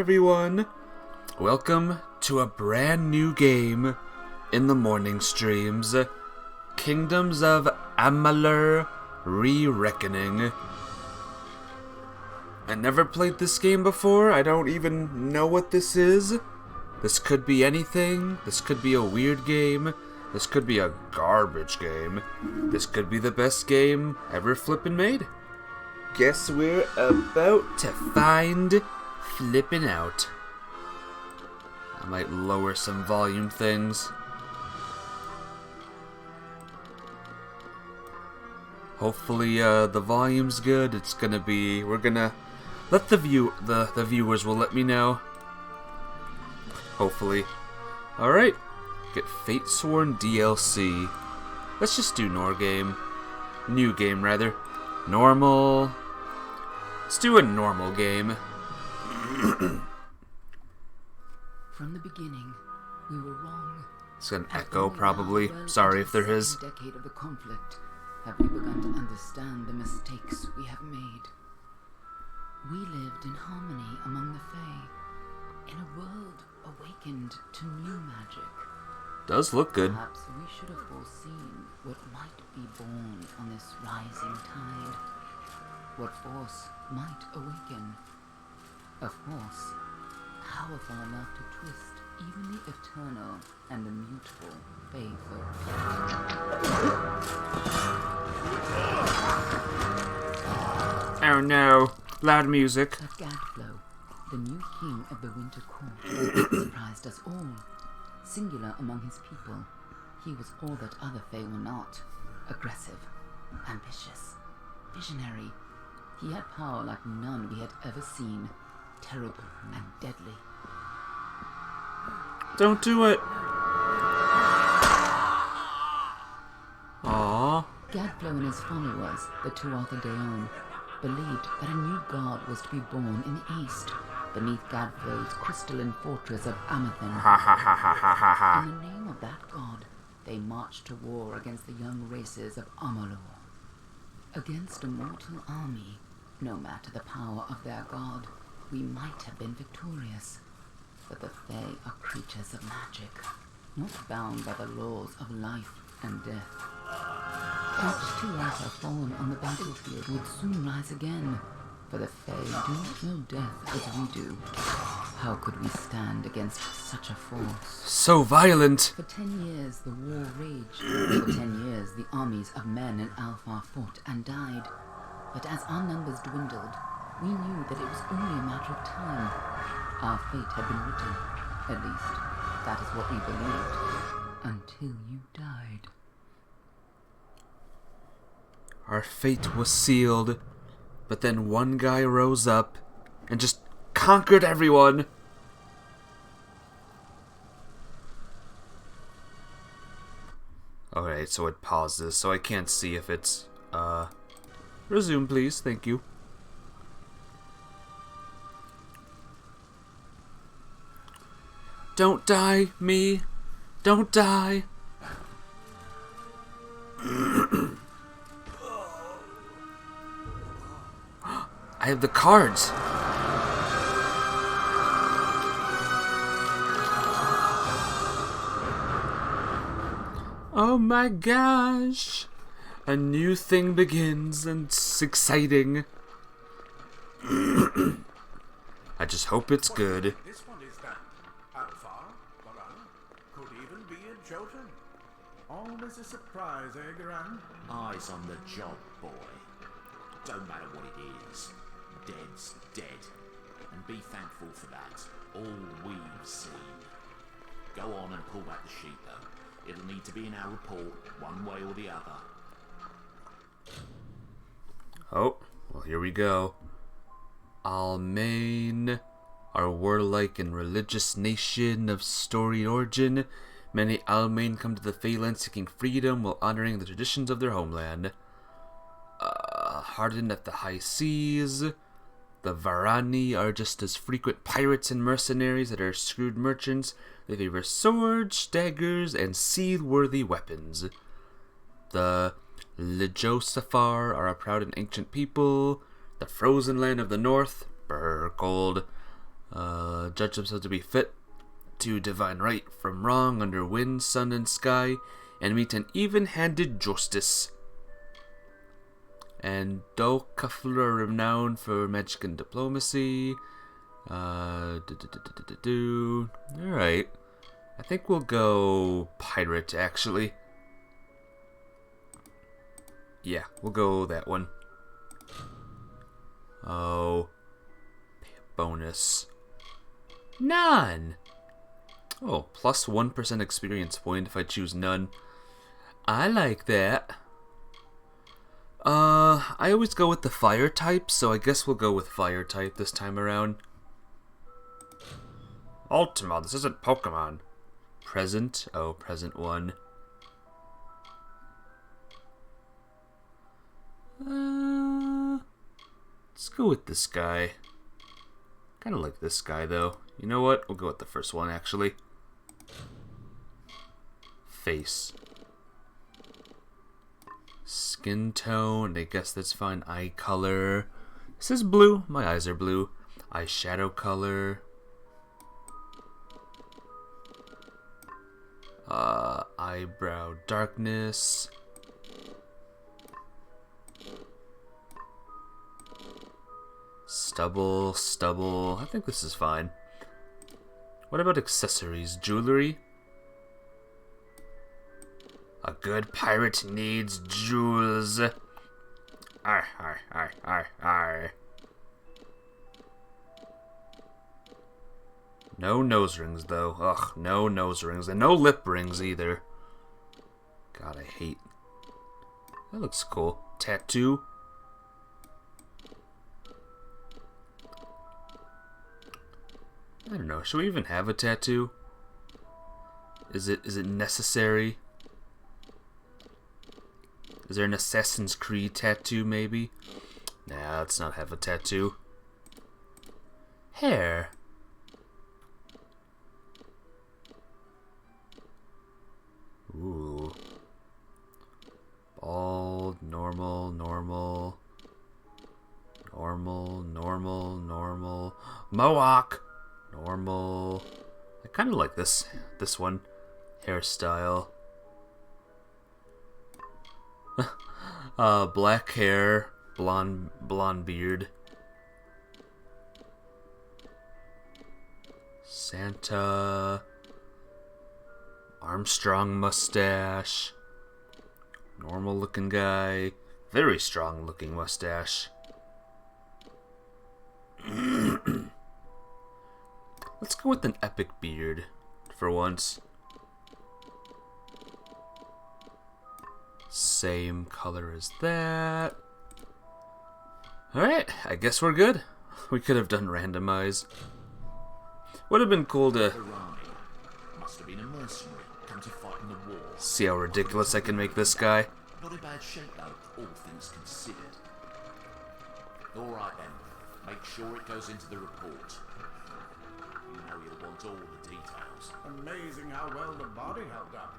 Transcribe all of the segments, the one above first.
everyone. Welcome to a brand new game in the morning streams. Kingdoms of Amalur Re-Reckoning. I never played this game before. I don't even know what this is. This could be anything. This could be a weird game. This could be a garbage game. This could be the best game ever flippin' made. Guess we're about to find flippin' out. I might lower some volume things. Hopefully the volume's good. It's gonna be, we're gonna let the viewers will let me know. Hopefully. Alright. Get Fate Sworn DLC. Let's just do New game rather. Normal. Let's do a normal game. From the beginning, we were wrong. It's an echo, probably. Sorry if there is. Decade of the conflict, have we begun to understand the mistakes we have made? We lived in harmony among the Fae, in a world awakened to new magic. Does look good. Perhaps we should have foreseen what might be born on this rising tide. What force might awaken? A force powerful enough to twist even the eternal and immutable faith of Oh no, loud music. But Gadflow, the new king of the Winter Court, surprised us all. Singular among his people, he was all that other Fae were not. Aggressive, ambitious, visionary. He had power like none we had ever seen. Terrible and deadly. Don't do it. Aww. Gadflow and his followers, the Tuatha Deon, believed that a new god was to be born in the east, beneath Gadflow's crystalline fortress of Amathen. Ha ha ha ha ha ha ha. In the name of that god, they marched to war against the young races of Amalur. Against a mortal army, no matter the power of their god, we might have been victorious. But the Fae are creatures of magic, not bound by the laws of life and death. Such Tuatha fallen on the battlefield would soon rise again, for the Fae do not know death as we do. How could we stand against such a force? So violent! For 10 years the war raged. For 10 years the armies of Men and Alpha fought and died. But as our numbers dwindled, we knew that it was only a matter of time. Our fate had been written. At least, that is what we believed. Until you died. Our fate was sealed, but then one guy rose up and just conquered everyone. Alright, so it pauses, so I can't see if it's, resume please, thank you. Don't die, me. Don't die. I have the cards. Oh my gosh. A new thing begins and it's exciting. I just hope it's good. This one is that. Alpha, Garan, could even be a Jotun. Always a surprise, eh, Garan? Eyes on the job, boy. Don't matter what it is. Dead's dead. And be thankful for that. All we've seen. Go on and pull back the sheet, though. It'll need to be in our report, one way or the other. Oh, well here we go. Almain, our warlike and religious nation of storied origin. Many Almain come to the Feyland seeking freedom while honoring the traditions of their homeland. Hardened at the high seas, the Varani are just as frequent pirates and mercenaries that are shrewd merchants. They favor swords, daggers, and seaworthy weapons. The Lijosafar are a proud and ancient people. The frozen land of the north, brr, cold. Judge themselves to be fit to divine right from wrong under wind, sun, and sky, and meet an even-handed justice. And Dokafla are renowned for magic and diplomacy. Alright. I think we'll go pirate, actually. Yeah, we'll go that one. Oh. Bonus. None! Oh, plus 1% experience point if I choose none. I like that. I always go with the fire type, so I guess we'll go with fire type this time around. Ultima, this isn't Pokemon. Present? Oh, present one. Let's go with this guy. Kind of like this guy, though. You know what? We'll go with the first one, actually. Face. Skin tone, I guess that's fine. Eye color. This is blue. My eyes are blue. Eyeshadow color. Eyebrow darkness. Stubble. I think this is fine. What about accessories? Jewelry? A good pirate needs jewels. Arr. No nose rings, though. Ugh, no nose rings. And no lip rings, either. God, I hate... That looks cool. Tattoo. I don't know. Should we even have a tattoo? Is it necessary? Is there an Assassin's Creed tattoo, maybe? Nah, let's not have a tattoo. Hair. Ooh. Bald, normal. Mohawk. Normal. I kind of like this one. Hairstyle. Black hair, blonde beard. Santa. Armstrong mustache. Normal looking guy. Very strong looking mustache. Let's go with an epic beard for once. Same color as that. Alright, I guess we're good. We could have done randomize. Would have been cool to Must have been a mercenary come to fight in the war. see how ridiculous I can make this guy. Not in bad shape though, all things considered. Alright then, make sure it goes into the report. You know you'll want all the details. Amazing how well the body held up.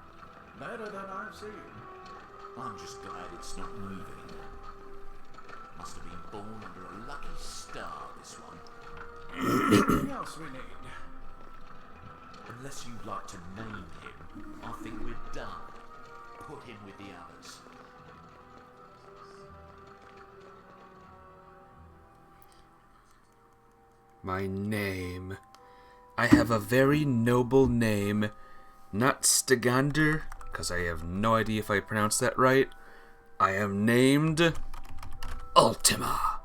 Better than I've seen. I'm just glad it's not moving. Must have been born under a lucky star, this one. Anything else we need? Unless you'd like to name him, I think we're done. Put him with the others. My name. I have a very noble name. Not Stegander, because I have no idea if I pronounced that right. I am named Ultima.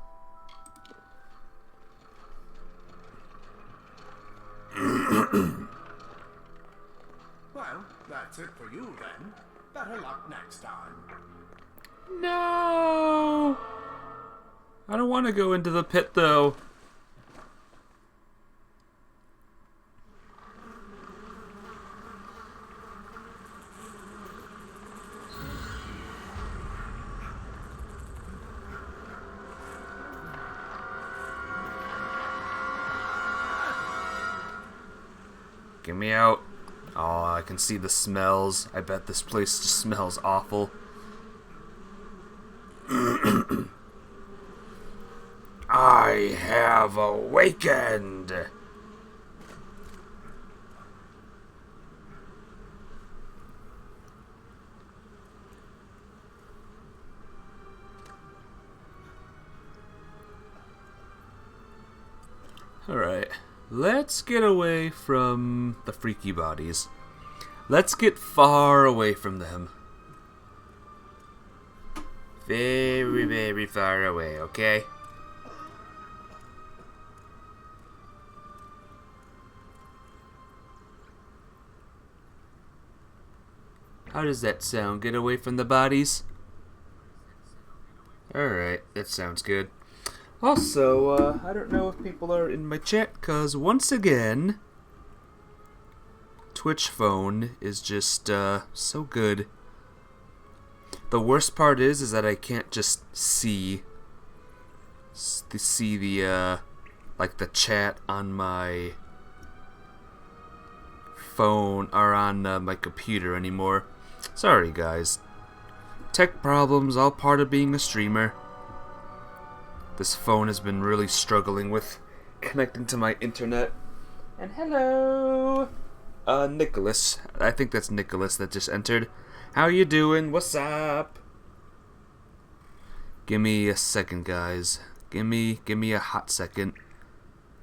Well, that's it for you then. Better luck next time. No! I don't want to go into the pit, though. Get me out. Oh, I can see the smells. I bet this place just smells awful. I have awakened. Alright. Let's get away from the freaky bodies. Let's get far away from them. Very, very far away, okay? How does that sound? Get away from the bodies? Alright, that sounds good. Also, I don't know if people are in my chat, because once again, Twitch phone is just, so good. The worst part is that I can't just see the, like, the chat on my phone, or on my computer anymore. Sorry, guys. Tech problems, all part of being a streamer. This phone has been really struggling with connecting to my internet. And hello! Nicholas. I think that's Nicholas that just entered. How you doing? What's up? Give me a second, guys. Give me a hot second.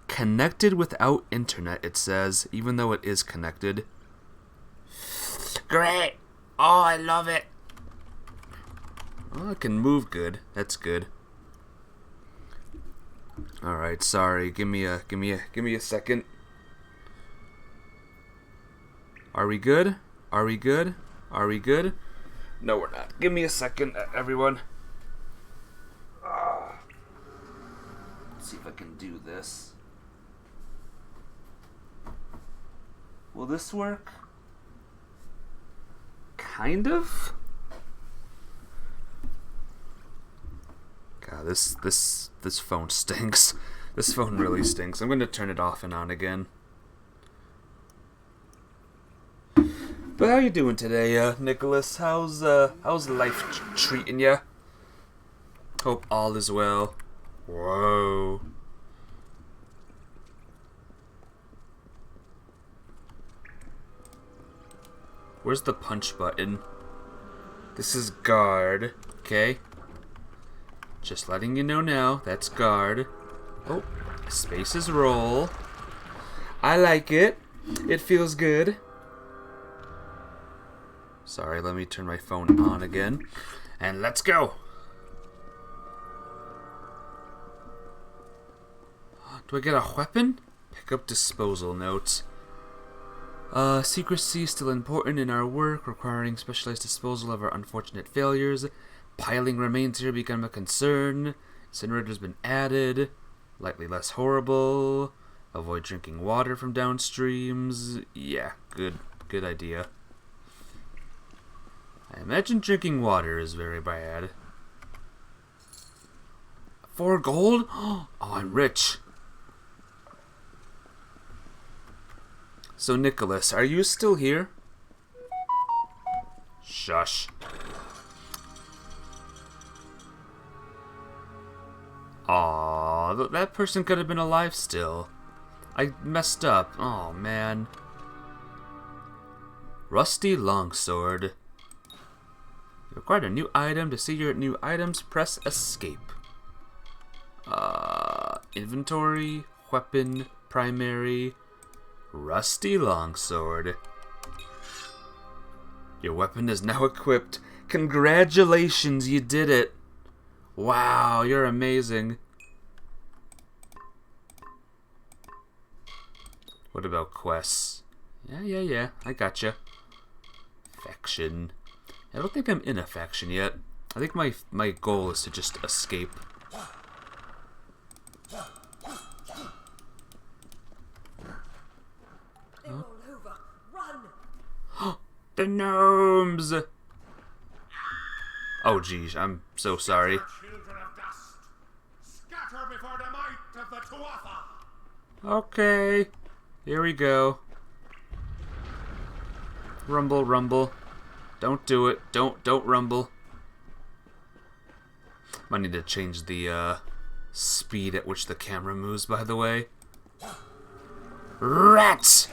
Connected without internet, it says, even though it is connected. Great! Oh, I love it! Oh, I can move good. That's good. Alright, sorry. Give me a second. Are we good? Are we good? Are we good? No, we're not. Give me a second, everyone. Let's see if I can do this. Will this work? Kind of? God, this phone stinks. This phone really stinks. I'm gonna turn it off and on again. But how you doing today, Nicholas? How's life treating ya? Hope all is well. Whoa. Where's the punch button? This is guard, okay? Just letting you know now, that's guard. Oh, space is roll. I like it. It feels good. Sorry, let me turn my phone on again. And let's go. Do I get a weapon? Pick up disposal notes. Secrecy is still important in our work, requiring specialized disposal of our unfortunate failures. Piling remains here become a concern. Incinerator's been added. Lightly less horrible. Avoid drinking water from downstreams. Yeah, good idea. I imagine drinking water is very bad. 4 gold? Oh, I'm rich. So, Nicholas, are you still here? Shush. Aw, that person could have been alive still. I messed up. Oh man. Rusty longsword. You acquired a new item. To see your new items, press escape. Inventory, weapon, primary, rusty longsword. Your weapon is now equipped. Congratulations, you did it. Wow, you're amazing. What about quests? Yeah, I gotcha. Faction. I don't think I'm in a faction yet. I think my goal is to just escape. They're all over. Run! The gnomes! Oh geez, I'm so sorry. Children of dust, scatter before the might of the Tuatha! Okay, here we go. Rumble, rumble. Don't do it. Don't rumble. Might need to change the speed at which the camera moves, by the way. Rats!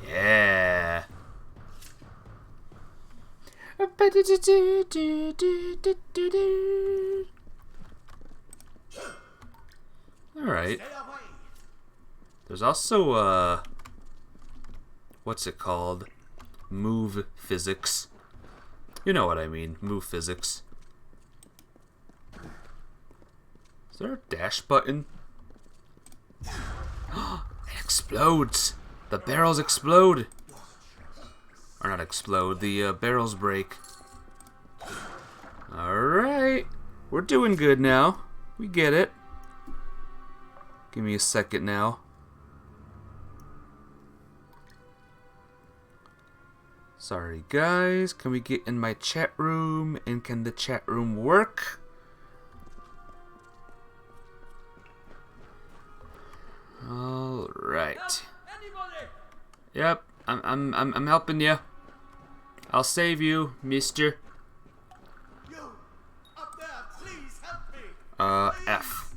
Yeah. But Alright. There's also, what's it called? Move physics. You know what I mean. Move physics. Is there a dash button? It explodes! The barrels explode! Or not explode, the barrels break. Alright. We're doing good now. We get it. Give me a second now. Sorry guys, can we get in my chat room? And can the chat room work? All right. Yep, I'm helping you. I'll save you, mister. You up there, please help me. F.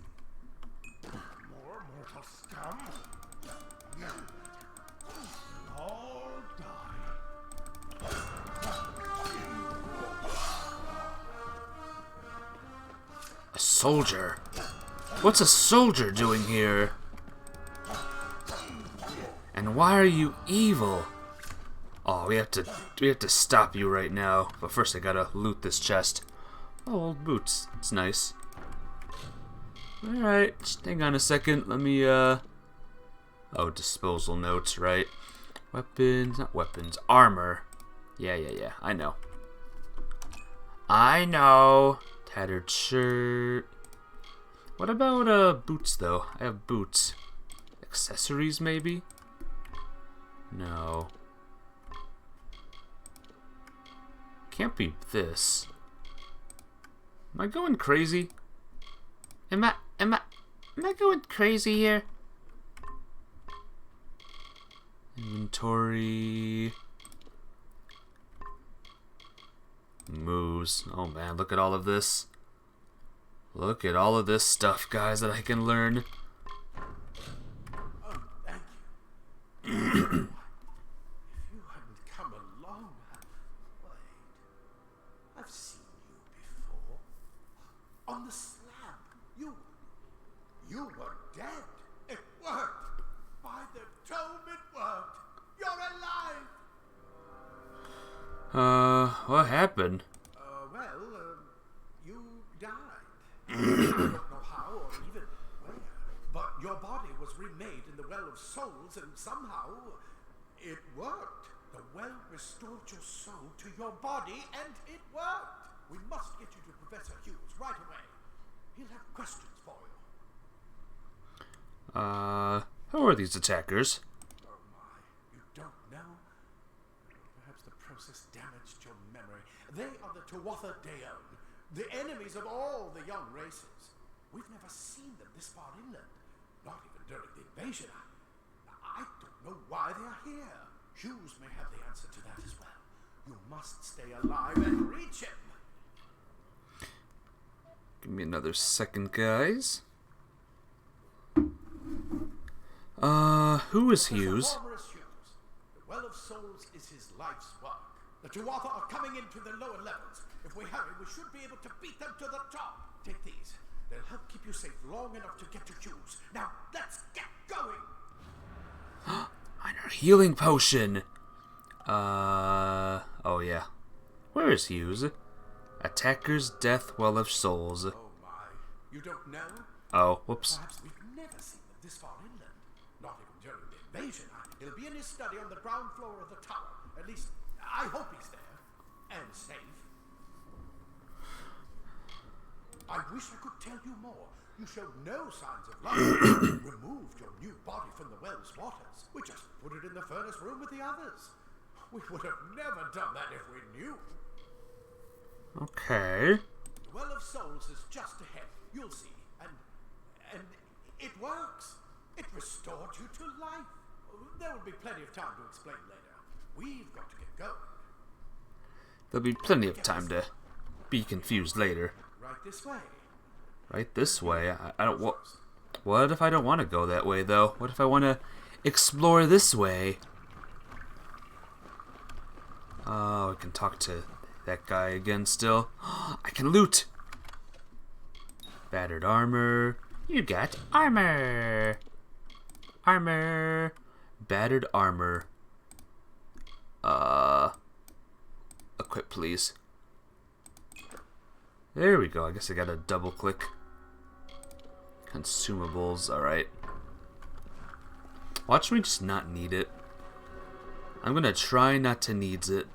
More mortal scum. You all die. A soldier. What's a soldier doing here? And why are you evil? Oh, we have to stop you right now. But first I gotta loot this chest. Oh, old boots. It's nice. Alright, just hang on a second. Let me, oh, disposal notes, right? Weapons, not weapons. Armor. Yeah, I know. I know. Tattered shirt. What about, boots, though? I have boots. Accessories, maybe? No. Can't be this. Am I going crazy? Am I going crazy here? Inventory. Moves. Oh man, look at all of this. Look at all of this stuff, guys, that I can learn. Oh, thank you. If you hadn't come along, wait. I've seen you before. On the slab. You were dead. It worked. By the tome, it worked. You're alive. What happened? You died. I don't know how or even where, but your body was remade in the Well of Souls, and somehow it worked. The well restored your soul to your body, and it worked. We must get you to Professor Hughes right away. He'll have questions for you. Who are these attackers? Oh my, you don't know? Perhaps the process damaged your memory. They are the Tuatha Deon, the enemies of all the young races. We've never seen them this far inland, not even during the invasion. I don't know why they are here. Hughes may have the answer to that as well. You must stay alive and reach him. Give me another second, guys. Who is Hughes? The Well of Souls is his life's work. The Tuatha are coming into the lower levels. If we hurry, we should be able to beat them to the top. Take these. They'll help keep you safe long enough to get to Hughes. Now, let's get going! Minor healing potion. Oh yeah. Where is Hughes? Attacker's Death Well of Souls. Oh my, you don't know? Oh, whoops. Perhaps we've never seen them this far inland. Not even during the invasion. He'll be in his study on the ground floor of the tower. At least, I hope he's there. And safe. I wish I could tell you more. You showed no signs of life. Removed your new body from the well's waters. We just put it in the furnace room with the others. We would have never done that if we knew. Okay. The Well of Souls is just ahead. You'll see. And it works. It restored you to life. There will be plenty of time to explain later. We've got to get going. There'll be plenty of time to be confused later. Right this way. Right this way? I don't... What if I don't want to go that way, though? What if I want to explore this way? Oh, I can talk to that guy again still. I can loot! Battered armor. You got armor! Armor! Battered armor. Equip, please. There we go. I guess I gotta double click. Consumables, alright. Watch me just not need it. I'm gonna try not to needs it.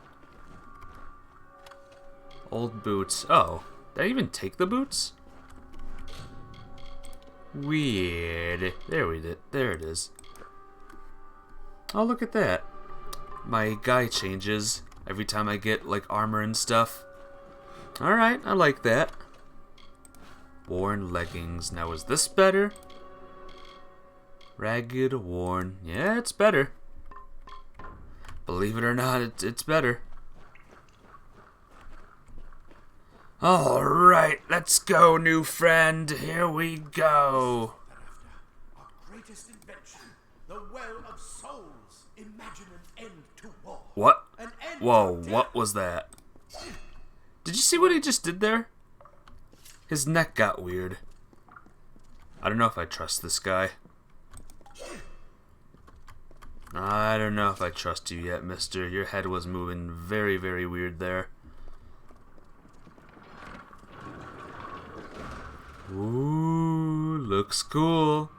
Old boots. Oh, did I even take the boots? Weird. There it is. Oh, look at that. My guy changes every time I get, like, armor and stuff. Alright, I like that. Worn leggings. Now, is this better? Ragged, worn. Yeah, it's better. Believe it or not, it's better. Alright, let's go, new friend. Here we go. Our greatest invention, the Well of Souls. Imagine an end to war. What? An end Whoa, to death. what was that? Did you see what he just did there? His neck got weird. I don't know if I trust this guy. I don't know if I trust you yet, mister. Your head was moving very, very weird there. Ooh, looks cool.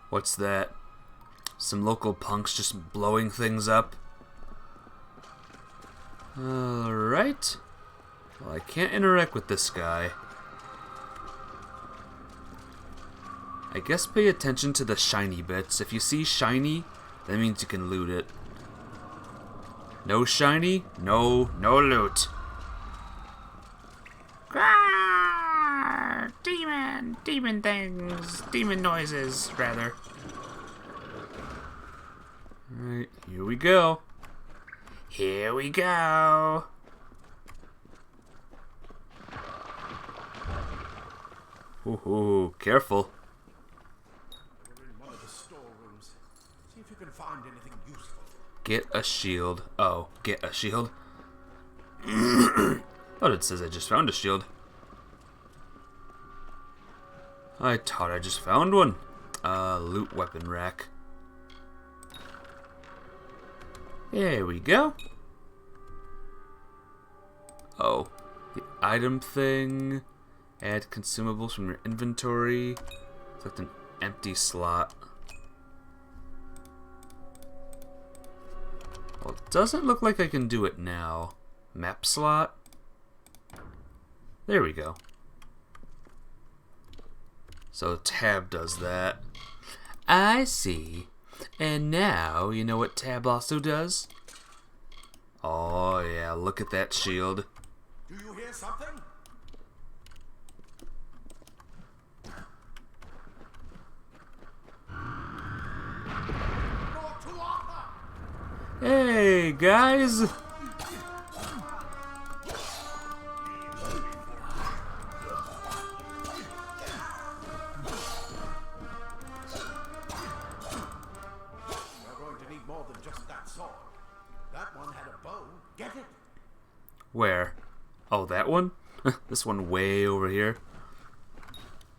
What's that? Some local punks just blowing things up. Alright. Well, I can't interact with this guy. I guess pay attention to the shiny bits. If you see shiny, that means you can loot it. No shiny, no loot. Grrr! Demon things, demon noises, rather. Alright, here we go. Here we go. Ooh, careful. We're in one of the storerooms. See if you can find anything useful. Get a shield. Oh, get a shield. Thought it says I just found a shield. I thought I just found one. Loot weapon rack. There we go. Oh, the item thing. Add consumables from your inventory. Select an empty slot. Well, it doesn't look like I can do it now. Map slot. There we go. So tab does that. I see. And now, you know what tab also does? Oh yeah, look at that shield. Do you hear something? More to Arthur! Hey, guys! We're going to need more than just that sword. That one had a bow. Get it? Where? Oh, that one? This one way over here.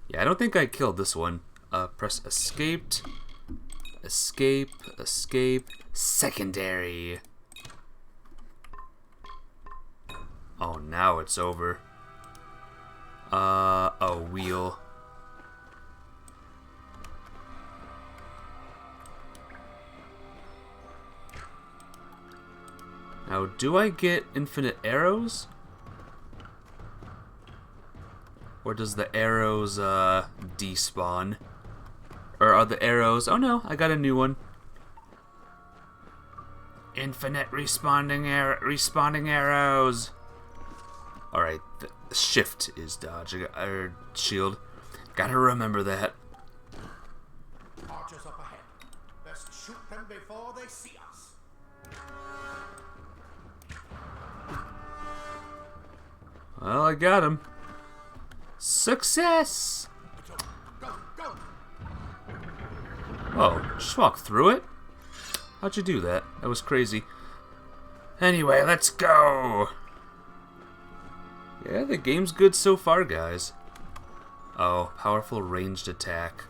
Yeah, I don't think I killed this one. Press escaped. Escape. Escape. Secondary. Oh, now it's over. A wheel. Now, do I get infinite arrows? Or does the arrows, despawn? Or are the arrows... Oh no, I got a new one. Infinite responding arrows. Alright, the shift is dodge. Or shield. Gotta remember that. Archers up ahead. Best shoot them before they see us. Well, I got him. Success! Go, go! Oh, just walk through it? How'd you do that? That was crazy. Anyway, let's go! Yeah, the game's good so far, guys. Oh, powerful ranged attack.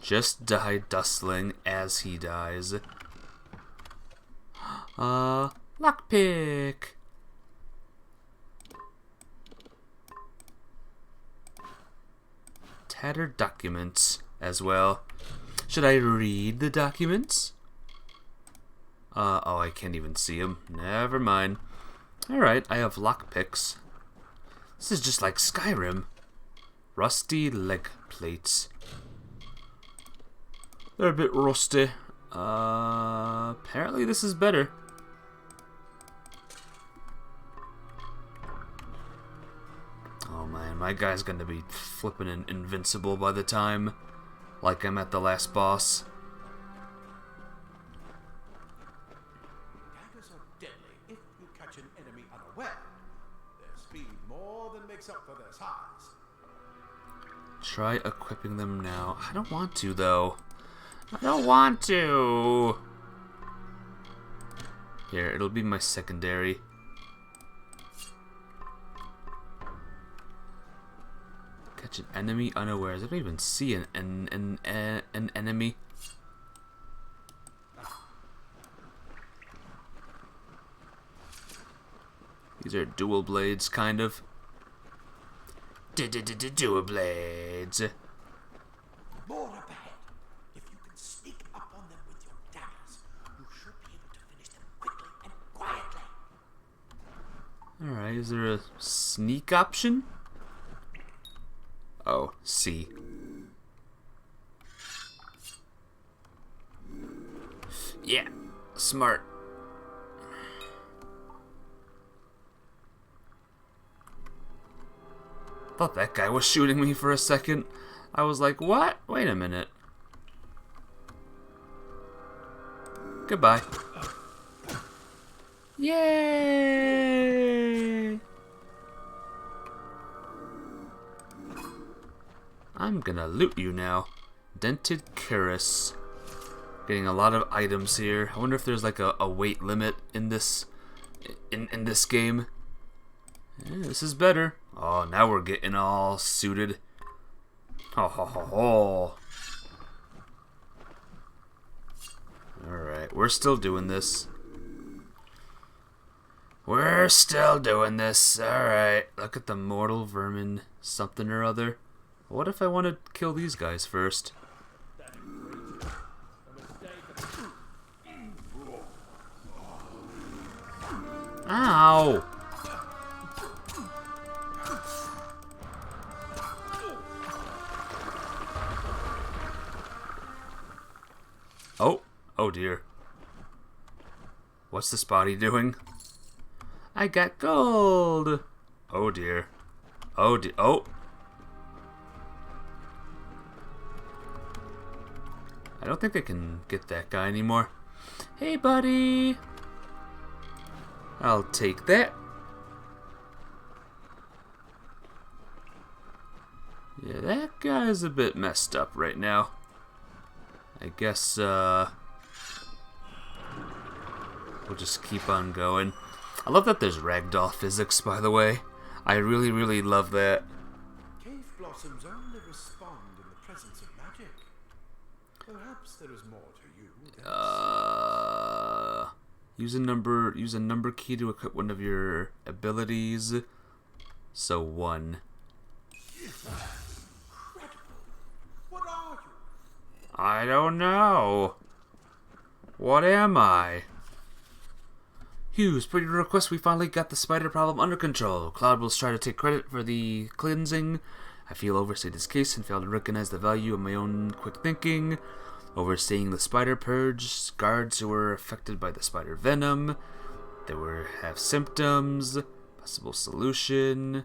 Just die, Dustling, as he dies. Lockpick! Tattered documents as well. Should I read the documents? Oh, I can't even see them. Never mind. Alright, I have lockpicks. This is just like Skyrim. Rusty leg plates. They're a bit rusty. Apparently this is better. Oh man, my guy's gonna be flipping invincible by the time, like I'm at the last boss. Daggers are deadly if you catch an enemy unaware. Their speed more than makes up for their size. Try equipping them now. I don't want to, though. I don't want to. Here, it'll be my secondary. Catch an enemy unawares. I don't even see an enemy. These are dual blades, kind of. Dual blades. More up ahead. If you can sneak up on them with your daggers, you should be able to finish them quickly and quietly. Alright, is there a sneak option? Oh, C. Yeah, smart. Thought that guy was shooting me for a second. I was like, what? Wait a minute. Goodbye. Yay! I'm gonna loot you now. Dented cuirass. Getting a lot of items here. I wonder if there's like a weight limit in this in this game. Yeah, this is better. Oh, now we're getting all suited. Ho ho ho ho. Alright, we're still doing this. We're still doing this. Alright, look at the mortal vermin something or other. What if I want to kill these guys first? Ow! Oh, oh dear. What's this body doing? I got gold! Oh dear. Oh dear. Oh! I don't think I can get that guy anymore. Hey buddy! I'll take that. Yeah, that guy's a bit messed up right now. I guess, we'll just keep on going. I love that there's ragdoll physics, by the way. I really, really love that. Cave blossoms only respond in the presence of magic. Perhaps there is more to you than Use a number key to equip one of your abilities. So 1. incredible. What are you? I don't know. What am I? Hughes, per your request, we finally got the spider problem under control. Cloud will try to take credit for the cleansing. I feel overstated his case and failed to recognize the value of my own quick thinking. Overseeing the spider purge, guards who were affected by the spider venom. They have symptoms. Possible solution.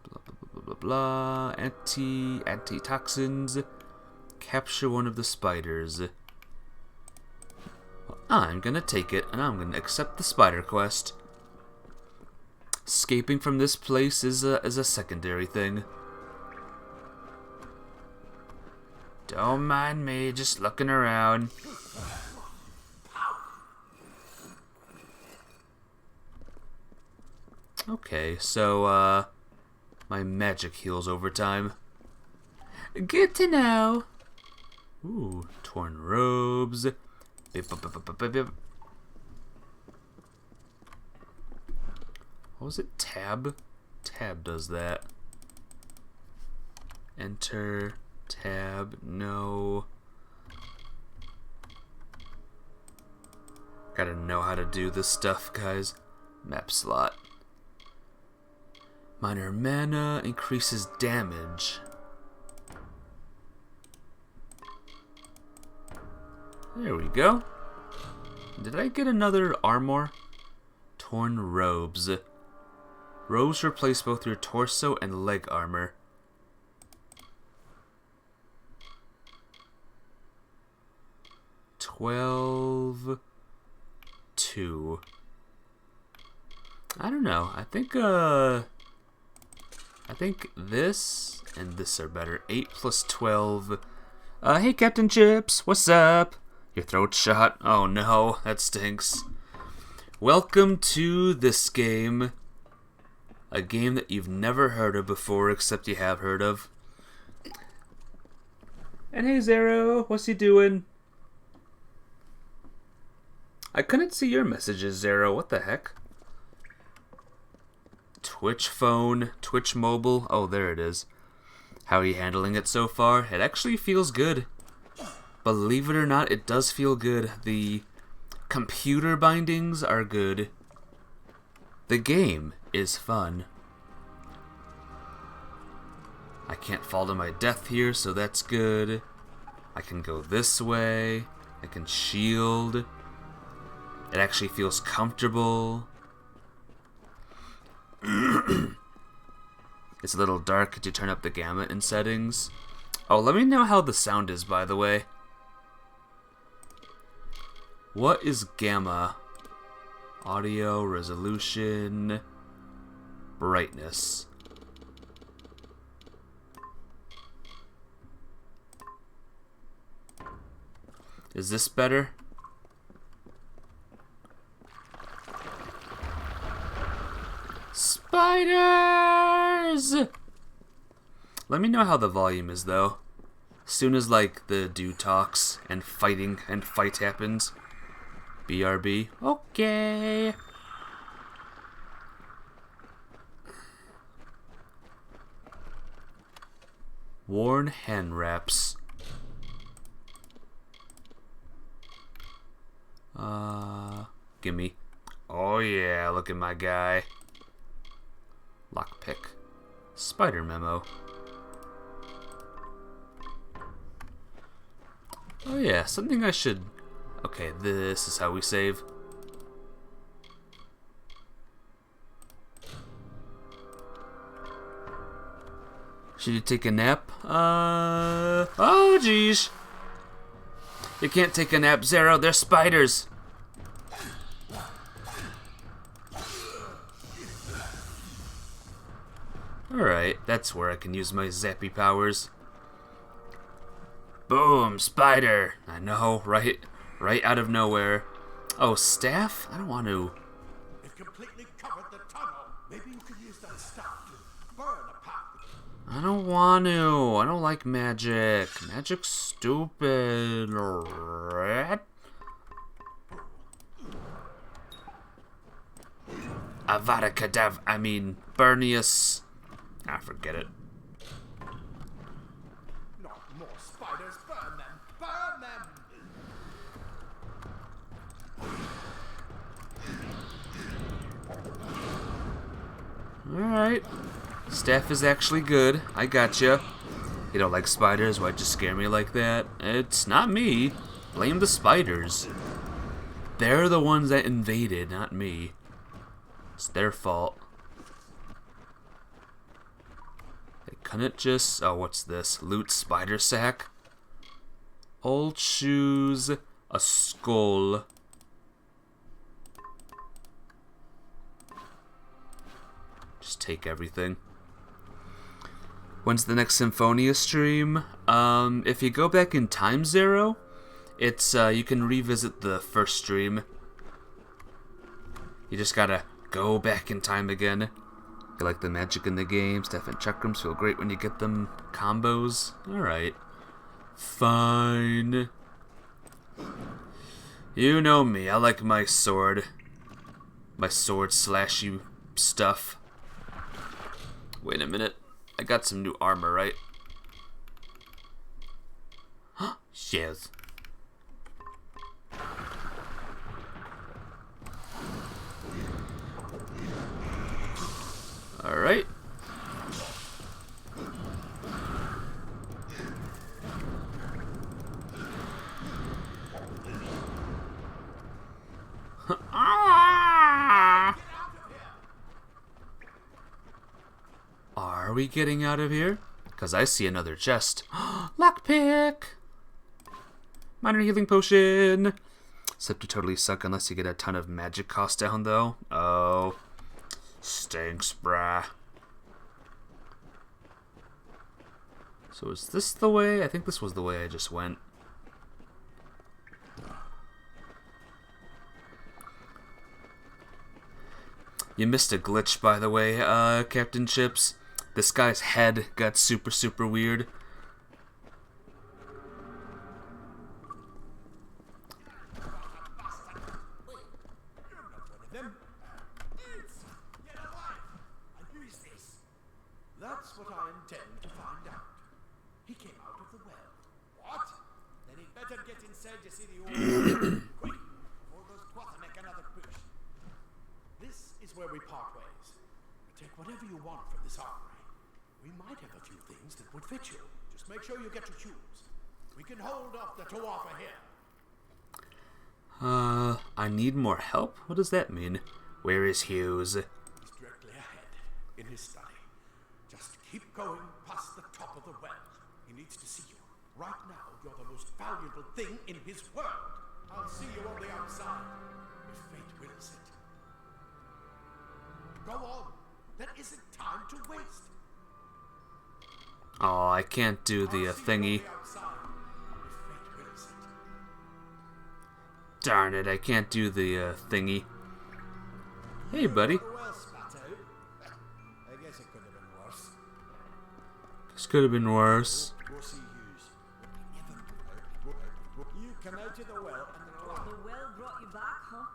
Blah, blah, blah, blah, blah. Antitoxins. Capture one of the spiders. Well, I'm gonna take it, and I'm gonna accept the spider quest. Escaping from this place is a secondary thing. Don't mind me, just looking around. Okay, so, my magic heals over time. Good to know. Ooh, torn robes. Bip, bip, bip, bip, bip, bip. What was it? Tab? Tab does that. Enter. Tab. No. Gotta know how to do this stuff, guys. Map slot. Minor mana increases damage. There we go. Did I get another armor? Torn robes. Robes replace both your torso and leg armor. $12. $2. I don't know. I think this and this are better. 8 plus 12. Hey Captain Chips, what's up? Your throat shot? Oh no, that stinks. Welcome to this game. A game that you've never heard of before, except you have heard of. And hey Zero, what's he doing? I couldn't see your messages, Zero. What the heck? Twitch phone, Twitch mobile. Oh, there it is. How are you handling it so far? It actually feels good. Believe it or not, it does feel good. The computer bindings are good. The game is fun. I can't fall to my death here, so that's good. I can go this way. I can shield. It actually feels comfortable. It's a little dark. Could you turn up the gamut in settings? Oh, let me know how the sound is, by the way. What is gamma? Audio, resolution, brightness. Is this better? Spiders! Let me know how the volume is, though. As soon as, like, the dude talks and fighting and fight happens. BRB. Okay. Worn hand wraps. Gimme. Oh yeah, look at my guy. Lockpick. Spider memo. Oh yeah, something I should... Okay, this is how we save. Should you take a nap? Oh jeez. You can't take a nap, Zero. They're spiders. Alright, that's where I can use my zappy powers. Boom, spider. I know, right out of nowhere. Oh, staff? I don't want to. It completely covered the tunnel. Maybe you could use that stuff to burn a path. I don't want to. I don't like magic. Magic's stupid. Rat. Avada Kedavra. I mean, Burnius. Ah, forget it. Not more spiders. Burn them. Burn them. Alright. Staff is actually good. I gotcha. You don't like spiders? Why'd you scare me like that? It's not me. Blame the spiders. They're the ones that invaded, not me. It's their fault. They Can it just... Oh, what's this? Loot spider sack? Old shoes, a skull. Just take everything. When's the next Symphonia stream? If you go back in Time Zero, it's, you can revisit the first stream. You just gotta go back in time again. You like the magic in the game. Steph and chakrams feel great when you get them combos. Alright. Fine. You know me, I like my sword. My sword slashy stuff. Wait a minute. I got some new armor, right? Yes. Alright. Are we getting out of here? Because I see another chest. Lockpick! Minor healing potion! Except to totally suck unless you get a ton of magic cost down, though. Oh. Stinks, brah. So is this the way? I think this was the way I just went. You missed a glitch, by the way, Captain Chips. This guy's head got super, super weird. That's what I intend to find out. He came out of the well. What? Then he'd better get inside to see the old quick, before those Quatha make another push. This is where we part ways. Take whatever you want from this armory. We might have a few things that would fit you. Just make sure you get to choose. We can hold off the Tuatha here. I need more help? What does that mean? Where is Hughes? He's directly ahead, in his study. Just keep going past the top of the well. He needs to see you. Right now, you're the most valuable thing in his world. I'll see you on the outside, if fate wills it. Go on. There isn't time to waste. Oh, I can't do the thingy. Darn it, I can't do the thingy. Hey, buddy. I guess it could have been worse. This could have been worse. You come out of the well and The well brought you back, huh?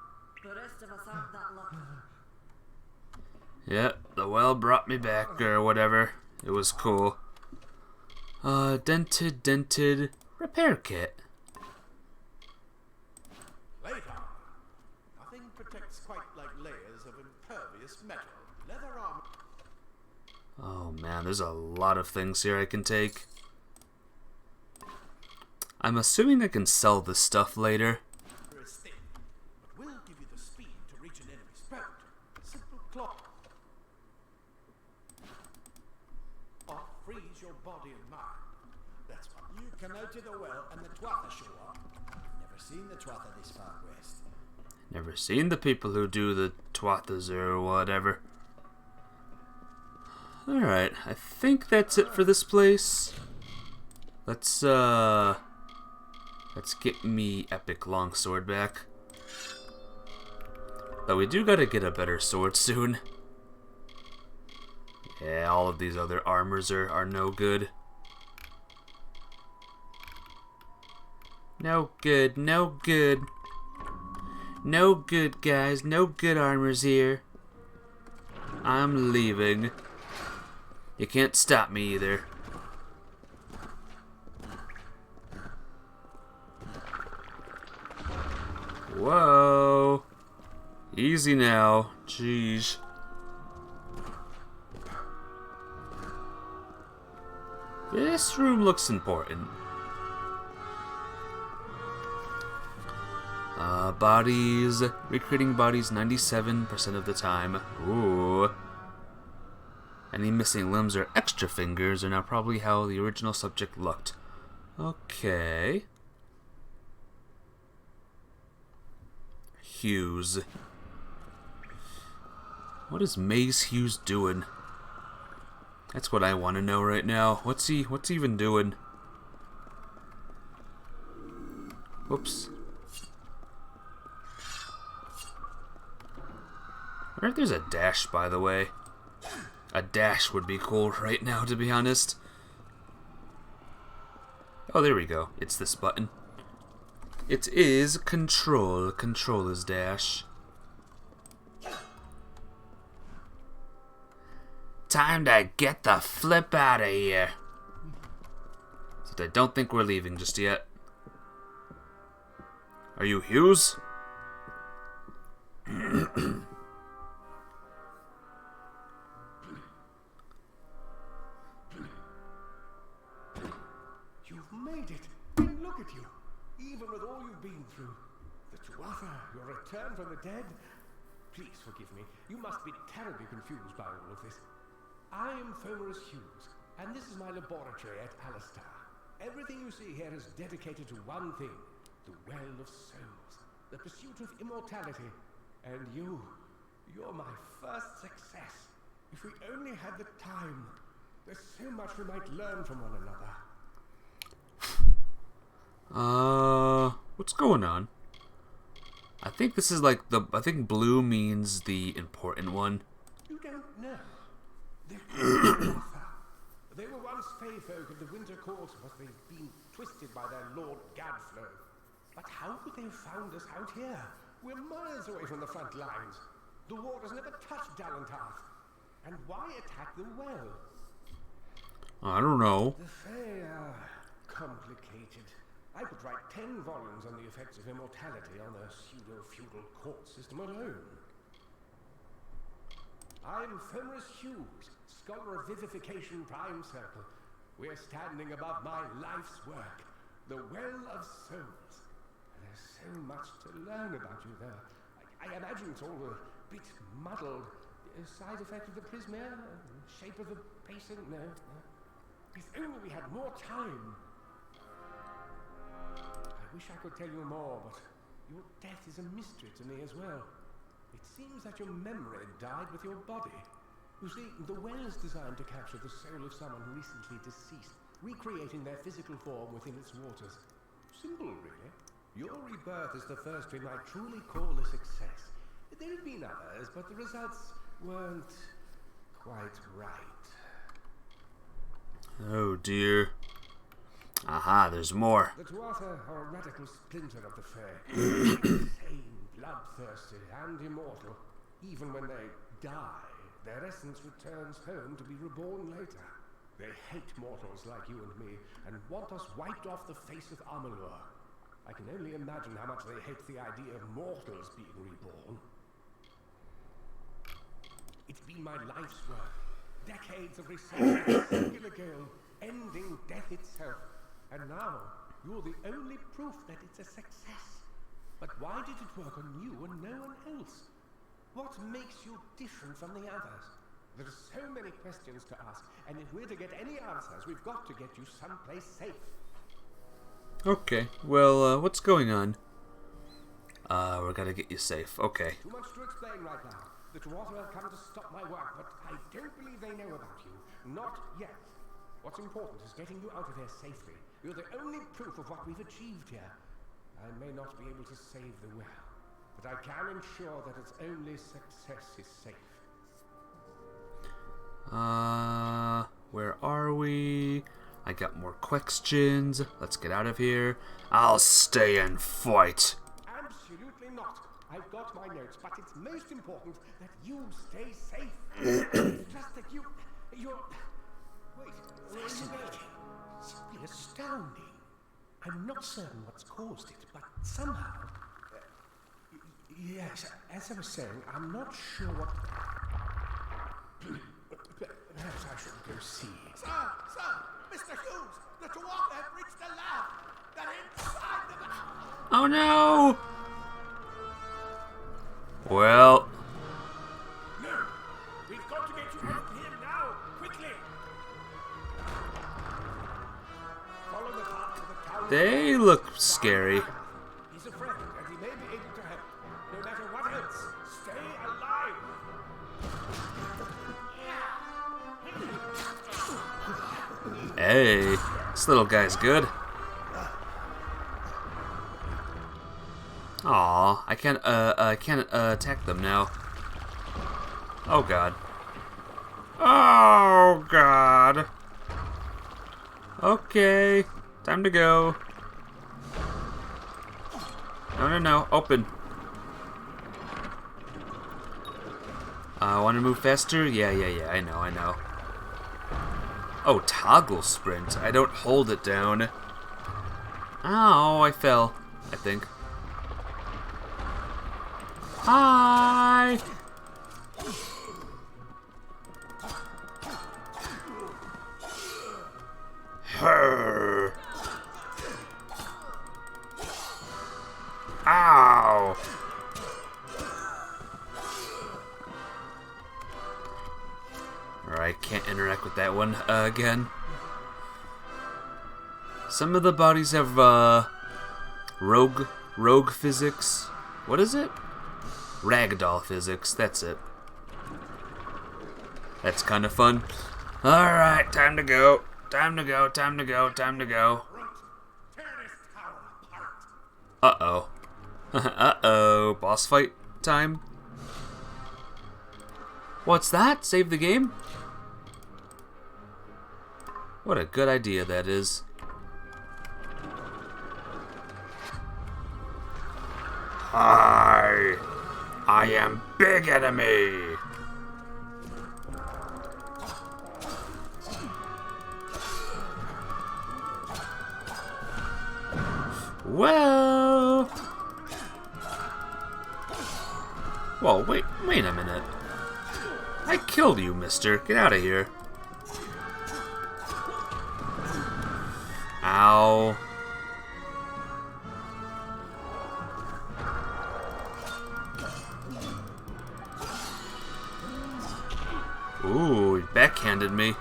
The rest of us aren't that lucky. Yeah, the well brought me back, or whatever. It was cool. Dented repair kit. later. Nothing protects quite like layers of impervious metal. Leather armor. Oh man, there's a lot of things here I can take. I'm assuming I can sell this stuff later. Is thick, but will give you the speed to reach an enemy's throat. Simple claw. Or freeze your body and mind. That's what you come out of the well and the Tuatha show up. Never seen the Tuatha this far west. Never seen the people who do the Tuathas or whatever. Alright, I think that's it for this place. Let's get me epic longsword back. Though we do gotta get a better sword soon. Yeah, all of these other armors are no good. No good, no good. No good, guys. No good armors here. I'm leaving. You can't stop me either. Whoa. Easy now. Jeez. This room looks important. Bodies. Recreating bodies 97% of the time. Ooh. Any missing limbs or extra fingers are now probably how the original subject looked. Okay. Hughes. What is Maze Hughes doing? That's what I want to know right now. What's he even doing? Whoops. I wonder if there's a dash, by the way. A dash would be cool right now, to be honest. Oh, there we go. It's this button. It is control. Control is dash. Time to get the flip out of here. So I don't think we're leaving just yet. Are you Hughes? You've made it. And look at you. Even with all you've been through. The Tuatha, your return from the dead. Please forgive me. You must be terribly confused by all of this. I am Fomorus Hughes, and this is my laboratory at Alistar. Everything you see here is dedicated to one thing, the Well of Souls, the pursuit of immortality. And you're my first success. If we only had the time, there's so much we might learn from one another. What's going on? I think this is like I think blue means the important one. You don't know. They were once Fey folk of the Winter Court, but they've been twisted by their Lord Gadflow. But how could they have found us out here? We're miles away from the front lines. The waters never touched Dalantarth. And why attack the well? I don't know. The Fey are complicated. I could write 10 volumes on the effects of immortality on the pseudo-feudal court system alone. I'm Fomorus Hughes, Scholar of Vivification Prime Circle. We're standing above my life's work, the Well of Souls. There's so much to learn about you there. I imagine it's all a bit muddled. A side effect of the prismia? Shape of the basin? No. If only we had more time. I wish I could tell you more, but your death is a mystery to me as well. It seems that your memory died with your body. You see, the well is designed to capture the soul of someone recently deceased, recreating their physical form within its waters. Simple, really. Your rebirth is the first we might truly call a success. There have been others, but the results weren't quite right. Oh dear. Aha, there's more. The Tuatha are a radical splinter of the Fae. Insane, bloodthirsty, and immortal. Even when they die, their essence returns home to be reborn later. They hate mortals like you and me, and want us wiped off the face of Amalur. I can only imagine how much they hate the idea of mortals being reborn. It's been my life's work. Decades of research with a singular goal, ending death itself. And now, you're the only proof that it's a success. But why did it work on you and no one else? What makes you different from the others? There are so many questions to ask, and if we're to get any answers, we've got to get you someplace safe. Okay, well, what's going on? We're gonna get you safe. Okay. Too much to explain right now. The Tuatha have come to stop my work, but I don't believe they know about you. Not yet. What's important is getting you out of here safely. You're the only proof of what we've achieved here. I may not be able to save the well, but I can ensure that its only success is safe. Where are we? I got more questions. Let's get out of here. I'll stay and fight. Absolutely not. I've got my notes, but it's most important that you stay safe. It's just that you're... Wait, fascinating. Simply astounding. I'm not certain what's caused it, but somehow... yes, as I was saying, I'm not sure what... Perhaps I should go see. Sir! Mr. Hughes! The Tuatha have reached the lab! They're inside the lab! Oh no! Well... No! We've got to get you out of here now! They look scary. He's a friend, and he may be able to help. No matter what else, stay alive. Hey, this little guy's good. Aw, I can't attack them now. Oh god. Oh god. Okay, time to go. No, open. Want to move faster? Yeah, I know. Oh, toggle sprint. I don't hold it down. Ow, I fell, I think. Hi! Her. Ow! Alright, can't interact with that one again. Some of the bodies have rogue physics. What is it? Ragdoll physics, that's it. That's kind of fun. Alright, time to go. Time to go. Uh-oh. Uh-oh. Boss fight time? What's that? Save the game? What a good idea that is. Hi! I am Big Enemy! Well... Whoa, wait a minute. I killed you, mister. Get out of here. Ow. Ooh, he backhanded me.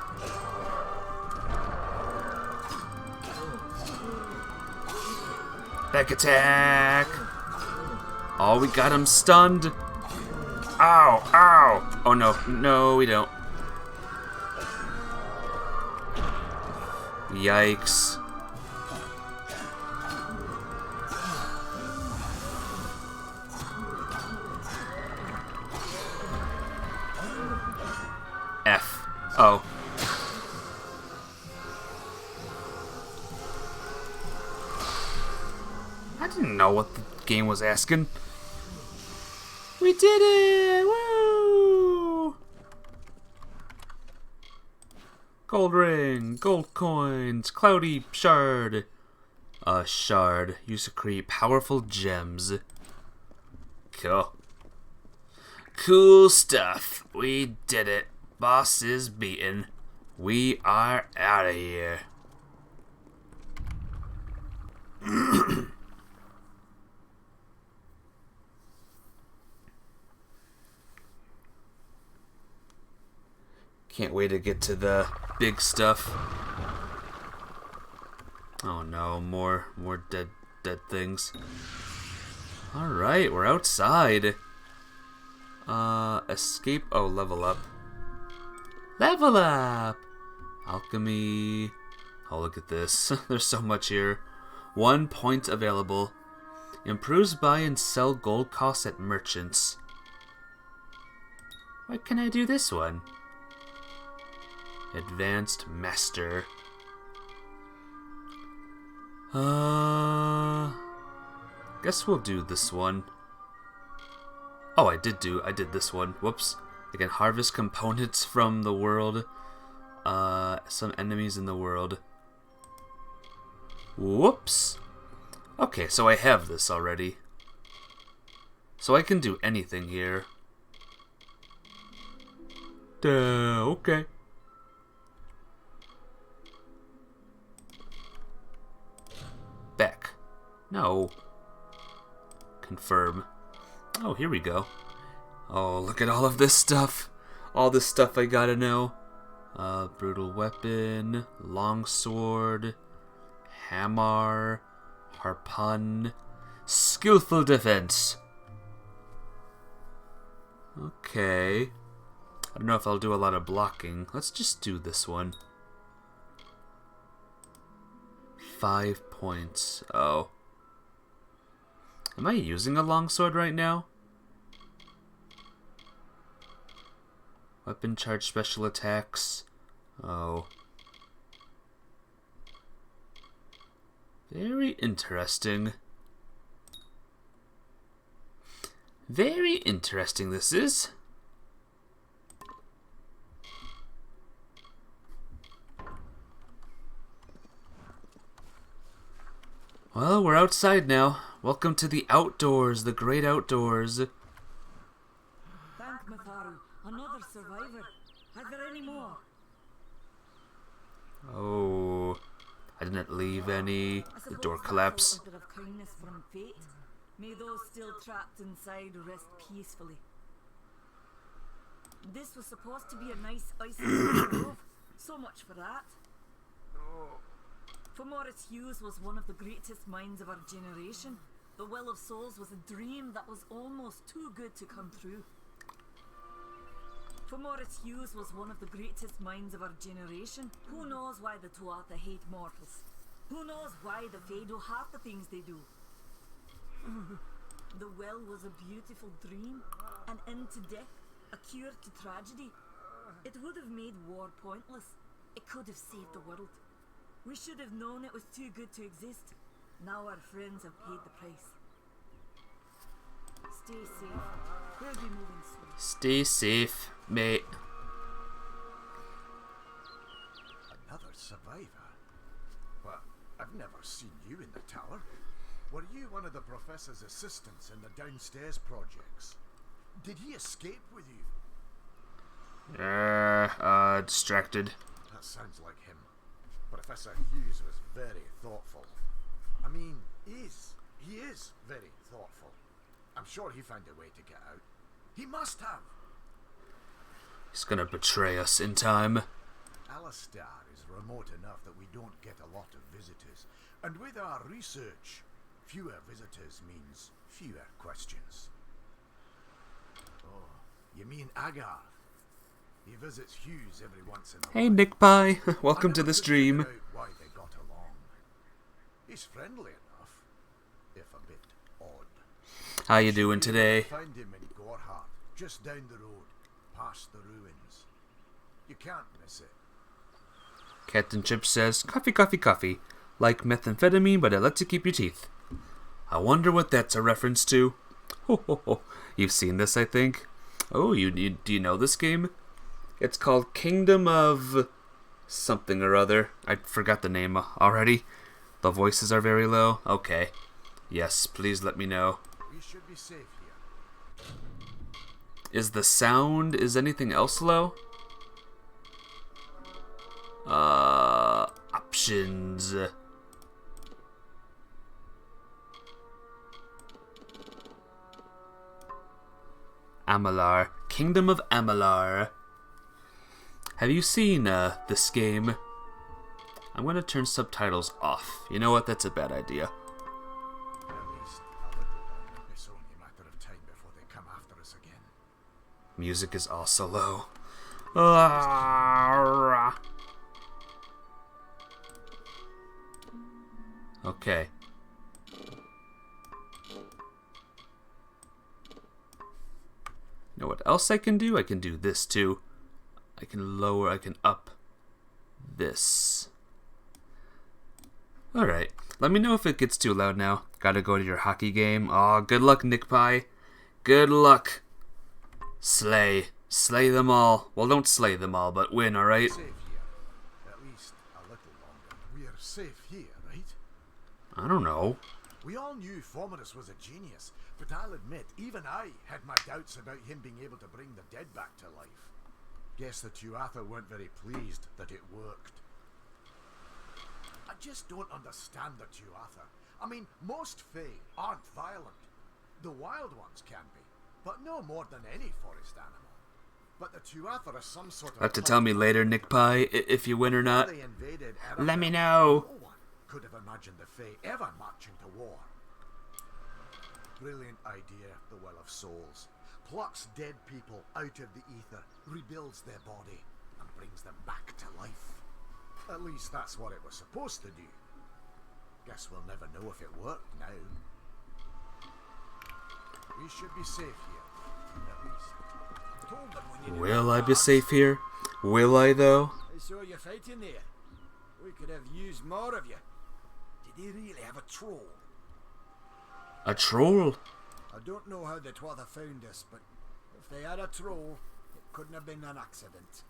Back attack! Oh, we got him stunned. Ow, ow! Oh no, we don't. Yikes. F. Oh. I didn't know what the game was asking. We did it! Woo! Gold ring, gold coins, cloudy shard. A shard used to create powerful gems. Cool. Cool stuff. We did it. Boss is beaten. We are out of here. Can't wait to get to the big stuff. Oh no, more dead things. Alright, we're outside. Escape. Oh, level up. Level up! Alchemy. Oh, look at this. There's so much here. 1 point available. Improves buy and sell gold costs at merchants. Why can I do this one? Advanced Master. Guess we'll do this one. Oh, I did this one. Whoops. I can harvest components from the world. Some enemies in the world. Whoops. Okay, so I have this already. So I can do anything here. Okay. Back. No. Confirm. Oh, here we go. Oh, look at all of this stuff. All this stuff I gotta know. Brutal weapon, longsword, Hammer, harpun, skillful defense. Okay. I don't know if I'll do a lot of blocking. Let's just do this one. 5 points. Oh. Am I using a longsword right now? Weapon charge special attacks. Oh. Very interesting. Very interesting this is. Well, we're outside now. Welcome to the outdoors, the great outdoors. Thank Matharu. Another survivor. Are there any more? Oh, I didn't leave any. The door collapsed. A bit of kindness from fate. May those still trapped inside rest peacefully. This was supposed to be a nice isolated grove. So much for that. For Morris Hughes was one of the greatest minds of our generation. The Well of Souls was a dream that was almost too good to come true. For Morris Hughes was one of the greatest minds of our generation. Who knows why the Tuatha hate mortals? Who knows why the Fae do half the things they do? The well was a beautiful dream, an end to death, a cure to tragedy. It would have made war pointless. It could have saved the world. We should have known it was too good to exist. Now our friends have paid the price. Stay safe. We'll be moving soon. Stay safe, mate. Another survivor? Well, I've never seen you in the tower. Were you one of the professor's assistants in the downstairs projects? Did he escape with you? Distracted. That sounds like him. Professor Hughes was very thoughtful. I mean, he is very thoughtful. I'm sure he found a way to get out. He must have. He's gonna betray us in time. Alistar is remote enough that we don't get a lot of visitors. And with our research, fewer visitors means fewer questions. Oh, you mean Agar? He visits Hughes every once in a while. Hey, Nick Pie. Welcome to the stream. I never could figure out why they got along. He's friendly enough, if a bit odd. How you doing today? Find him in Gorhart, just down the road, past the ruins. You can't miss it. Captain Chip says, coffee, coffee, coffee. Like methamphetamine, but it lets you keep your teeth. I wonder what that's a reference to. Ho, ho, ho. You've seen this, I think. Oh, do you know this game? It's called Kingdom of something or other. I forgot the name already. The voices are very low. Okay. Yes, please let me know. We should be safe here. Is the sound... Is anything else low? Options. Amalur. Kingdom of Amalur. Have you seen this game? I'm going to turn subtitles off. You know what? That's a bad idea. At least a little longer. It's only a matter of time before they come after us again. Music is also low. Okay. You know what else I can do? I can do this too. I can lower, I can up this. Alright, let me know if it gets too loud now. Gotta go to your hockey game. Aw, good luck, Nick Pie. Good luck. Slay. Slay them all. Well, don't slay them all, but win, alright? Safe here. At least a little longer. We're safe here, right? I don't know. We all knew Fomerus was a genius, but I'll admit, even I had my doubts about him being able to bring the dead back to life. Guess the Tuatha weren't very pleased that it worked. I just don't understand the Tuatha. I mean, most Fae aren't violent. The wild ones can be, but no more than any forest animal. But the Tuatha are some sort of... Have to tell me later, Nick Pie, if you win or not. They invaded Let me Arafel, know. no one could have imagined the Fae ever marching to war. Brilliant idea, the Well of Souls. Plucks dead people out of the ether, rebuilds their body, and brings them back to life. At least that's what it was supposed to do. Guess we'll never know if it worked now. We should be safe here, at least. Told them we needed Will I be guards. safe here? Will I, though? I saw you fighting there. We could have used more of you. Did they really have a troll? A troll? I don't know how the Twather found us, but if they had a troll, it couldn't have been an accident.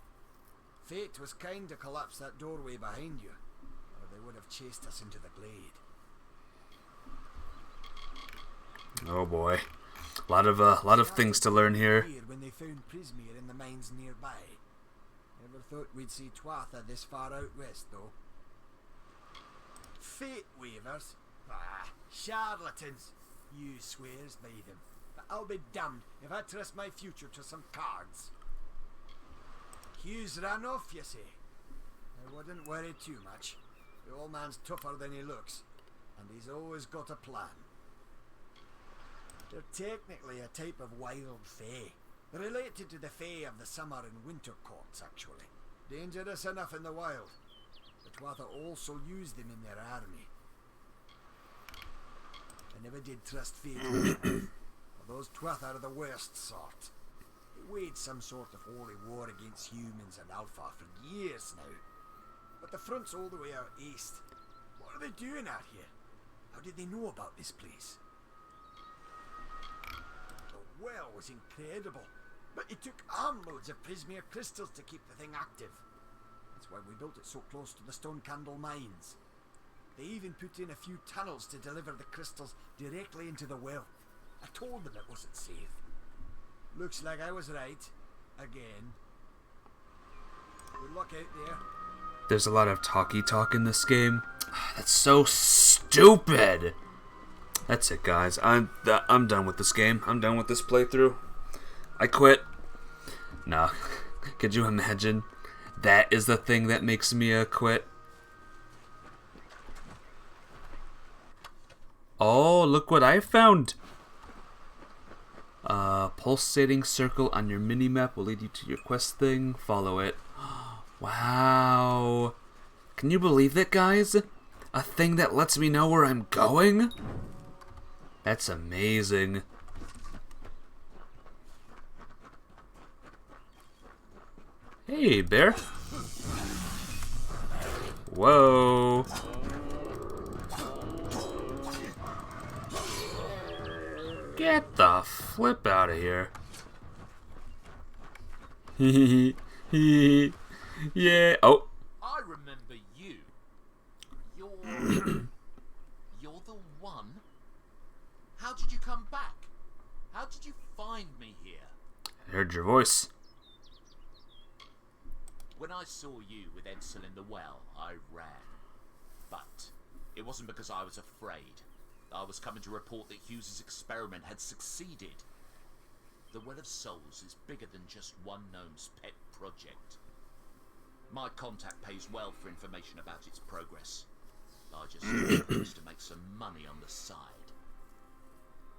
Fate was kind to collapse that doorway behind you, or they would have chased us into the glade. Oh boy. A lot of things to learn here. Weird when they found Prismere in the mines nearby. Never thought we'd see Twather this far out west, though. Fate weavers? Ah, charlatans. You swears by them. But I'll be damned if I trust my future to some cards. Hugh's ran off, you say? I wouldn't worry too much. The old man's tougher than he looks, and he's always got a plan. They're technically a type of wild fae. Related to the fae of the summer and winter courts, actually. Dangerous enough in the wild. But Twather also used them in their army. I never did trust fate. Those Twather are the worst sort. They waged some sort of holy war against humans and Alpha for years now. But the front's all the way out east. What are they doing out here? How did they know about this place? The well was incredible, but it took armloads of Prismere crystals to keep the thing active. That's why we built it so close to the Stone Candle mines. They even put in a few tunnels to deliver the crystals directly into the well. I told them it wasn't safe. Looks like I was right. Again. Good luck out there. There's a lot of talky talk in this game. That's so stupid. That's it, guys. I'm done with this game. I'm done with this playthrough. I quit. Nah. Could you imagine? That is the thing that makes me quit. Oh, look what I found. Pulsating circle on your mini-map will lead you to your quest thing. Follow it. Wow. Can you believe that, guys? A thing that lets me know where I'm going? That's amazing. Hey, bear. Whoa. Get the flip out of here. Yeah. Oh. I remember you. You're the one. How did you come back? How did you find me here? I heard your voice. When I saw you with Edsel in the well, I ran. But it wasn't because I was afraid. I was coming to report that Hughes's experiment had succeeded. The Well of Souls is bigger than just one gnome's pet project. My contact pays well for information about its progress. I just used to make some money on the side.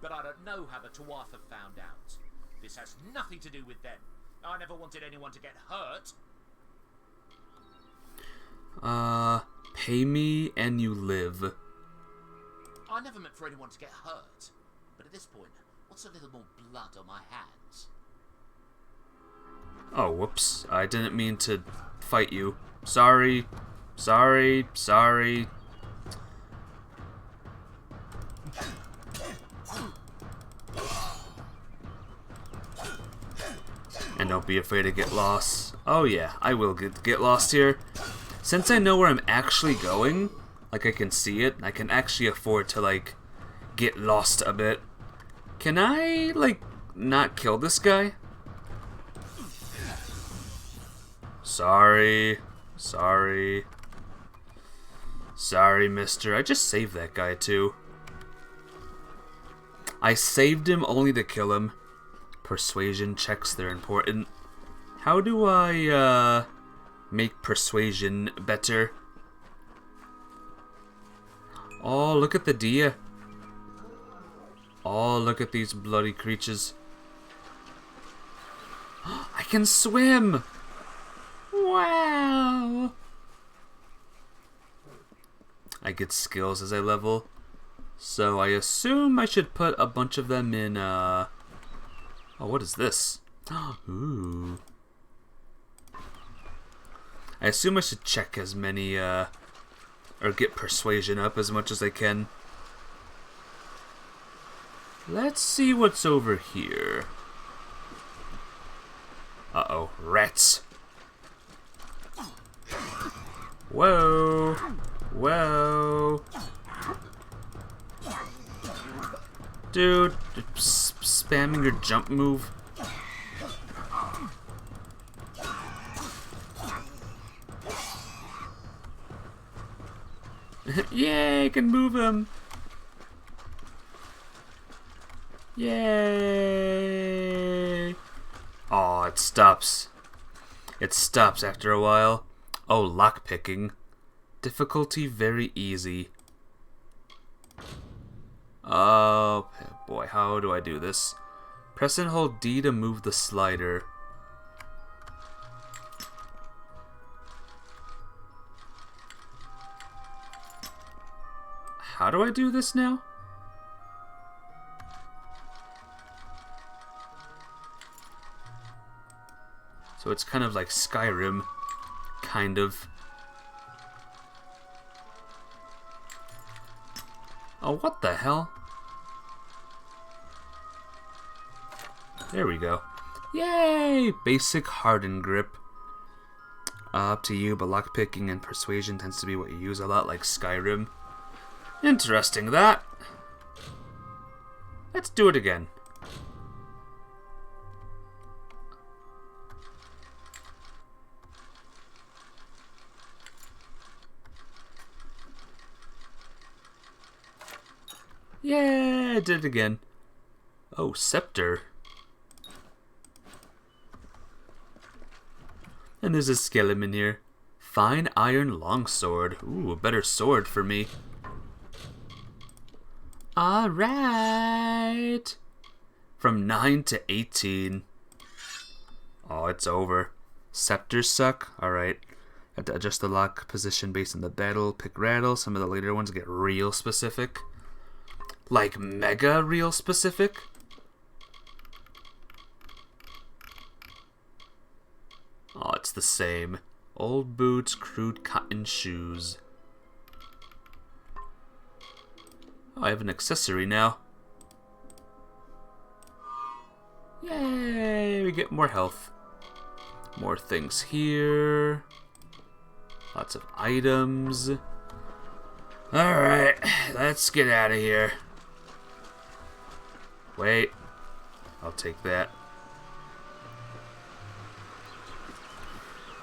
But I don't know how the Tuatha found out. This has nothing to do with them. I never wanted anyone to get hurt. Pay me and you live. I never meant for anyone to get hurt. But at this point, what's a little more blood on my hands? Oh, whoops. I didn't mean to fight you. Sorry. Sorry. Sorry. And don't be afraid to get lost. Oh yeah, I will get lost here. Since I know where I'm actually going, like I can see it, I can actually afford to like get lost a bit. Can I like not kill this guy? Sorry. Sorry. Sorry, mister. I just saved that guy too. I saved him only to kill him. Persuasion checks, they're important. How do I make persuasion better? Oh, look at the deer. Oh, look at these bloody creatures. I can swim! Wow! I get skills as I level. So I assume I should put a bunch of them in, Oh, what is this? Ooh. I assume I should check as many, or get persuasion up as much as I can. Let's see what's over here. Uh-oh, rats. Whoa. Whoa. Dude, spamming your jump move. Yay, I can move him. Yay. Oh, it stops. It stops after a while. Oh, lockpicking. Difficulty very easy. Oh, boy, how do I do this? Press and hold D to move the slider. How do I do this now? So it's kind of like Skyrim. Kind of. Oh, what the hell? There we go. Yay! Basic hardened grip. Up to you, but lockpicking and persuasion tends to be what you use a lot, like Skyrim. Interesting, that. Let's do it again. Yeah, I did it again. Oh, scepter. And there's a skeleton here. Fine iron longsword. Ooh, a better sword for me. Alright. From 9 to 18. Oh, it's over. Scepters suck. Alright. Have to adjust the lock position based on the battle. Pick rattle. Some of the later ones get real specific. Like mega real specific. Oh, it's the same. Old boots, crude cotton shoes. Oh, I have an accessory now. Yay, we get more health. More things here. Lots of items. Alright, let's get out of here. Wait, I'll take that.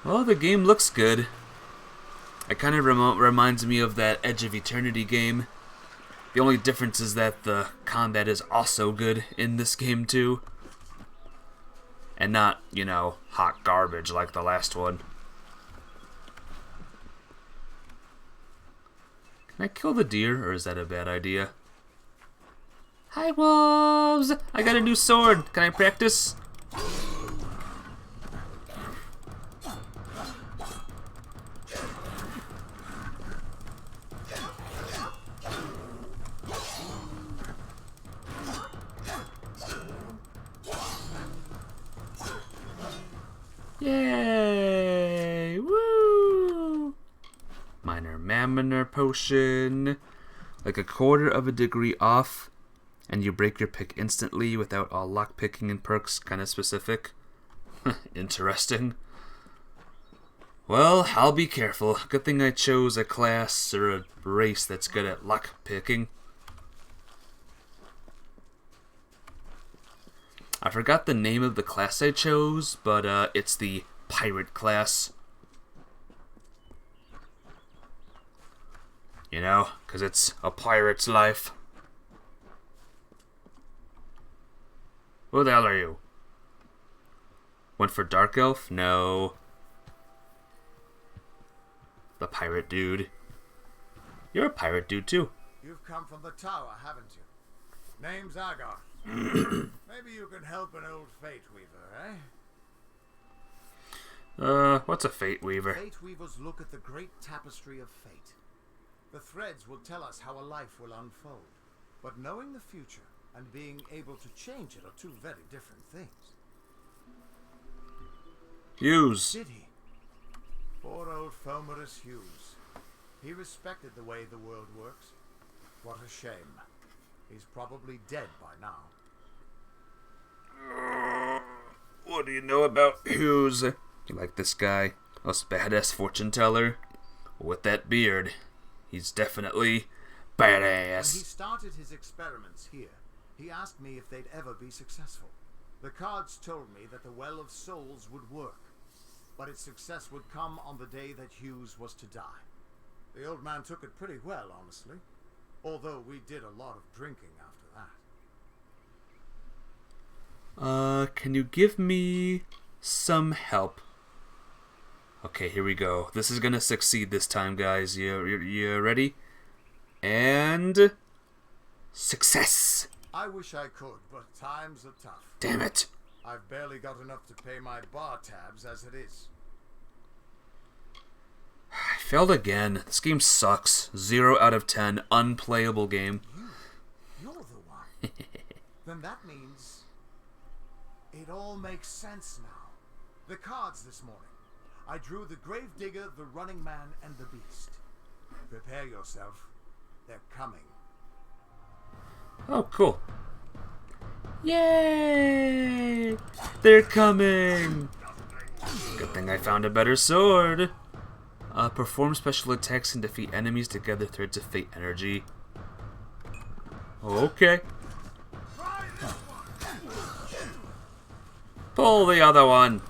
Well, the game looks good. It kind of reminds me of that Edge of Eternity game. The only difference is that the combat is also good in this game too. And not, you know, hot garbage like the last one. Can I kill the deer, or is that a bad idea? Hi, wolves! I got a new sword. Can I practice? Yay! Woo! Minor Mammoner potion. Like a quarter of a degree off, and you break your pick instantly without all lockpicking and perks. Kind of specific. Interesting. Well, I'll be careful. Good thing I chose a class or a race that's good at lockpicking. I forgot the name of the class I chose, but it's the pirate class. You know, because it's a pirate's life. Who the hell are you? Went for Dark Elf? No. The pirate dude. You're a pirate dude too. You've come from the tower, haven't you? Name's Agar. Maybe you can help an old Fate Weaver, eh? What's a Fate Weaver? Fate Weavers look at the great tapestry of fate. The threads will tell us how a life will unfold. But knowing the future and being able to change it are two very different things. Hughes. Did he? Poor old Fomerus Hughes. He respected the way the world works. What a shame. He's probably dead by now. What do you know about Hughes? You like this guy? Us badass fortune teller? With that beard, he's definitely When he badass. started his experiments here, he asked me if they'd ever be successful. The cards told me that the Well of Souls would work, but its success would come on the day that Hughes was to die. The old man took it pretty well, honestly, although we did a lot of drinking after that. Can you give me some help? Okay, here we go. This is gonna succeed this time, guys. You ready? And... success! I wish I could, but times are tough. Damn it. I've barely got enough to pay my bar tabs as it is. I failed again. This game sucks. 0 out of 10. Unplayable game. You're the one. Then that means it all makes sense now. The cards this morning. I drew the Gravedigger, the Running Man, and the Beast. Prepare yourself. They're coming. Oh, cool. Yay! They're coming! Good thing I found a better sword. Perform special attacks and defeat enemies to gather threads of fate energy. Okay. Pull the other one.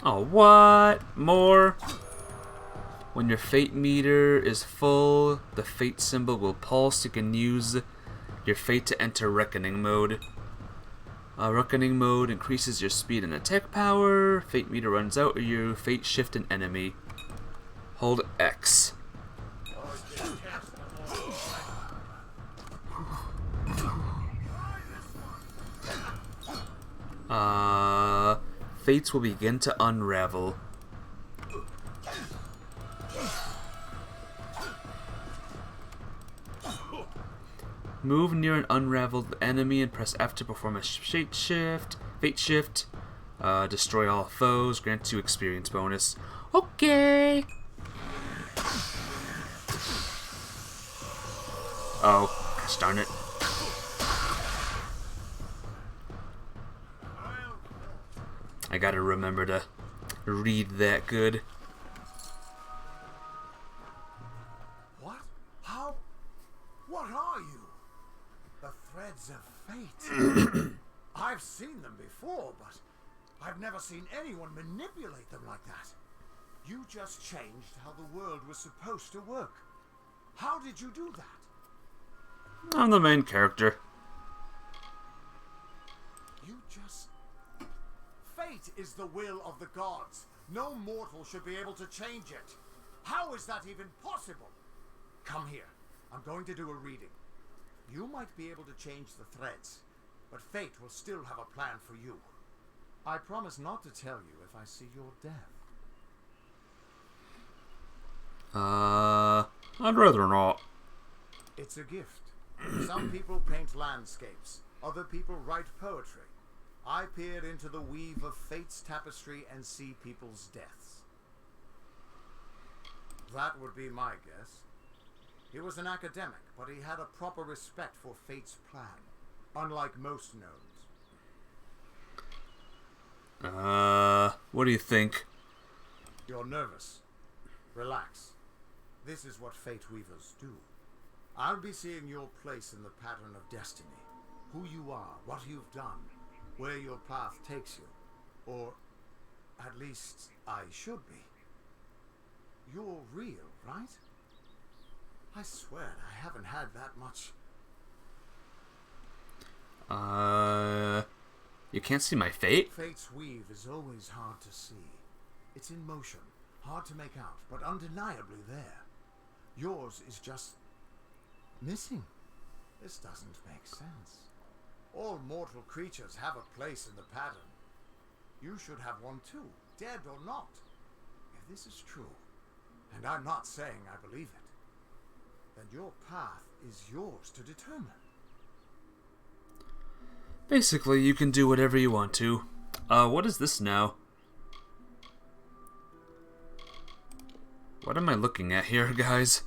Oh, what? More? When your fate meter is full, the fate symbol will pulse. You can use your fate to enter reckoning mode. Reckoning mode increases your speed and attack power. Fate meter runs out, or you fate shift an enemy. Hold X. Fates will begin to unravel. Move near an unraveled enemy and press F to perform a fate shift. Destroy all foes. Grant 2 experience bonus. Okay. Oh, gosh darn it. I gotta remember to read that good. What? How? What are you? The threads of fate. I've seen them before, but I've never seen anyone manipulate them like that. You just changed how the world was supposed to work. How did you do that? I'm the main character. You just... Fate is the will of the gods. No mortal should be able to change it. How is that even possible? Come here. I'm going to do a reading. You might be able to change the threads, but fate will still have a plan for you. I promise not to tell you if I see your death. I'd rather not. It's a gift. Some people paint landscapes. Other people write poetry. I peer into the weave of fate's tapestry and see people's deaths. That would be my guess. He was an academic, but he had a proper respect for fate's plan, unlike most gnomes. What do you think? You're nervous. Relax. This is what fate weavers do. I'll be seeing your place in the pattern of destiny. Who you are, what you've done, where your path takes you. Or, at least, I should be. You're real, right? I swear I haven't had that much. You can't see my fate? Fate's weave is always hard to see. It's in motion, Hard to make out, but undeniably there. Yours is just missing. This doesn't make sense. All mortal creatures have a place in the pattern. You should have one too, dead or not. If this is true, and I'm not saying I believe it, then your path is yours to determine. Basically, you can do whatever you want to. What is this now? What am I looking at here, guys?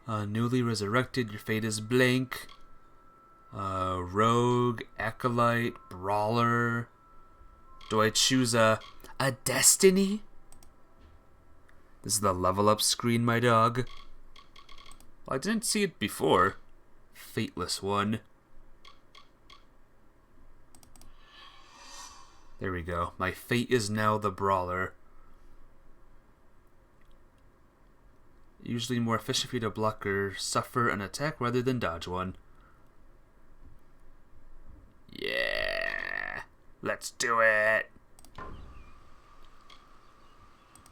Newly resurrected, your fate is blank. Rogue, acolyte, brawler. Do I choose a destiny? This is the level up screen, my dog. Well, I didn't see it before. Fateless one. There we go. My fate is now the brawler. Usually more efficient for you to block or suffer an attack rather than dodge one. Yeah. Let's do it.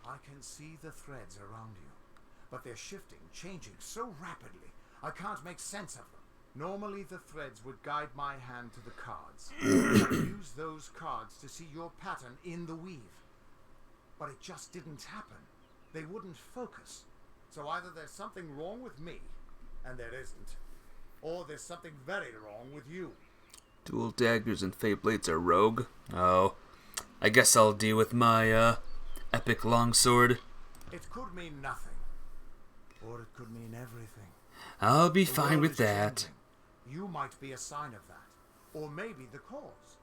I can see the threads around you, but they're shifting, changing so rapidly, I can't make sense of them. Normally the threads would guide my hand to the cards. I use those cards to see your pattern in the weave. But it just didn't happen. They wouldn't focus. So either there's something wrong with me, and there isn't, or there's something very wrong with you. Dual daggers and fate blades are rogue. Oh, I guess I'll deal with my epic longsword. It could mean nothing, or it could mean everything. I'll be The fine world with is that. changing. You might be a sign of that, or maybe the cause.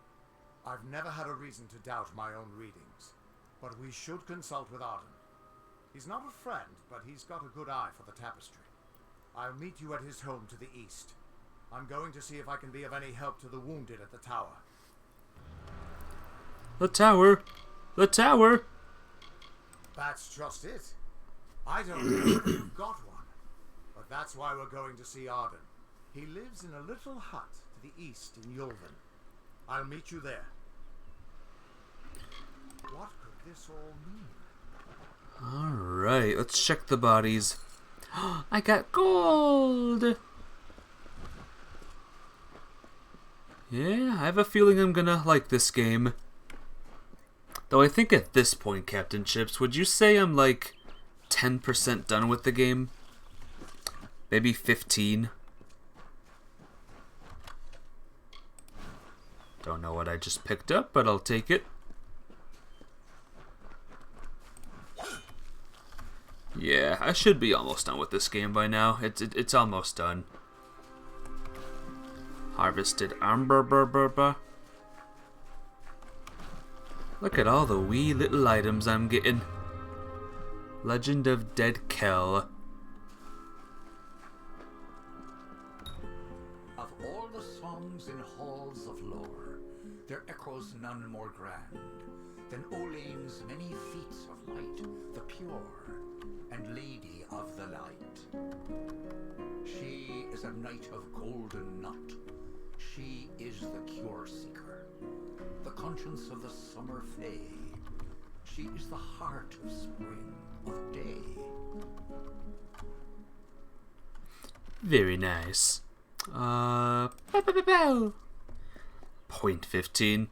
I've never had a reason to doubt my own readings, but we should consult with Arden. He's not a friend, but he's got a good eye for the tapestry. I'll meet you at his home to the east. I'm going to see if I can be of any help to the wounded at the tower. The tower! The tower! That's just it. I don't know if you've got one, but that's why we're going to see Arden. He lives in a little hut to the east in Yulven. I'll meet you there. What could this all mean? Alright, let's check the bodies. I got gold! Yeah, I have a feeling I'm gonna like this game. Though I think at this point, Captain Chips, would you say I'm like 10% done with the game? Maybe 15? Don't know what I just picked up, but I'll take it. Yeah, I should be almost done with this game by now. It's almost done. Harvested amber. Look at all the wee little items I'm getting. Legend of Dead Kell. Of all the songs in halls of lore, there echoes none more grand than Olane's many feats of light, the pure and lady of the light. She is a knight of golden knot. She is the cure seeker, the conscience of the summer fae. She is the heart of spring, of day. Very nice. Point 15.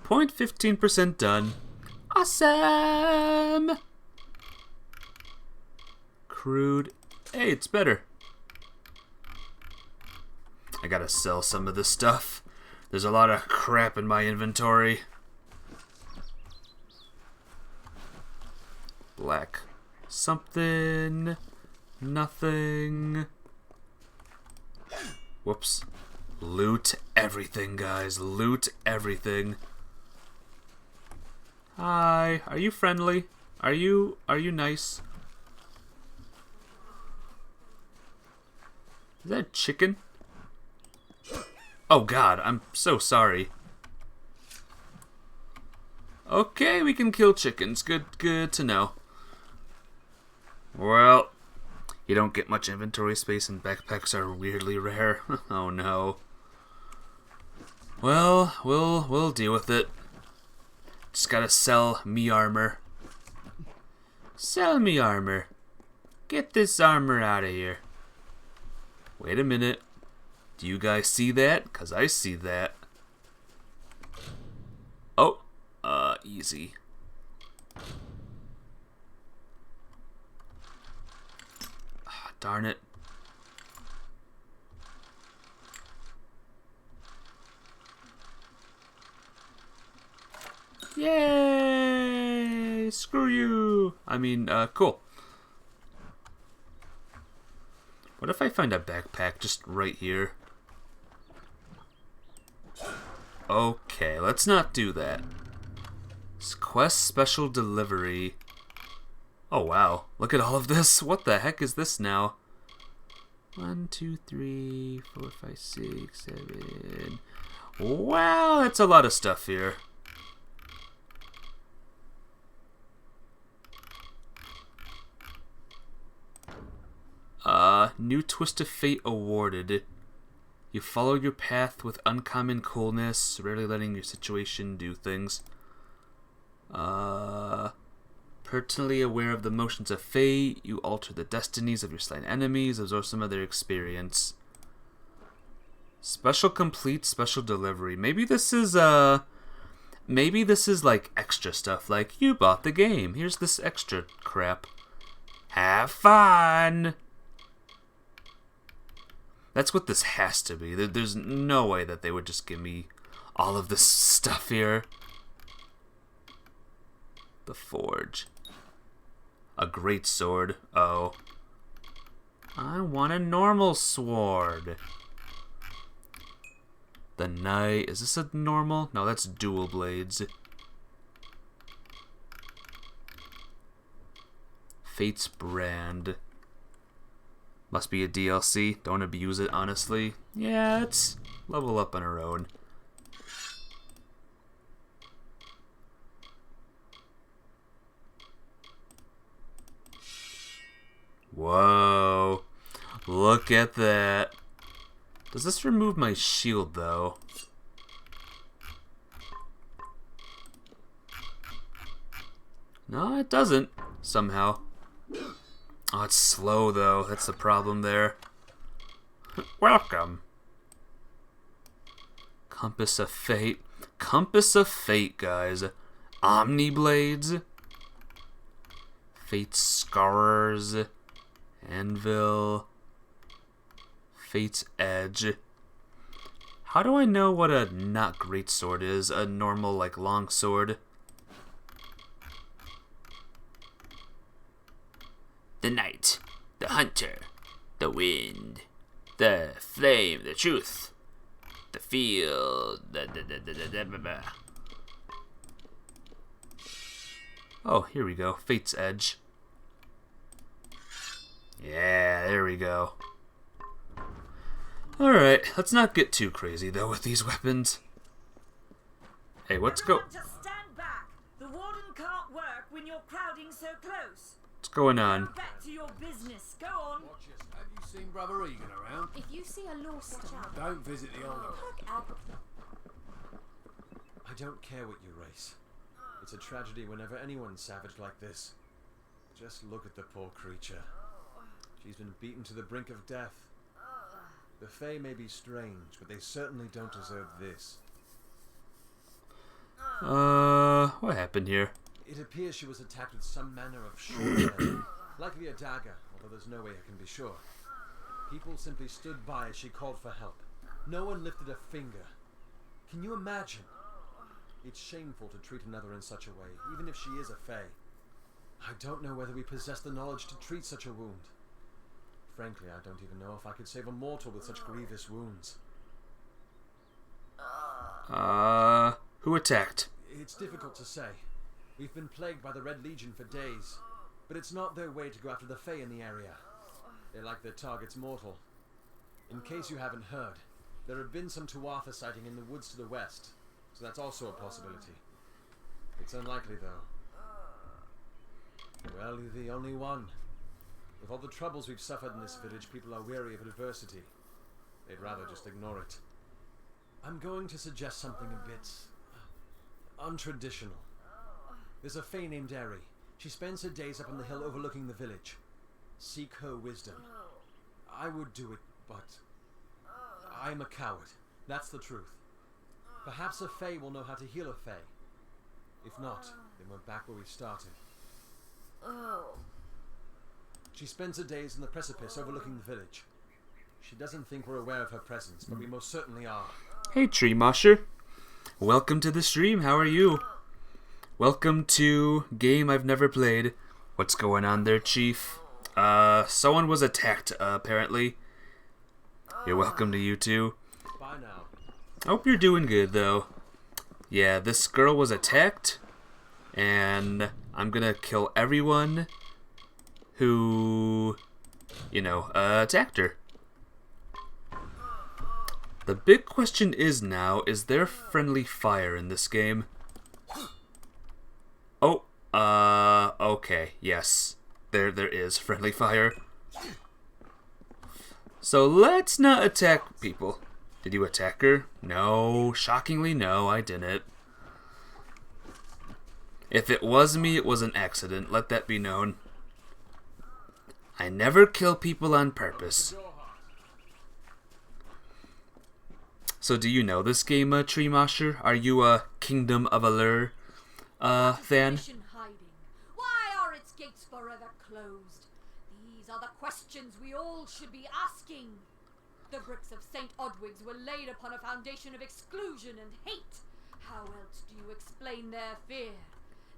0.15% done. Awesome! Crude. Hey, it's better. I gotta sell some of this stuff. There's a lot of crap in my inventory. Black. Something. Nothing. Whoops. Loot everything, guys. Loot everything. Hi. Are you friendly? Are you nice? Is that a chicken? Oh god, I'm so sorry. Okay, we can kill chickens. Good to know. Well, you don't get much inventory space and backpacks are weirdly rare. Oh no. Well, we'll deal with it. Just gotta sell me armor. Sell me armor. Get this armor out of here. Wait a minute. Do you guys see that? 'Cause I see that. Oh, easy. Ah, darn it. Yay! Screw you! I mean, cool. What if I find a backpack just right here? Okay, let's not do that. Quest special delivery. Oh wow, look at all of this. What the heck is this now? 1, 2, 3, 4, 5, 6, 7. Wow, that's a lot of stuff here. New Twist of Fate awarded. You follow your path with uncommon coolness, rarely letting your situation do things. Pertinently aware of the motions of fate, you alter the destinies of your slain enemies, absorb some of their experience. Special complete, special delivery. Maybe this is like extra stuff, like you bought the game, here's this extra crap. Have fun! That's what this has to be. There's no way that they would just give me all of this stuff here. The Forge. A great sword. Oh. I want a normal sword. The Knight. Is this a normal? No, that's dual blades. Fate's Brand. Must be a DLC. Don't abuse it, honestly. Yeah, it's level up on our own. Whoa. Look at that. Does this remove my shield, though? No, it doesn't. Somehow. Oh, it's slow, though. That's the problem there. Welcome. Compass of Fate. Compass of Fate, guys. Omni Blades. Fate's Scars. Anvil. Fate's Edge. How do I know what a not great sword is? A normal, like, long sword? The night, the hunter, the wind, the flame, the truth, the field, Oh, here we go. Fate's Edge. Yeah, there we go. Alright, let's not get too crazy, though, with these weapons. Hey, let's go. Everyone just stand back. The warden can't work when you're crowding so close. What's going on? Back to your business. Go on. Watch us. Have you seen Brother Egan around? If you see a lost Don't visit the old one. I don't care what you race. It's a tragedy whenever anyone's savage like this. Just look at the poor creature. She's been beaten to the brink of death. The Fae may be strange, but they certainly don't deserve this. What happened here? It appears she was attacked with some manner of short weapon, likely a dagger, although there's no way I can be sure. People simply stood by as she called for help. No one lifted a finger. Can you imagine? It's shameful to treat another in such a way, even if she is a Fae. I don't know whether we possess the knowledge to treat such a wound. Frankly, I don't even know if I could save a mortal with such grievous wounds. Who attacked? It's difficult to say. We've been plagued by the Red Legion for days, but it's not their way to go after the Fae in the area. They like their targets mortal. In case you haven't heard, there have been some Tuatha sighting in the woods to the west, so that's also a possibility. It's unlikely, though. Well, you're the only one. With all the troubles we've suffered in this village, people are weary of adversity. They'd rather just ignore it. I'm going to suggest something a bit untraditional. There's a Fae named Eri. She spends her days up on the hill overlooking the village. Seek her wisdom. I would do it, but I'm a coward. That's the truth. Perhaps a Fae will know how to heal a Fae. If not, then we're back where we started. She spends her days in the precipice overlooking the village. She doesn't think we're aware of her presence, but we most certainly are. Hey, Tree Mosher. Welcome to the stream. How are you? Welcome to game I've never played. What's going on there, Chief? Someone was attacked, apparently. You're welcome to you too. Bye now. Hope you're doing good, though. Yeah, this girl was attacked, and I'm gonna kill everyone who, attacked her. The big question is now, is there friendly fire in this game? Oh, okay, yes. There is friendly fire. So let's not attack people. Did you attack her? No, shockingly no, I didn't. If it was me, it was an accident. Let that be known. I never kill people on purpose. So do you know this game, Tree Mosher? Are you a Kingdom of Amalur fan? Why are its gates forever closed? These are the questions we all should be asking. The bricks of St. Odwig's were laid upon a foundation of exclusion and hate. How else do you explain their fear?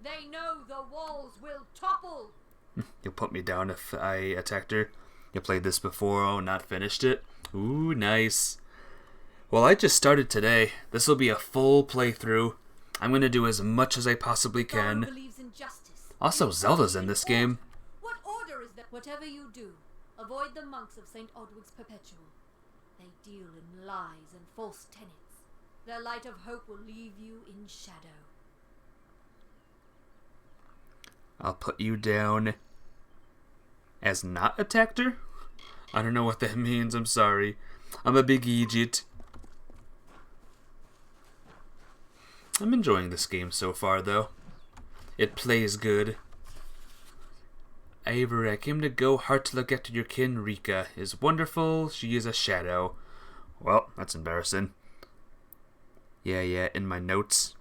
They know the walls will topple. You'll put me down if I attacked her. You played this before, oh, not finished it? Ooh, nice. Well, I just started today. This will be a full playthrough. I'm going to do as much as I possibly can. Believes in justice. Also, Zelda's in this game. What order is that? Whatever you do, avoid the monks of St. Odwig's Perpetual. They deal in lies and false tenets. Their light of hope will leave you in shadow. I'll put you down as not attacked her? I don't know what that means, I'm sorry. I'm a big idiot. I'm enjoying this game so far, though. It plays good. Avery, I came to go hard to look after your kin. Rika is wonderful. She is a shadow. Well, that's embarrassing. Yeah, in my notes.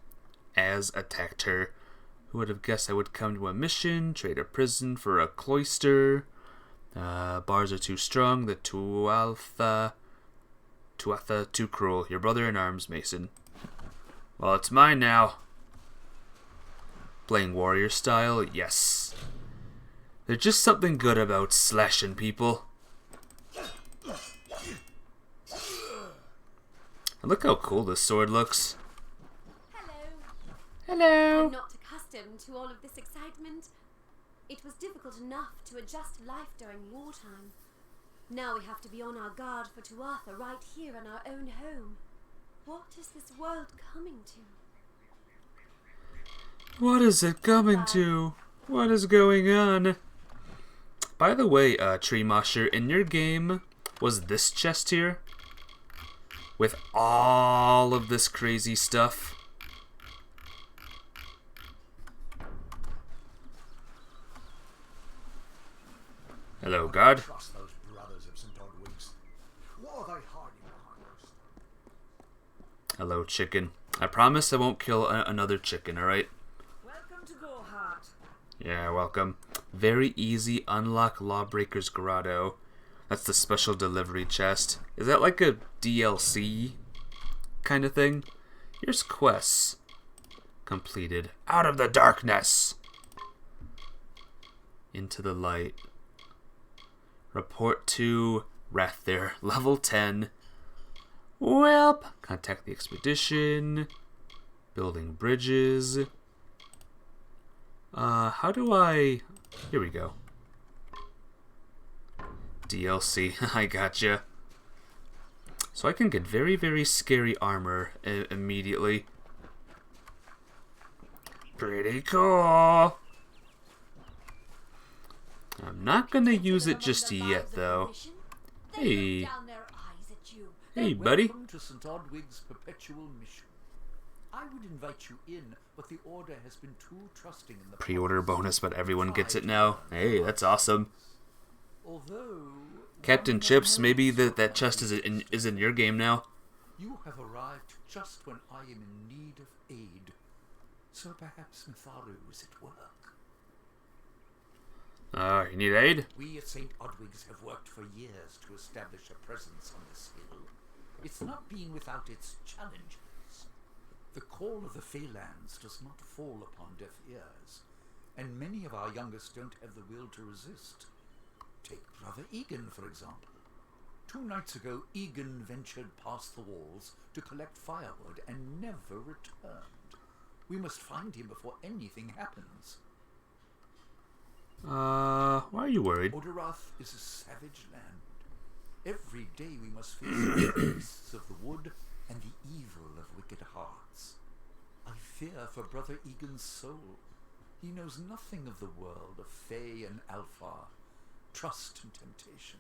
As attacked her. Who would have guessed I would come to a mission, trade a prison for a cloister. Bars are too strong. The Tuatha too cruel. Your brother in arms, Mason. Well, it's mine now. Playing warrior style, yes. There's just something good about slashing people. And look how cool this sword looks. Hello. I'm not accustomed to all of this excitement. It was difficult enough to adjust to life during wartime. Now we have to be on our guard for Tuatha right here in our own home. What is this world coming to? What is it coming to? What is going on? By the way, Tree Mosher, in your game, was this chest here? With all of this crazy stuff? Hello, God. Trust those brothers of St. Odwig's. What are they hiding behind us? Hello, chicken. I promise I won't kill another chicken, alright? Welcome to Gohart. Yeah, welcome. Very easy, unlock Lawbreaker's Grotto. That's the special delivery chest. Is that like a DLC kind of thing? Here's quests. Completed. Out of the darkness! Into the light. Report to Rathir, level 10. Welp. Contact the expedition. Building bridges. How do I... Here we go. DLC. I gotcha. So I can get very, very scary armor immediately. Pretty cool. I'm not gonna use it just yet, though. Hey. Hey, buddy. Welcome to St. Odwig's Perpetual Mission. I would invite you in, but the Order has been too trusting in the Pre-order past. bonus, but everyone gets it now. Hey, that's awesome. Although Captain one Chips, never maybe knows that what chest is in your game now. You have arrived just when I am in need of aid. So perhaps Mitharu is at work. You need aid? We at St. Odwig's have worked for years to establish a presence on this hill. It's not been without its challenges. The call of the Phalanx does not fall upon deaf ears, and many of our youngest don't have the will to resist. Take Brother Egan, for example. 2 nights ago, Egan ventured past the walls to collect firewood and never returned. We must find him before anything happens. Why are you worried? Odorath is a savage land. Every day we must face the beasts of the wood and the evil of wicked hearts. I fear for Brother Egan's soul. He knows nothing of the world of Fae and Alpha, trust and temptation.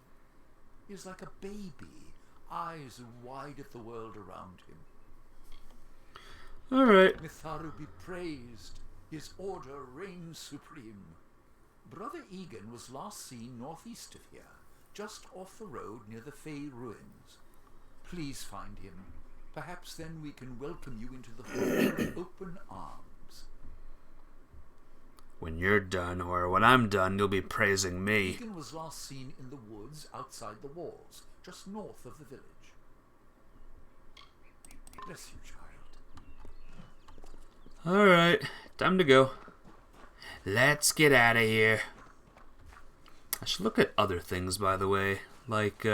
He is like a baby, eyes wide at the world around him. Alright. Mitharu be praised, his order reigns supreme. Brother Egan was last seen northeast of here, just off the road near the Fey ruins. Please find him. Perhaps then we can welcome you into the fold with open arms. When you're done, or when I'm done, you'll be praising me. Egan was last seen in the woods outside the walls, just north of the village. Bless you, child. Alright, time to go. Let's get out of here. I should look at other things, by the way, like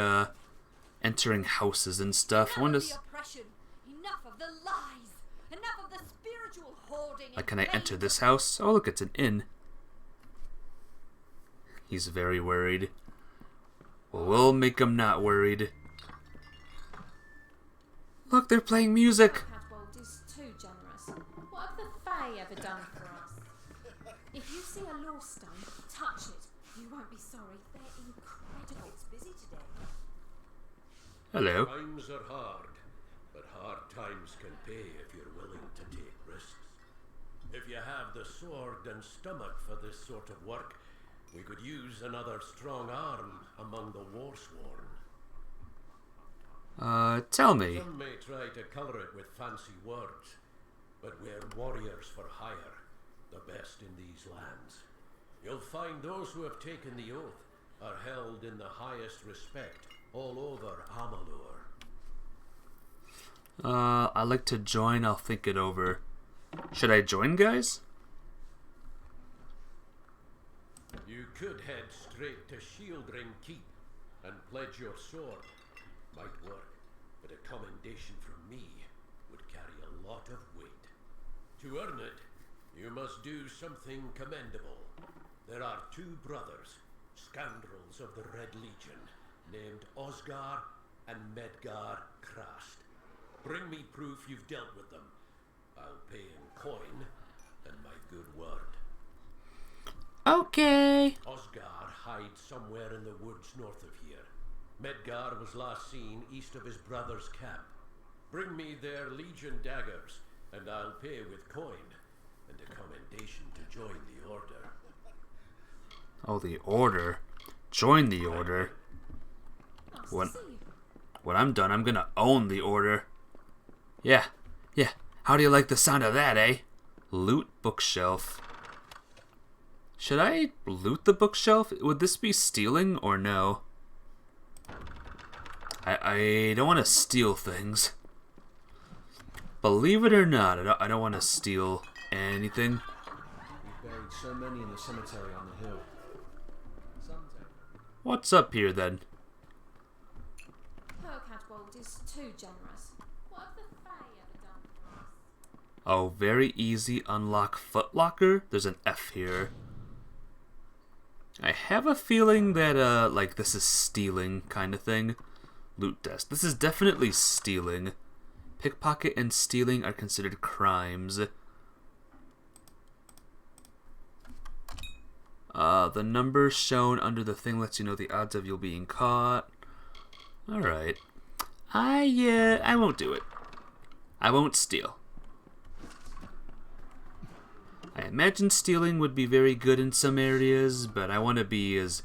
entering houses and stuff. Enough of the oppression, enough of the lies, enough of the spiritual hoarding. Like, can I enter this house? Oh, look, it's an inn. He's very worried. Well, we'll make him not worried. Look, they're playing music. Catbold is too generous. What have the Fae ever done for us? If you see a law stone, touch it. You won't be sorry. They're incredible. It's busy today. Hello. Times are hard, but hard times can pay if you're willing to take risks. If you have the sword and stomach for this sort of work, we could use another strong arm among the warsworn. Tell me. Some may try to colour it with fancy words, but we're warriors for hire, the best in these lands. You'll find those who have taken the oath are held in the highest respect all over Amalur. I'd like to join. I'll think it over. Should I join, guys? You could head straight to Shieldring Keep and pledge your sword. Might work, but a commendation from me would carry a lot of weight. To earn it, you must do something commendable. There are 2 brothers, scoundrels of the Red Legion, named Osgar and Medgar Krast. Bring me proof you've dealt with them. I'll pay in coin and my good word. Okay. Osgar hides somewhere in the woods north of here. Medgar was last seen east of his brother's camp. Bring me their Legion daggers, and I'll pay with coin and a commendation to join the Order. Oh, the Order. Join the Order. When I'm done, I'm gonna own the Order. Yeah. How do you like the sound of that, eh? Loot bookshelf. Should I loot the bookshelf? Would this be stealing or no? I don't want to steal things. Believe it or not, I don't want to steal anything. We've buried so many in the cemetery on the hill. What's up here then? Her Catbold is too generous. What have the Fae ever done for us? Oh, very easy unlock footlocker. There's an F here. I have a feeling that, like, this is stealing kind of thing. Loot desk. This is definitely stealing. Pickpocket and stealing are considered crimes. The number shown under the thing lets you know the odds of you being caught. Alright. I won't do it. I won't steal. imagine stealing would be very good in some areas, but I want to be as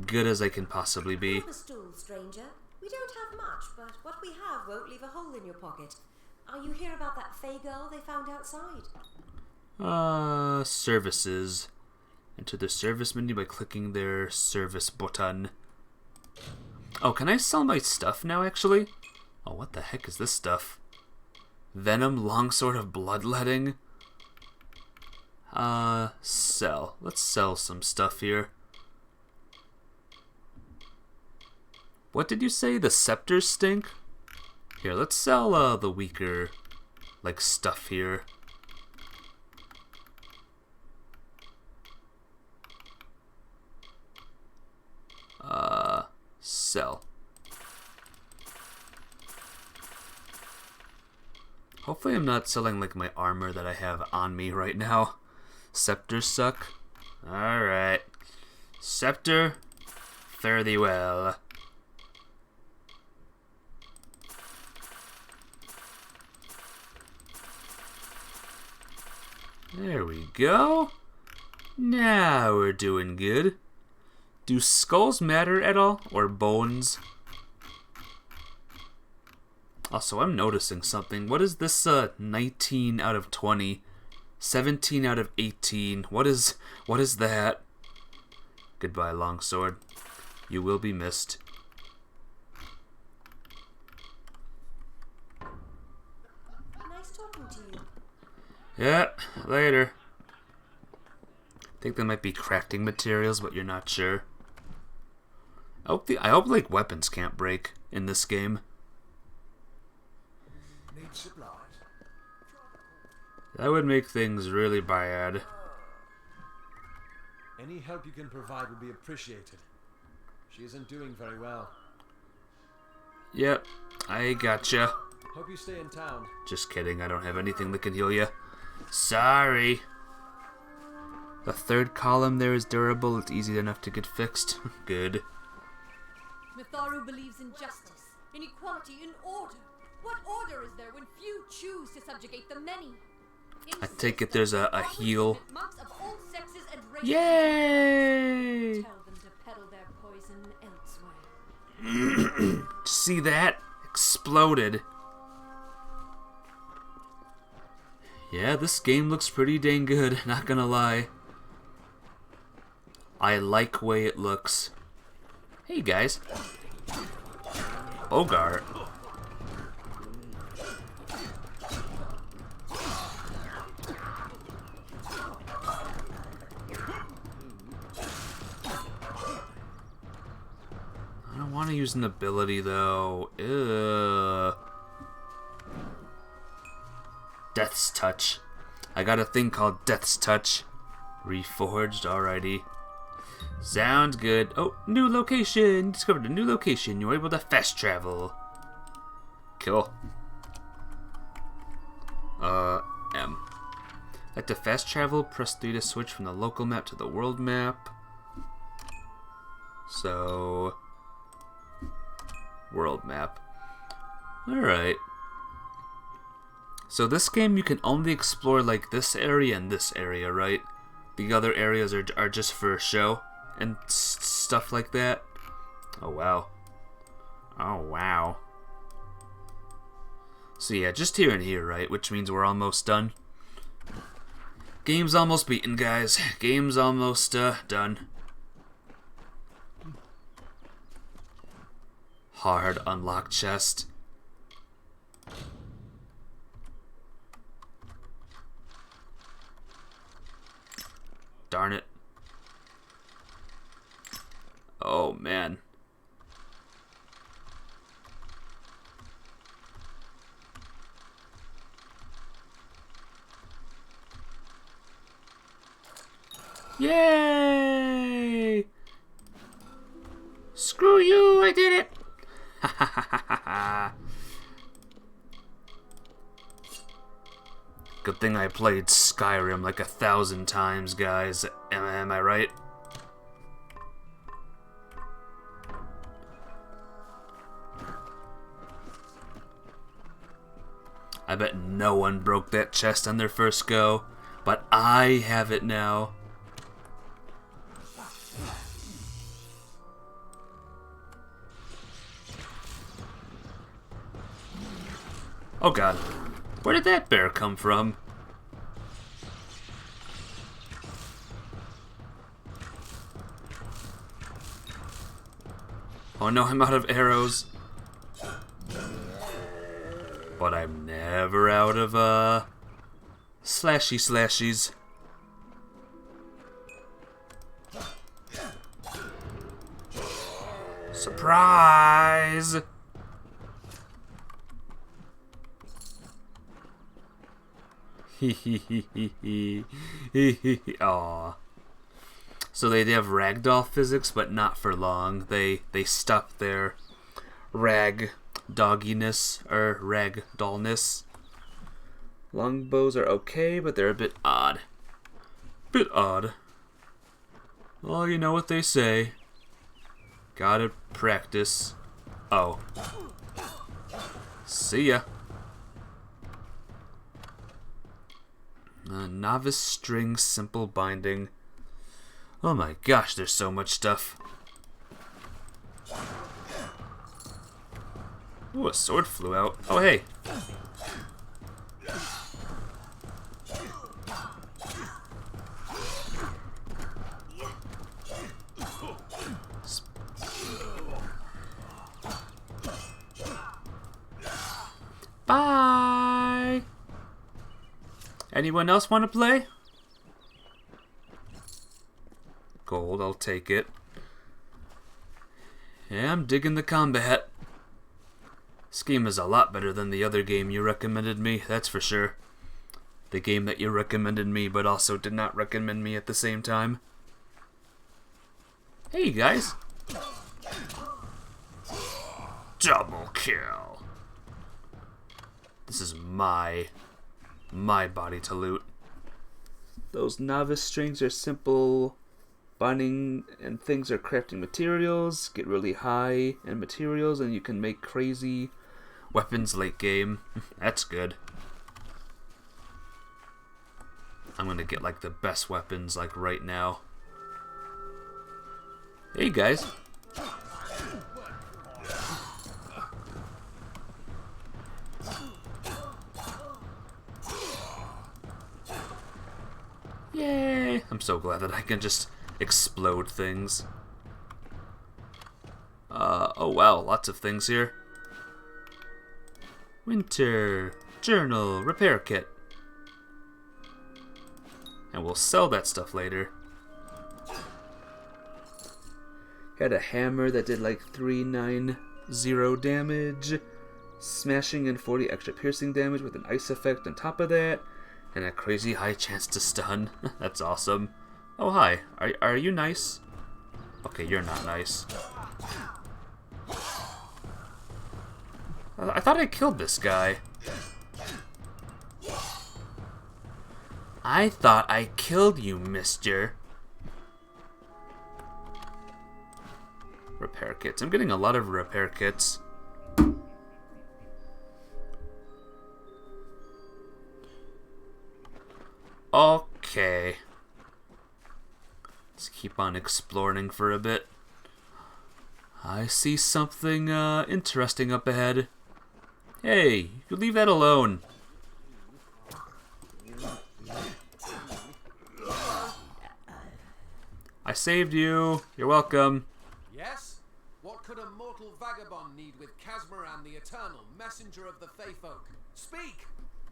good as I can possibly be. Have a stool, stranger. We don't have much, but what we have won't leave a hole in your pocket. Are you here about that Fey girl they found outside? Services. Enter the service menu by clicking their service button. Oh, can I sell my stuff now, actually? Oh, what the heck is this stuff? Venom, longsword of bloodletting? Sell. Let's sell some stuff here. What did you say? The scepters stink? Here, let's sell, the weaker, like, stuff here. Sell. Hopefully I'm not selling, like, my armor that I have on me right now. Scepters suck. Alright. Scepter, fare thee well. There we go. Now we're doing good. Do skulls matter at all? Or bones? Also, I'm noticing something. What is this 19 out of 20? 17 out of 18. What is that? Goodbye, longsword. You will be missed. Nice talking to you. Yeah, later. I think there might be crafting materials, but you're not sure. I hope like weapons can't break in this game. Need supplies? That would make things really bad. Any help you can provide would be appreciated. She isn't doing very well. Yep, I gotcha. Hope you stay in town. Just kidding, I don't have anything that can heal you. Sorry. The third column there is durable. It's easy enough to get fixed. Good. Mitharu believes in justice, in equality, in order. What order is there when few choose to subjugate the many? I take it there's a heal. Monks of all sexes and races. Yay! Tell them to peddle their poison elsewhere. See that? Exploded. Yeah, this game looks pretty dang good, not gonna lie. I like way it looks. Hey guys. Bogart. I don't want to use an ability though. Ugh. Death's Touch. I got a thing called Death's Touch. Reforged, alrighty. Sounds good. Oh, new location. Discovered a new location. You're able to fast travel. Cool. M. Like to fast travel, press 3 to switch from the local map to the world map. So, world map. Alright. So this game you can only explore like this area and this area, right? The other areas are just for show and stuff like that. Oh wow. Oh wow. So yeah, just here and here, right? Which means we're almost done. Game's almost beaten, guys. Game's almost done. Hard unlock chest. Darn it. Oh, man. Yay! Screw you, I did it! Ha ha ha ha ha. Good thing I played Skyrim like 1,000 times, guys. Am I right? I bet no one broke that chest on their first go. But I have it now. Oh god. Where did that bear come from? Oh no, I'm out of arrows. But I'm never out of, slashies. Surprise! Aww. So they have ragdoll physics, but not for long. They stuck their rag dogginess or ragdollness. Longbows are okay, but they're a bit odd. Well, you know what they say. Gotta practice. Oh. See ya. Novice string simple binding. Oh my gosh, there's so much stuff. Ooh, a sword flew out. Oh hey. Bye! Anyone else want to play? Gold, I'll take it. Yeah, I'm digging the combat. This game is a lot better than the other game you recommended me, that's for sure. The game that you recommended me, but also did not recommend me at the same time. Hey, guys. Double kill. This is my body to loot. Those novice strings are simple binding, and things are crafting materials. Get really high in materials, and you can make crazy weapons late game. That's good. I'm gonna get like the best weapons like right now. Hey guys. Yay! I'm so glad that I can just explode things. Oh wow, lots of things here. Winter, journal, repair kit. And we'll sell that stuff later. Had a hammer that did like 390 damage. Smashing and 40 extra piercing damage with an ice effect on top of that. And a crazy high chance to stun. That's awesome. Oh, hi. Are you nice? Okay, you're not nice. I thought I killed this guy. I thought I killed you, mister. Repair kits. I'm getting a lot of repair kits. Okay. Let's keep on exploring for a bit. I see something interesting up ahead. Hey, you leave that alone. I saved you. You're welcome. Yes? What could a mortal vagabond need with Casmaran the Eternal, messenger of the Fae folk? Speak!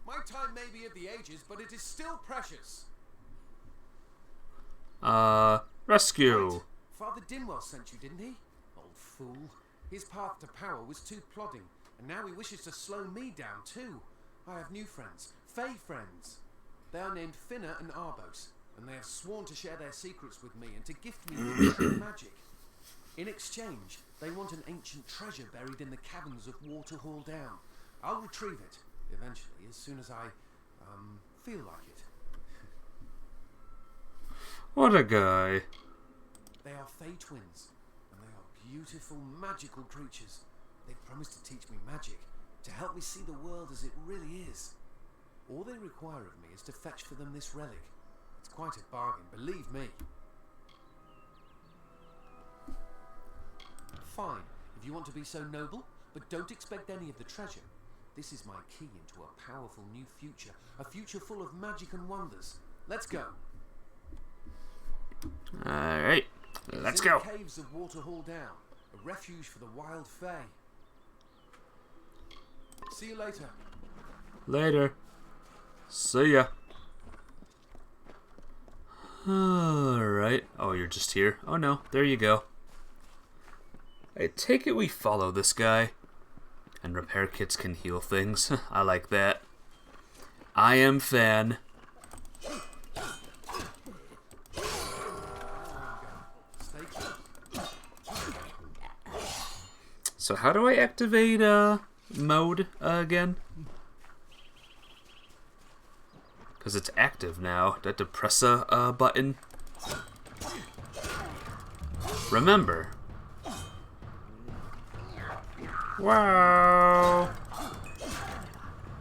My time may be of the ages, but it is still precious. Rescue. Right. Father Dinwell sent you, didn't he? Old fool. His path to power was too plodding, and now he wishes to slow me down too. I have new friends, Fae friends. They are named Finna and Arbos, and they have sworn to share their secrets with me and to gift me with true magic. In exchange, they want an ancient treasure buried in the caverns of Waterhall Down. I'll retrieve it, eventually, as soon as I, feel like it. What a guy. They are Fae twins, and they are beautiful, magical creatures. They've promised to teach me magic, to help me see the world as it really is. All they require of me is to fetch for them this relic. It's quite a bargain, believe me. Fine, if you want to be so noble, but don't expect any of the treasure. This is my key into a powerful new future, a future full of magic and wonders. Let's go. Alright, let's It's in go. the caves of Waterhall Down, a refuge for the wild fae. See you later. Later. See ya. Alright. Oh, you're just here. Oh no, there you go. I take it we follow this guy. And repair kits can heal things. I like that. I am fan. So how do I activate mode again? Because it's active now. Do I have to press a button? Remember. Wow.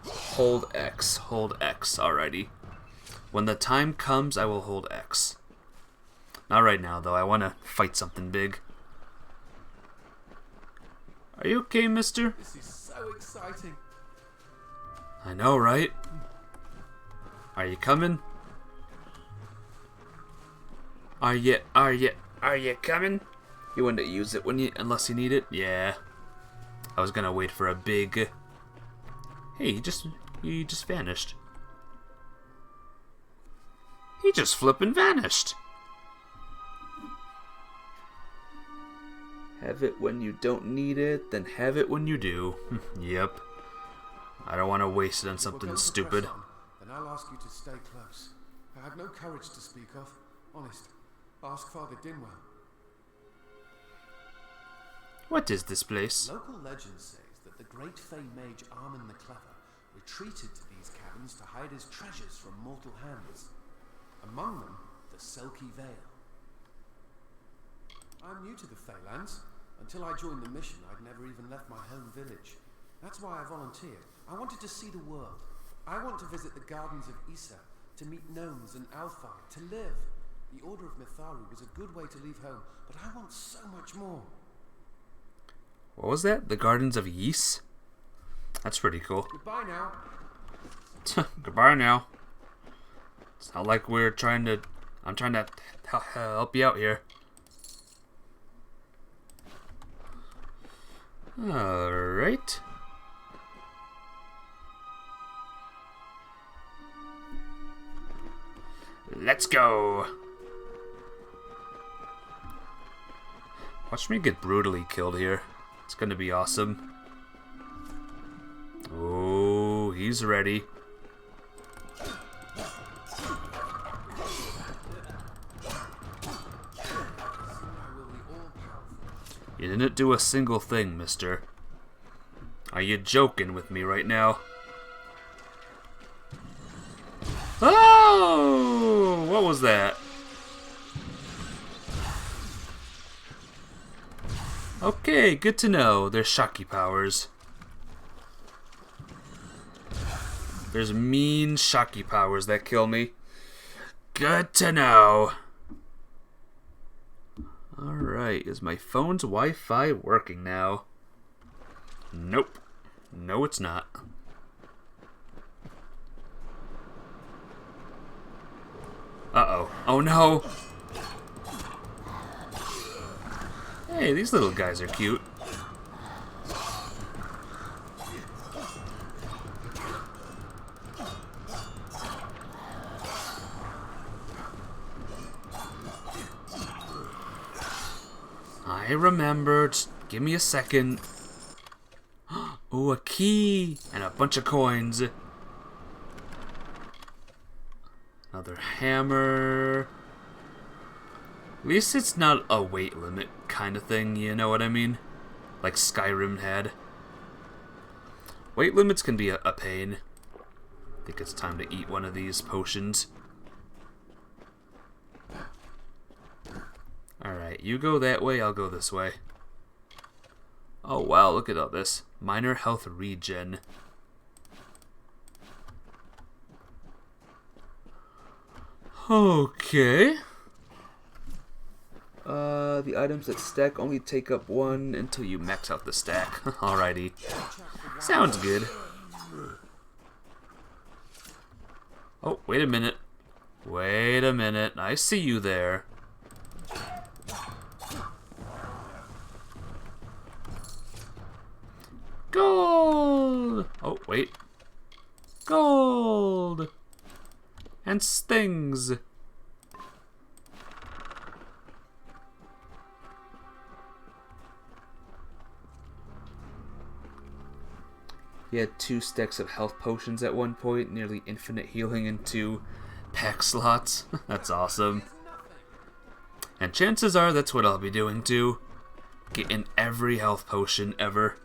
Hold X. Hold X. Alrighty. When the time comes, I will hold X. Not right now, though. I want to fight something big. Are you okay, mister? This is so exciting. I know, right? Are you coming? Are you coming? You want to use it unless you need it? Yeah. I was gonna wait for a big... Hey, he just vanished. He just flippin' vanished. Have it when you don't need it, then have it when you do. Yep. I don't want to waste it on something We'll go to stupid. press on, then I'll ask you to stay close. I have no courage to speak of. Honest. Ask Father Dinwell. What is this place? Local legend says that the great Fey mage Armin the Clever retreated to these caverns to hide his treasures from mortal hands. Among them, the Selkie Vale. I'm new to the Feylands. Until I joined the mission, I'd never even left my home village. That's why I volunteered. I wanted to see the world. I want to visit the gardens of Issa, to meet gnomes and Alfar, to live. The Order of Mitharu was a good way to leave home, but I want so much more. What was that? The Gardens of Ys? That's pretty cool. Goodbye now. Goodbye now. It's not like we're trying to... I'm trying to help you out here. Alright. Let's go. Watch me get brutally killed here. It's gonna be awesome. Oh, he's ready. You didn't do a single thing, mister. Are you joking with me right now? Oh! What was that? Okay, good to know. There's Shaki powers. There's mean Shaki powers that kill me. Good to know. Alright, is my phone's Wi-Fi working now? Nope. No, it's not. Uh-oh. Oh no! Hey, these little guys are cute. I remember. Just give me a second. Oh, a key and a bunch of coins. Another hammer. At least it's not a weight limit kind of thing, you know what I mean? Like Skyrim had. Weight limits can be a pain. I think it's time to eat one of these potions. Alright, you go that way, I'll go this way. Oh wow, look at all this. Minor health regen. Okay. The items that stack only take up one until you max out the stack. Alrighty. Sounds good. Oh, wait a minute. Wait a minute. I see you there. Gold! Oh, wait. Gold! And stings. He had 2 stacks of health potions at one point, nearly infinite healing in 2 pack slots. That's awesome. And chances are that's what I'll be doing too. Getting every health potion ever.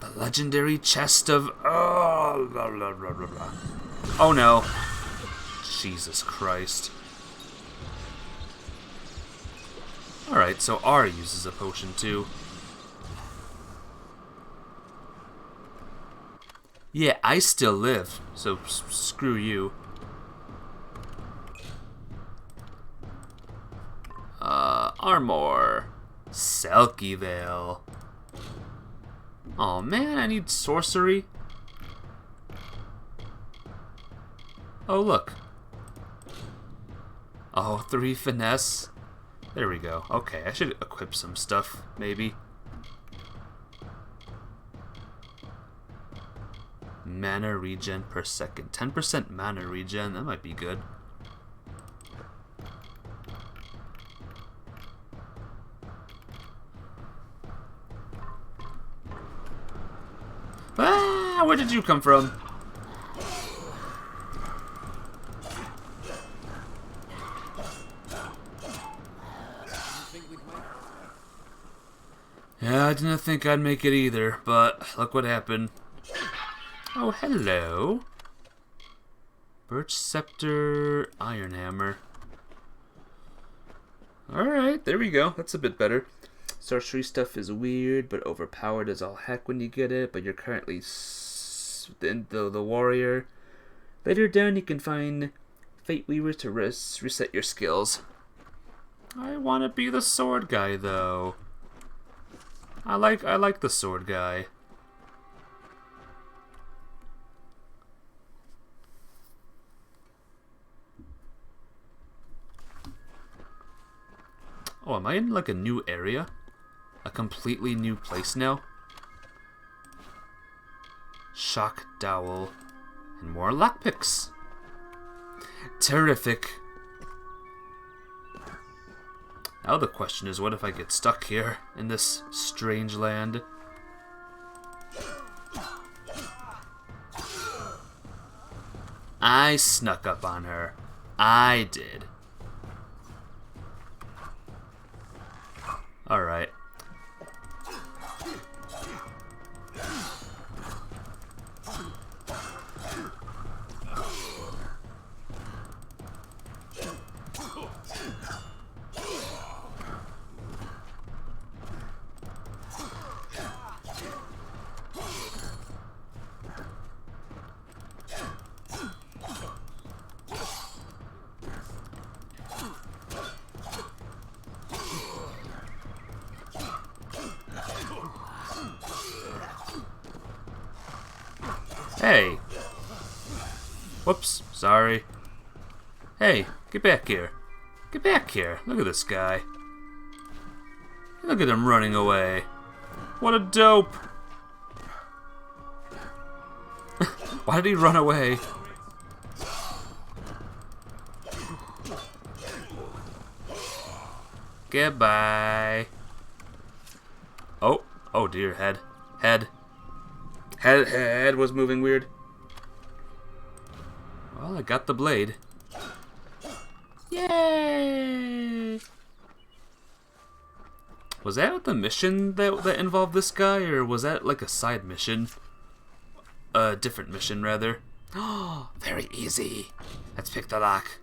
The legendary chest of... Oh, blah, blah, blah, blah, blah. Oh no. Jesus Christ. Alright, so R uses a potion too. Yeah, I still live, so screw you. Armor. Selkie Veil. Oh man, I need sorcery. Oh look. Oh, 3 finesse. There we go. Okay, I should equip some stuff, maybe. Mana regen per second. 10% mana regen, that might be good. Ah, where did you come from? Yeah, I didn't think I'd make it either, but look what happened. Oh, hello. Birch Scepter, Iron Hammer. Alright, there we go. That's a bit better. Sorcery stuff is weird, but overpowered as all heck when you get it, but you're currently the warrior. Later down, you can find Fate Weaver to reset your skills. I want to be the sword guy, though. I like the sword guy. Oh, am I in like a new area? A completely new place now? Shock Dowel. And more lockpicks. Terrific. Now the question is, what if I get stuck here in this strange land? I snuck up on her. I did. Alright. Hey. Whoops, sorry. Hey, get back here. Get back here. Look at this guy. Look at him running away. What a dope. Why did he run away? Goodbye. Oh, oh dear, head. Head was moving weird. Well, I got the blade. Yay! Was that the mission that involved this guy, or was that like a side mission? A different mission, rather. Oh, very easy. Let's pick the lock.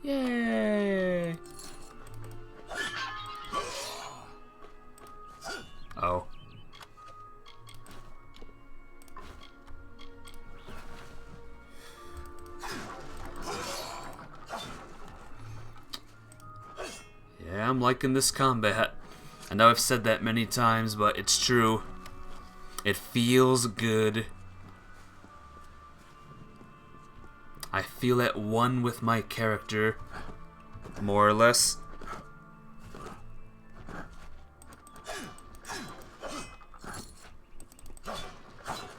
Yay! liking this combat. I know I've said that many times, but it's true. It feels good. I feel at one with my character, more or less.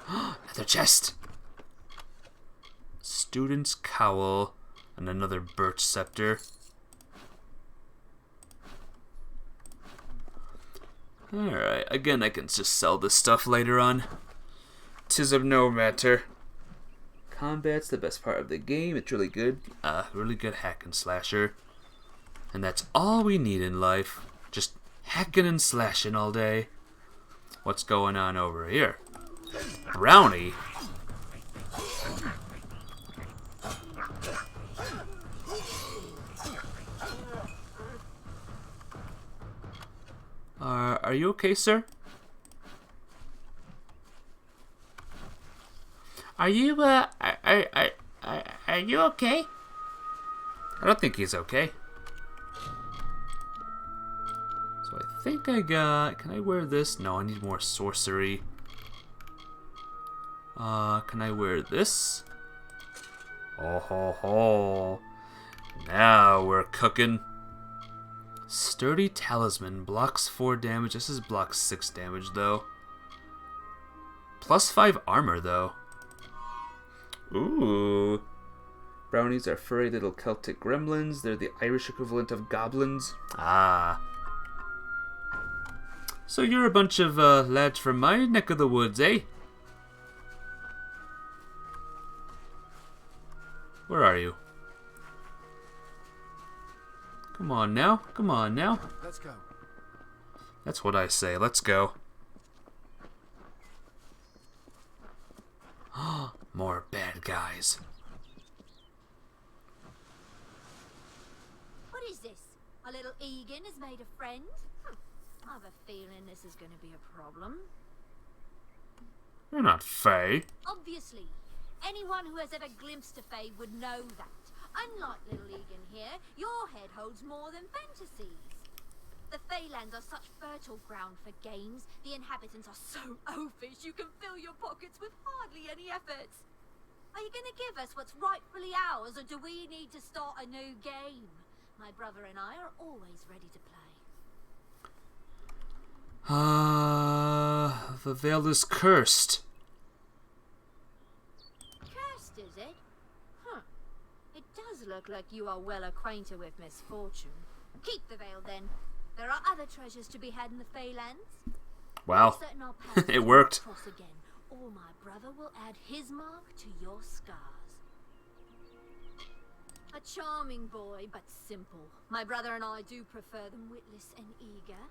Another chest! Student's cowl and another birch scepter. Alright, again I can just sell this stuff later on. 'Tis of no matter. Combat's the best part of the game. It's really good. Really good hack and slasher. And that's all we need in life. Just hacking and slashing all day. What's going on over here? Brownie? Are you okay, sir? Are you okay? I don't think he's okay. So I think I got... Can I wear this? No, I need more sorcery. Can I wear this? Oh ho ho. Now we're cooking. Sturdy Talisman. Blocks 4 damage. This is blocks 6 damage, though. Plus 5 armor, though. Ooh. Brownies are furry little Celtic gremlins. They're the Irish equivalent of goblins. Ah. So you're a bunch of lads from my neck of the woods, eh? Where are you? Come on now. Come on now. Let's go. That's what I say. Let's go. More bad guys. What is this? Our little Egan has made a friend? I have a feeling this is going to be a problem. You're not Faye. Obviously. Anyone who has ever glimpsed a Fae would know that. Unlike little Egan here, your head holds more than fantasies. The Feylands are such fertile ground for games. The inhabitants are so oafish you can fill your pockets with hardly any effort. Are you going to give us what's rightfully ours, or do we need to start a new game? My brother and I are always ready to play. The veil is cursed. Cursed, is it? Huh. It does look like you are well acquainted with misfortune. Keep the veil, then. There are other treasures to be had in the Feylands. Wow. It worked. Cross again, or my brother will add his mark to your scars. A charming boy, but simple. My brother and I do prefer them witless and eager.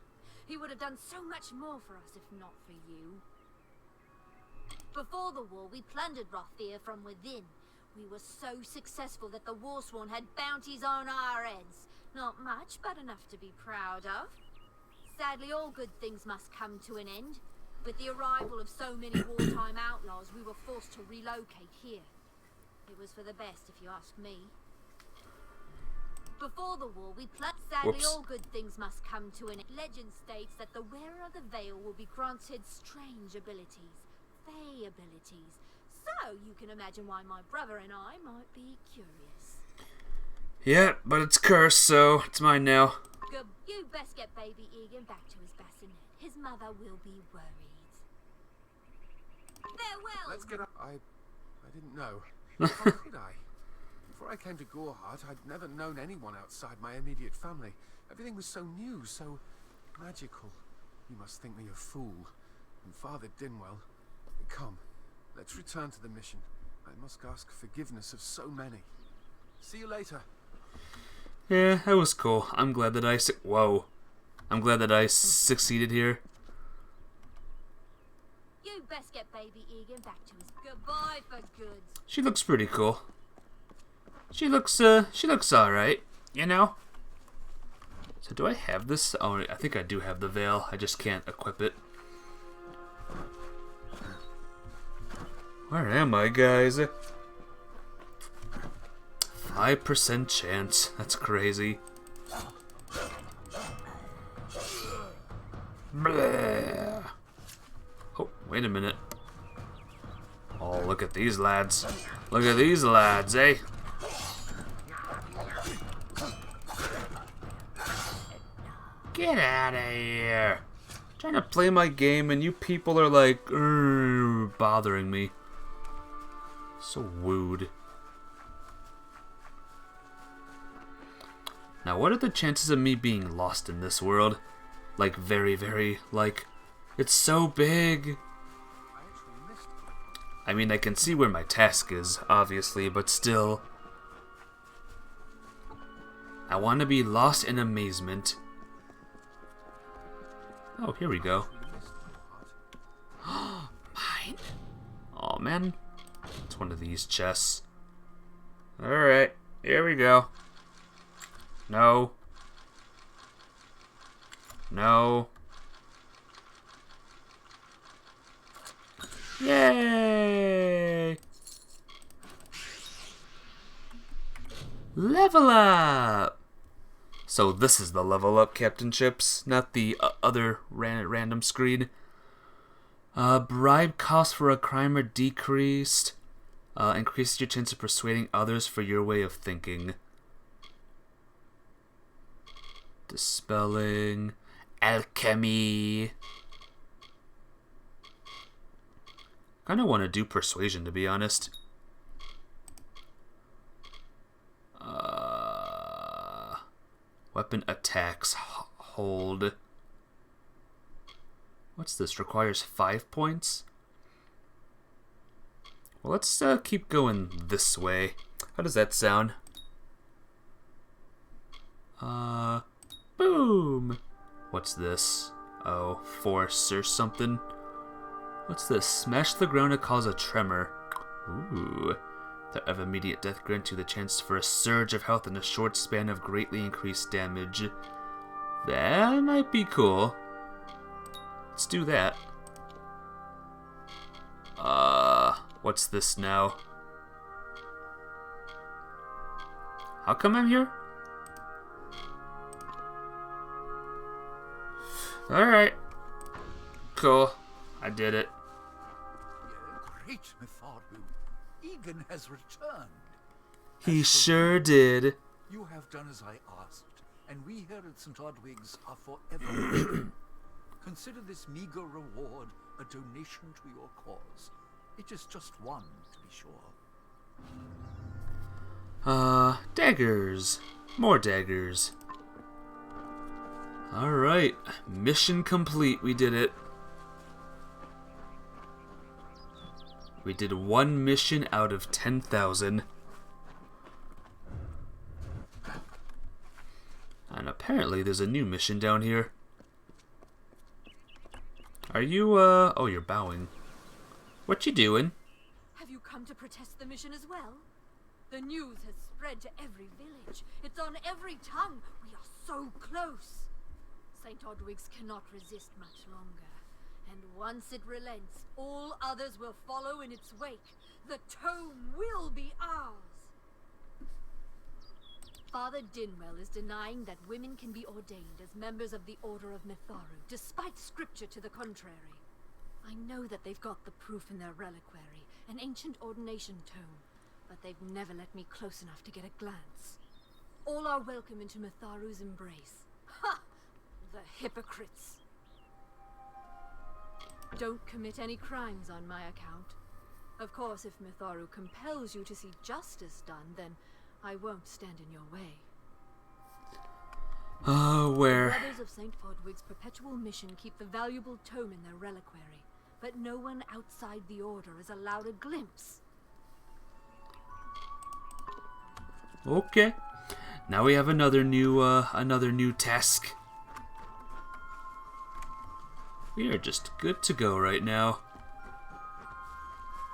He would have done so much more for us if not for you. Before the war, we plundered Rothir from within. We were so successful that the Warsworn had bounties on our heads. Not much, but enough to be proud of. Sadly, all good things must come to an end. With the arrival of so many wartime outlaws, we were forced to relocate here. It was for the best, if you ask me. Before the war, we sadly, all good things must come to an end. Legend states that the wearer of the veil will be granted strange abilities, Fey abilities. So you can imagine why my brother and I might be curious. Yeah, but it's cursed, so it's mine now. Good. You best get baby Egan back to his bassinet. His mother will be worried. Farewell! Let's get up. I didn't know. How could I? Before I came to Gorhart, I'd never known anyone outside my immediate family. Everything was so new, so magical. You must think me a fool. And Father Dinwell, come, let's return to the mission. I must ask forgiveness of so many. See you later. Yeah, that was cool. I'm glad that I'm glad that I succeeded here. You best get baby Egan back to his goodbye for good. She looks pretty cool. She looks alright, you know? So do I have this? Oh, I think I do have the veil. I just can't equip it. Where am I, guys? 5% chance. That's crazy. Bleh. Oh, wait a minute. Oh, look at these lads. Look at these lads, eh? Get out of here. Trying to play my game and you people are like bothering me. So wooed. Now, what are the chances of me being lost in this world? Like, very, very, like, it's so big. I mean, I can see where my task is, obviously, but still. I want to be lost in amazement. Oh, here we go. Mine. Oh man, it's one of these chests. Alright, here we go. No. No. Yay! Level up! So this is the level up, Captain Chips, not the other random screen. Bribe costs for a crime are decreased. Increases your chance of persuading others for your way of thinking. Dispelling. Alchemy. Kinda want to do persuasion, to be honest. Weapon attacks. Hold. What's this? Requires 5 points? Well, let's keep going this way. How does that sound? Boom! What's this? Oh, force or something. What's this? Smash the ground to cause a tremor. Ooh. Threat of immediate death grants you the chance for a surge of health in a short span of greatly increased damage. That might be cool. Let's do that. What's this now? How come I'm here? Alright. Cool. I did it. Great Mitharu. Egan has returned. He sure did. You have done as I asked, and we here at St. Odwig's are forever. Consider this meager reward a donation to your cause. It is just one, to be sure. Daggers. More daggers. Alright. Mission complete. We did it. We did one mission out of 10,000. And apparently there's a new mission down here. Are you, oh, you're bowing. What you doing? Have you come to protest the mission as well? The news has spread to every village. It's on every tongue. We are so close. St. Odwig's cannot resist much longer. And once it relents, all others will follow in its wake. The tome will be ours. Father Dinwell is denying that women can be ordained as members of the Order of Mitharu, despite scripture to the contrary. I know that they've got the proof in their reliquary, an ancient ordination tome, but they've never let me close enough to get a glance. All are welcome into Mitharu's embrace. Ha! The hypocrites! Don't commit any crimes on my account. Of course, if Mitharu compels you to see justice done, then I won't stand in your way. Where? The Brothers of St. Odwig's perpetual mission keep the valuable tome in their reliquary, but no one outside the Order is allowed a glimpse. Okay. Now we have another new task. We are just good to go right now.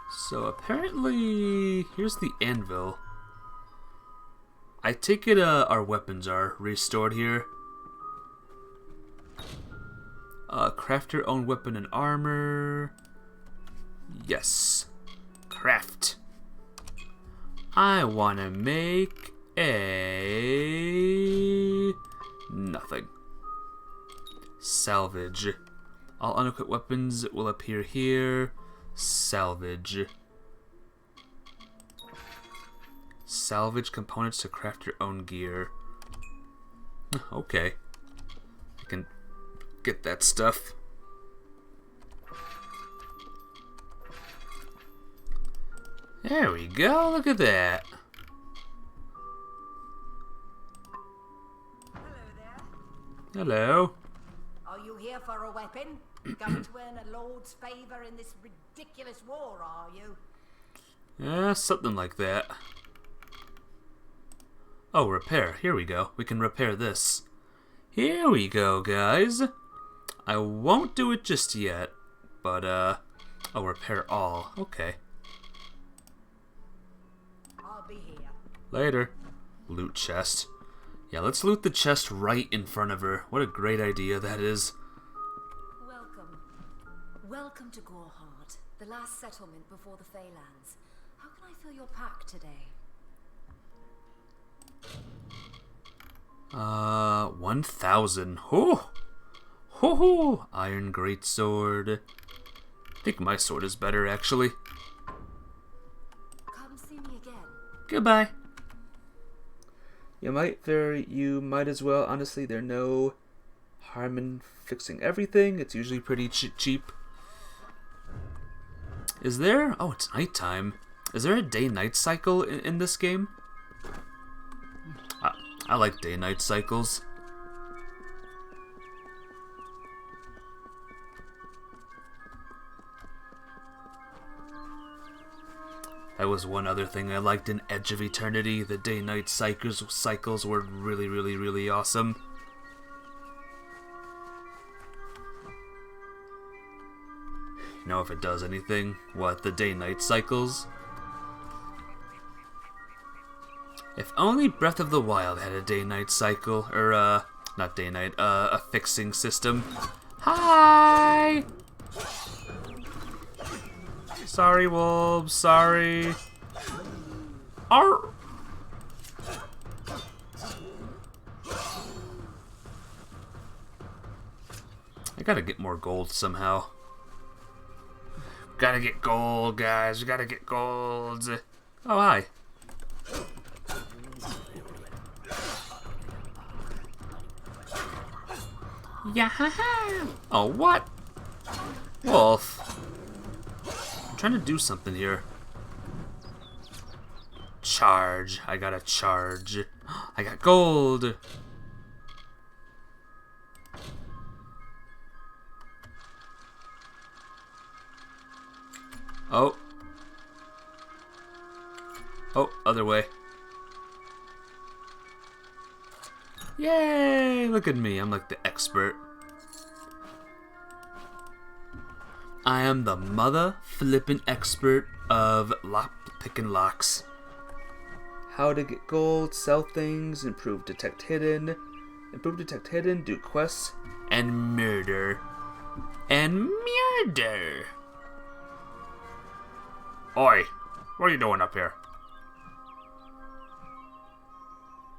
So apparently, here's the anvil. I take it our weapons are restored here. Craft your own weapon and armor. Yes. Craft. I want to make a... nothing. Salvage. All unequipped weapons will appear here. Salvage. Salvage components to craft your own gear. Okay. I can get that stuff. There we go, look at that. Hello there. Hello. Are you here for a weapon? Going to earn a lord's favour in this ridiculous war, are you? Yeah, something like that. Oh, repair. Here we go. We can repair this. Here we go, guys. I won't do it just yet, but, I'll repair all. Okay. I'll be here. Later. Loot chest. Yeah, let's loot the chest right in front of her. What a great idea that is. Welcome. Welcome to Goreheart, the last settlement before the Feylands. How can I fill your pack today? 1,000. Oh! Ho ho! Iron greatsword. I think my sword is better, actually. Come see me again. Goodbye. You might as well. Honestly, there's no harm in fixing everything. It's usually pretty cheap. Is there? Oh, it's nighttime. Is there a day-night cycle in this game? I like day-night cycles. That was one other thing I liked in Edge of Eternity. The day-night cycles were really, really, really awesome. You know if it does anything? What, the day-night cycles? If only Breath of the Wild had a day-night cycle, or, not day-night, a fixing system. Hi! Sorry, wolves, sorry. Arr! I gotta get more gold somehow. Gotta get gold, guys, we gotta get gold. Oh, hi. Yeah. Oh, what? Wolf. I'm trying to do something here. Charge. I gotta charge. I got gold. Oh. Oh, other way. Yay! Look at me. I'm like the expert. I am the mother flippin' expert of lock picking locks. How to get gold, sell things, improve detect hidden, do quests, and murder. And murder! Oi! What are you doing up here?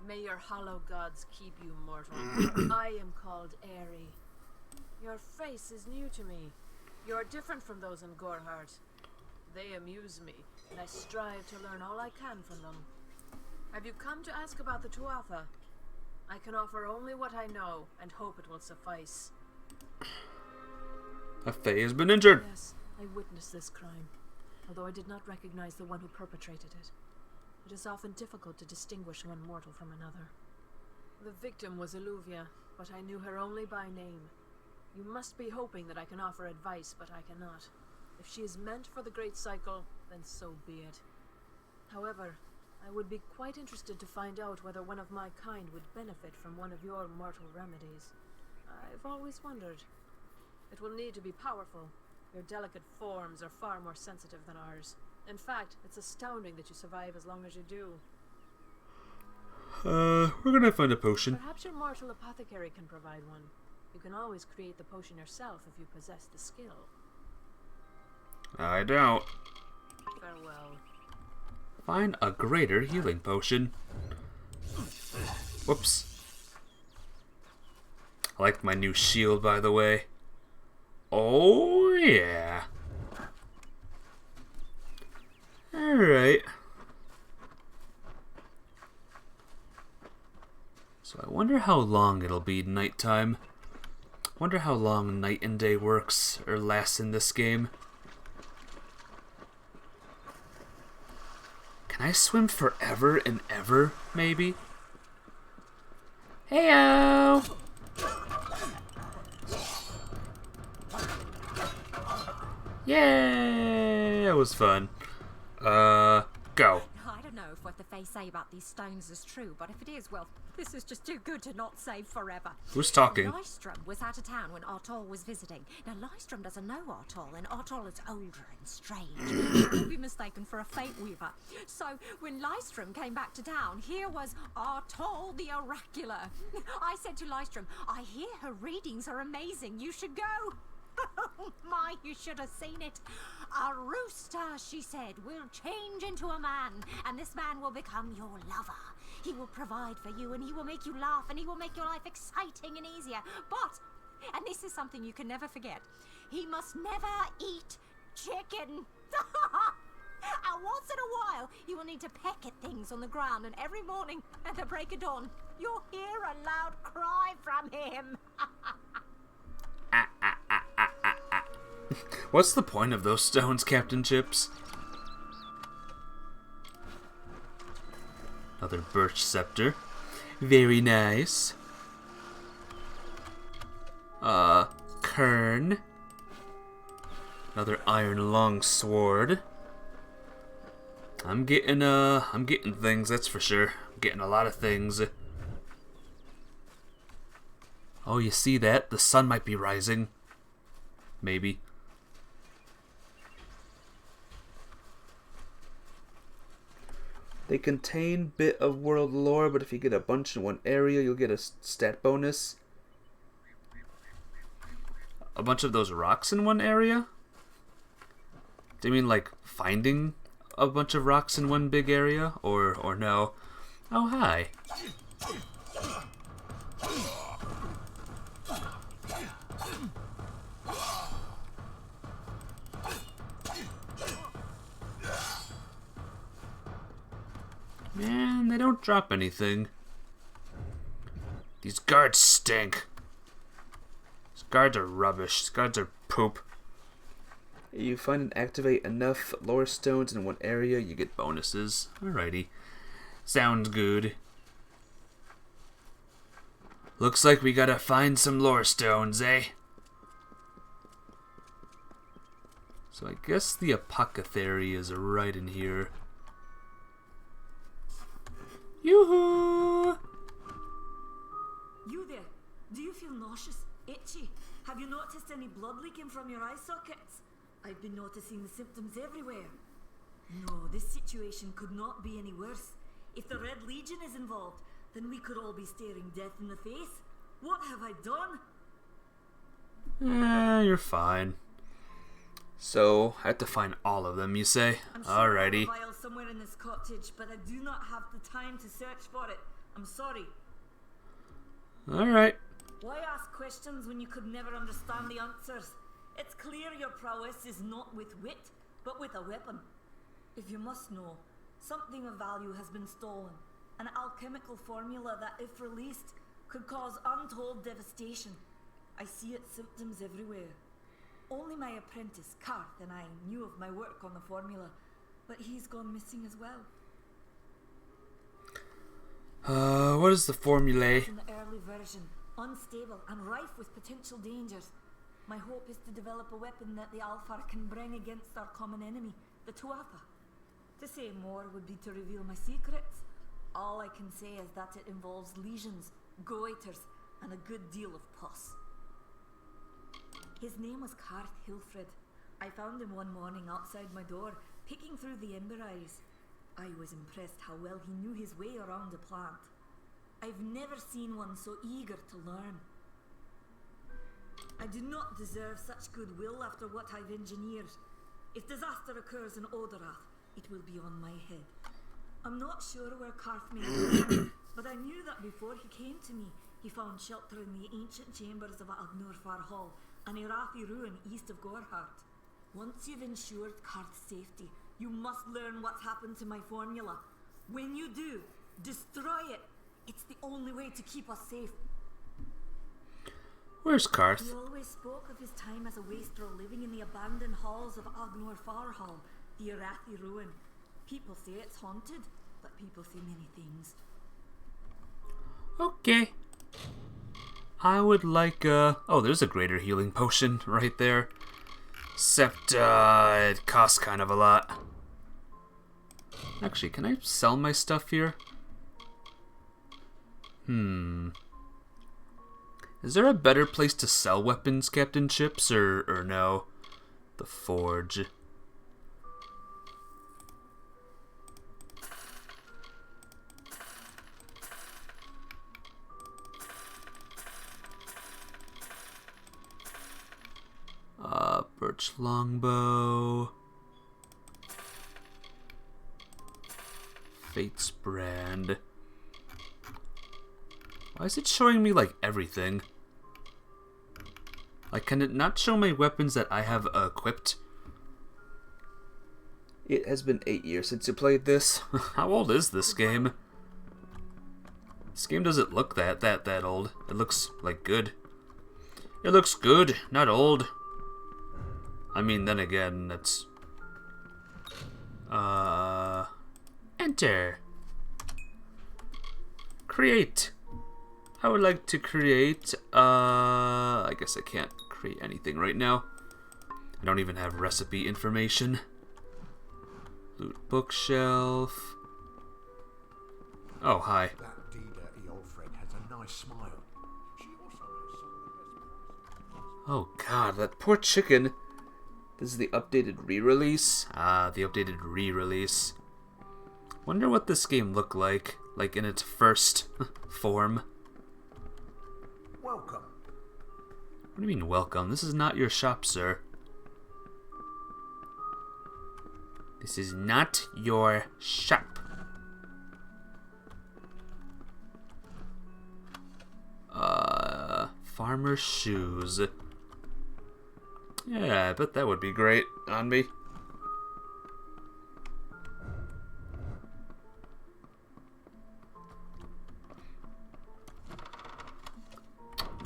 May your hollow gods keep you mortal. I am called Aerie. Your face is new to me. You are different from those in Goreheart. They amuse me, and I strive to learn all I can from them. Have you come to ask about the Tuatha? I can offer only what I know, and hope it will suffice. A Fae has been injured. Yes, I witnessed this crime, although I did not recognize the one who perpetrated it. It is often difficult to distinguish one mortal from another. The victim was Illuvia, but I knew her only by name. You must be hoping that I can offer advice, but I cannot. If she is meant for the Great Cycle, then so be it. However, I would be quite interested to find out whether one of my kind would benefit from one of your mortal remedies. I've always wondered. It will need to be powerful. Your delicate forms are far more sensitive than ours. In fact, it's astounding that you survive as long as you do. We're gonna find a potion. Perhaps your mortal apothecary can provide one. You can always create the potion yourself if you possess the skill. I don't. Farewell. Find a greater healing potion. Whoops. I like my new shield, by the way. Oh, yeah. Alright. So I wonder how long it'll be nighttime. Wonder how long night and day works or lasts in this game. Can I swim forever and ever, maybe? Heyo! Yay! That was fun. Go. I don't know if what the Fae say about these stones is true, but if it is, well, this is just too good to not save forever. Who's talking? Lystrom was out of town when Artol was visiting. Now, Lystrom doesn't know Artol, and Artol is older and strange. He could be mistaken for a Fate Weaver. So, when Lystrom came back to town, here was Artol the Oracular. I said to Lystrom, I hear her readings are amazing. You should go. Oh my, you should have seen it. A rooster, she said, will change into a man, and this man will become your lover. He will provide for you, and he will make you laugh, and he will make your life exciting and easier. But, and this is something you can never forget, he must never eat chicken. And once in a while, you will need to peck at things on the ground, and every morning at the break of dawn, you'll hear a loud cry from him. What's the point of those stones, Captain Chips? Another birch scepter. Very nice. Kern. Another iron longsword. I'm getting things, that's for sure. I'm getting a lot of things. Oh, you see that? The sun might be rising. Maybe. They contain bit of world lore, but if you get a bunch in one area, you'll get a stat bonus. A bunch of those rocks in one area? Do you mean like finding a bunch of rocks in one big area? Or no? Oh, hi. Man, they don't drop anything. These guards stink. These guards are rubbish. These guards are poop. If you find and activate enough lore stones in one area, you get bonuses. Alrighty. Sounds good. Looks like we gotta find some lore stones, eh? So I guess the apothecary is right in here. Yoo-hoo! You there? Do you feel nauseous? Itchy? Have you noticed any blood leaking from your eye sockets? I've been noticing the symptoms everywhere. No, this situation could not be any worse. If the Red Legion is involved, then we could all be staring death in the face. What have I done? You're fine. So, I have to find all of them, you say? I'm sure Alrighty. I have a vial somewhere in this cottage, but I do not have the time to search for it. I'm sorry. Alright. Why ask questions when you could never understand the answers? It's clear your prowess is not with wit, but with a weapon. If you must know, something of value has been stolen. An alchemical formula that, if released, could cause untold devastation. I see its symptoms everywhere. Only my apprentice, Karth, and I knew of my work on the formula, but he's gone missing as well. What is the formulae? It's an early version, unstable and rife with potential dangers. My hope is to develop a weapon that the Alfar can bring against our common enemy, the Tuatha. To say more would be to reveal my secrets. All I can say is that it involves lesions, goiters, and a good deal of pus. His name was Karth Hilfred. I found him one morning outside my door, picking through the ember eyes. I was impressed how well he knew his way around a plant. I've never seen one so eager to learn. I do not deserve such goodwill after what I've engineered. If disaster occurs in Odorath, it will be on my head. I'm not sure where Karth may be, but I knew that before he came to me, he found shelter in the ancient chambers of Agnur Hall, an Irathi ruin east of Gorhart. Once you've ensured Karth's safety, you must learn what's happened to my formula. When you do, destroy it. It's the only way to keep us safe. Where's Karth? He always spoke of his time as a wastrel living in the abandoned halls of Agnor Farhall, the Irathi ruin. People say it's haunted, but people say many things. Okay. I would like, oh, there's a greater healing potion right there. Except, it costs kind of a lot. Actually, can I sell my stuff here? Is there a better place to sell weapons, Captain Chips, or no? The Forge. Birch longbow. Fate's brand. Why is it showing me like everything? Like, can it not show my weapons that I have equipped? It has been 8 years since you played this. How old is this game? This game doesn't look that old. It looks like good. It looks good, not old. I mean, then again, that's... Enter. Create. I would like to create, I guess I can't create anything right now. I don't even have recipe information. Loot bookshelf. Oh, hi. That dirty old friend has a nice smile. She also has some of the best prices. Oh god, that poor chicken. This is the updated re-release. Ah, the updated re-release. Wonder what this game looked like in its first form. Welcome. What do you mean, welcome? This is not your shop, sir. This is not your shop. Farmer's shoes. Yeah, I bet that would be great on me.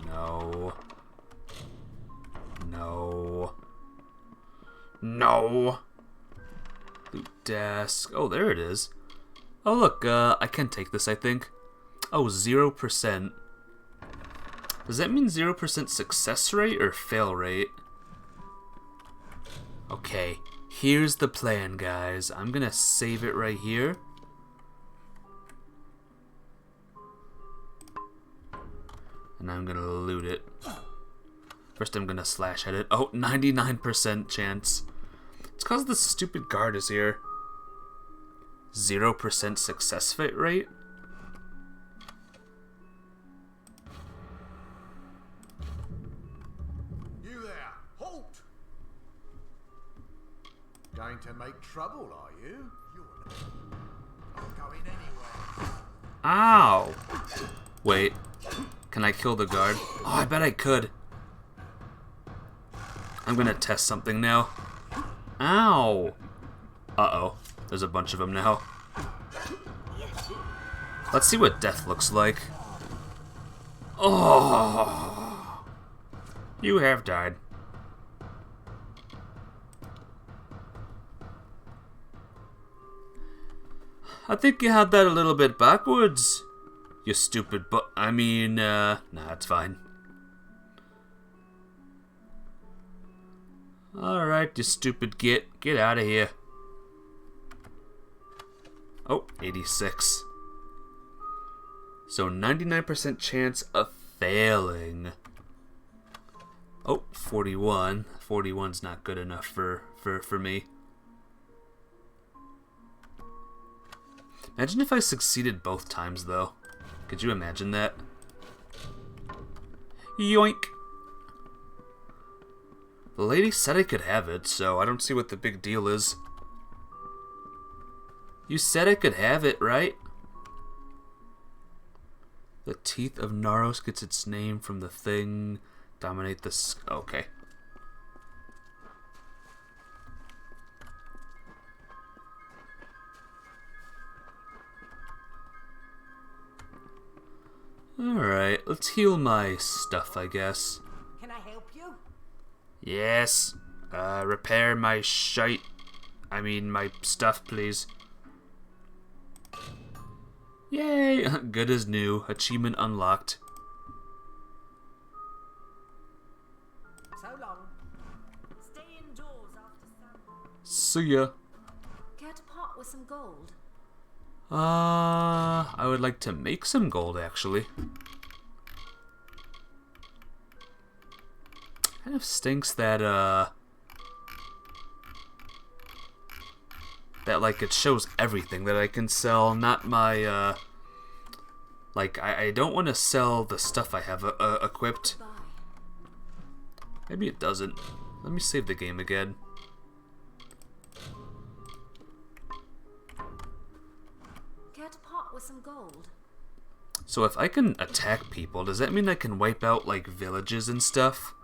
No. No. No. Loot desk. Oh, there it is. Oh, look, I can take this, I think. Oh, 0%. Does that mean 0% success rate or fail rate? Okay, here's the plan, guys. I'm gonna save it right here. And I'm gonna loot it. First I'm gonna slash at it. Oh, 99% chance. It's because the stupid guard is here. 0% success rate? You there, halt! Going to make trouble, are you? You're not going anywhere. Ow! Wait, can I kill the guard? Oh, I bet I could. I'm gonna test something now. Ow! Uh-oh, there's a bunch of them now. Let's see what death looks like. Oh! You have died. I think you had that a little bit backwards. You stupid nah, it's fine. Alright, you stupid git. Get out of here. Oh, 86. So 99% chance of failing. Oh, 41. 41's not good enough for me. Imagine if I succeeded both times, though. Could you imagine that? Yoink! The lady said I could have it, so I don't see what the big deal is. You said I could have it, right? The teeth of Naros gets its name from the thing Dominate this. Okay. Alright, let's heal my stuff, I guess. Can I help you? Yes. Repair my shite. I mean, my stuff, please. Yay! Good as new. Achievement unlocked. So long. Stay indoors after sun. See ya. Care to part with some gold? I would like to make some gold, actually. Kind of stinks that, that, like, it shows everything that I can sell, not my, like, I don't want to sell the stuff I have, equipped. Maybe it doesn't. Let me save the game again. Care to part with some gold? So if I can attack people, does that mean I can wipe out, like, villages and stuff?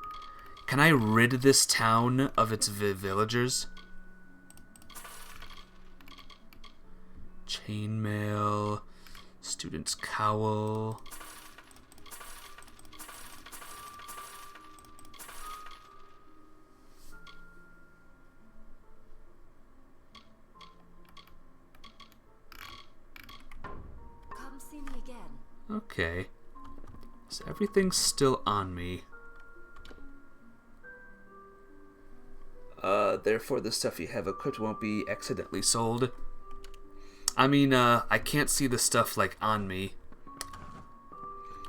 Can I rid this town of its villagers? Chainmail, student's cowl. Come see me again. Okay. So everything's still on me. Therefore the stuff you have equipped won't be accidentally sold. I mean, I can't see the stuff, like, on me.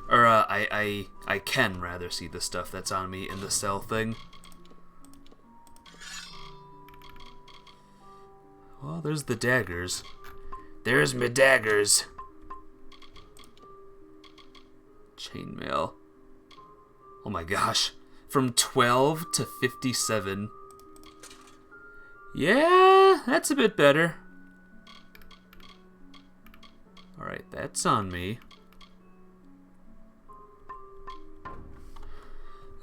Or, I can rather see the stuff that's on me in the sell thing. Well, there's the daggers. There's my daggers. Chainmail. Oh my gosh. From 12 to 57. Yeah, that's a bit better. Alright, that's on me.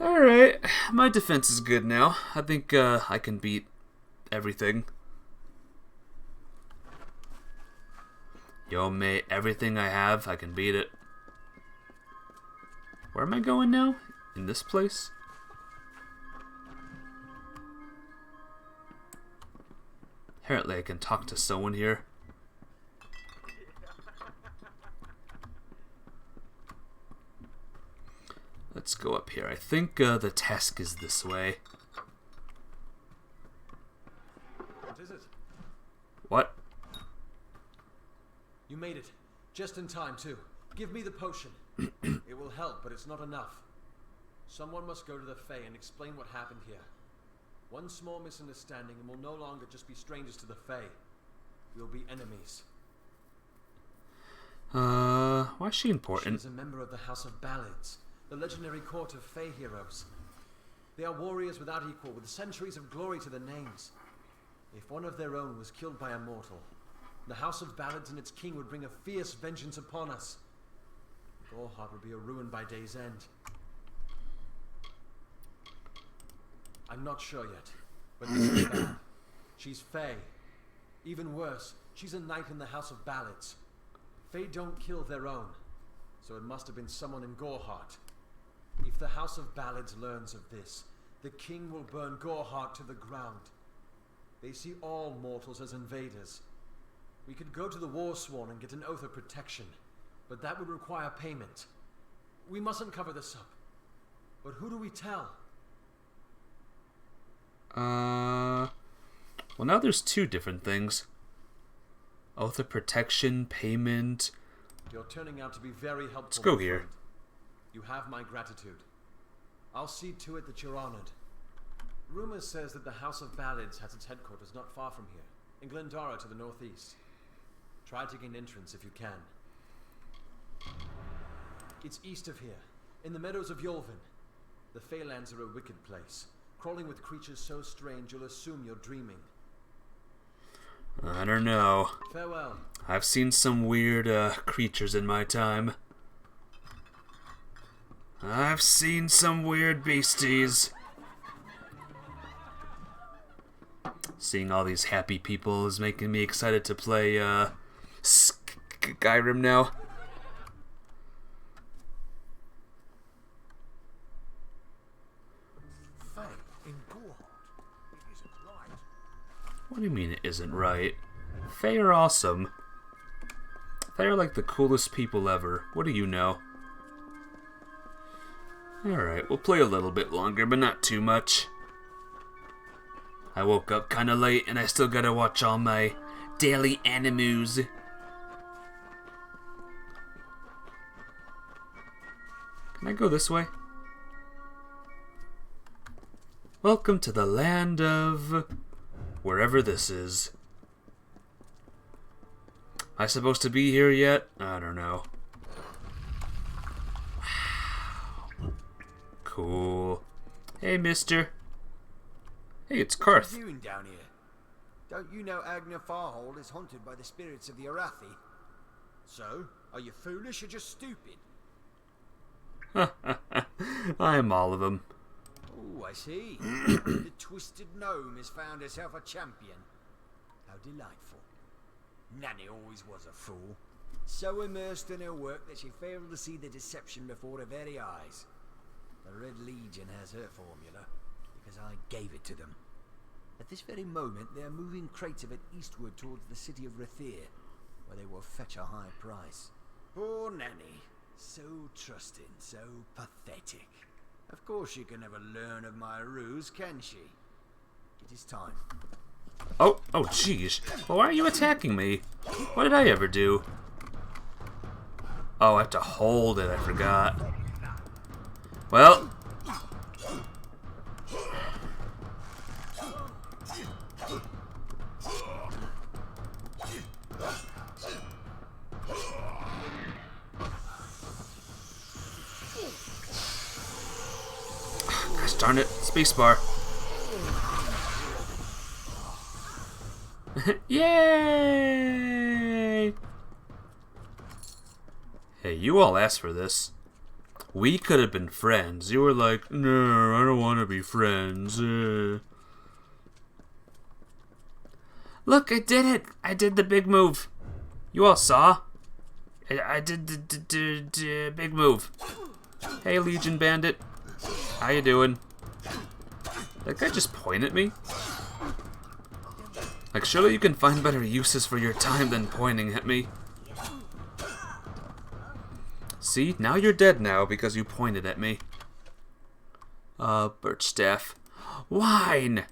Alright, my defense is good now. I think I can beat everything. Yo, mate, everything I have, I can beat it. Where am I going now? In this place? Apparently I can talk to someone here. Let's go up here. I think the task is this way. What is it? What? You made it. Just in time, too. Give me the potion. It will help, but it's not enough. Someone must go to the Fae and explain what happened here. One small misunderstanding and we'll no longer just be strangers to the Fae. We'll be enemies. Why is she important? She is a member of the House of Ballads, the legendary court of Fae heroes. They are warriors without equal, with centuries of glory to their names. If one of their own was killed by a mortal, the House of Ballads and its king would bring a fierce vengeance upon us. Gorhart would be a ruin by day's end. I'm not sure yet, but this is bad. She's Fae. Even worse, she's a knight in the House of Ballads. Fae don't kill their own, so it must have been someone in Gorhart. If the House of Ballads learns of this, the king will burn Gorhart to the ground. They see all mortals as invaders. We could go to the Warsworn and get an oath of protection, but that would require payment. We mustn't cover this up. But who do we tell? Well, now there's two different things. Oath of protection, payment. You're turning out to be very helpful. Let's go my here. friend. You have my gratitude. I'll see to it that you're honored. Rumor says that the House of Ballads has its headquarters not far from here, in Glendara to the northeast. Try to gain entrance if you can. It's east of here, in the meadows of Yolvin. The Feylands are a wicked place, crawling with creatures so strange you'll assume you're dreaming. I don't know. Farewell. I've seen some weird creatures in my time. I've seen some weird beasties. Seeing all these happy people is making me excited to play Skyrim now. What do you mean it isn't right? Fae are awesome. They are like the coolest people ever. What do you know? Alright, we'll play a little bit longer, but not too much. I woke up kinda late and I still gotta watch all my daily animus. Can I go this way? Welcome to the land of wherever this is. Am I supposed to be here yet? I don't know. Wow. Cool. Hey, mister. Hey, it's Karth. What are you doing down here? Don't you know Agna Farhold is haunted by the spirits of the Arathi? So, are you foolish or just stupid? I'm all of them. Oh, I see. The twisted gnome has found herself a champion. How delightful. Nanny always was a fool. So immersed in her work that she failed to see the deception before her very eyes. The Red Legion has her formula, because I gave it to them. At this very moment, they are moving crates of it eastward towards the city of Rathir, where they will fetch a high price. Poor Nanny. So trusting, so pathetic. Of course she can never learn of my ruse, can she? It is time. Oh, jeez. Well, why are you attacking me? What did I ever do? Oh, I have to hold it, I forgot. Well. Gosh darn it, spacebar. Yay! Hey, you all asked for this. We could have been friends. You were like, no, I don't want to be friends. Look, I did it! I did the big move. You all saw? I did the big move. Hey, Legion Bandit. How you doing? That guy just pointed at me? Like, surely you can find better uses for your time than pointing at me. See? Now you're dead now because you pointed at me. Birch staff. Wine!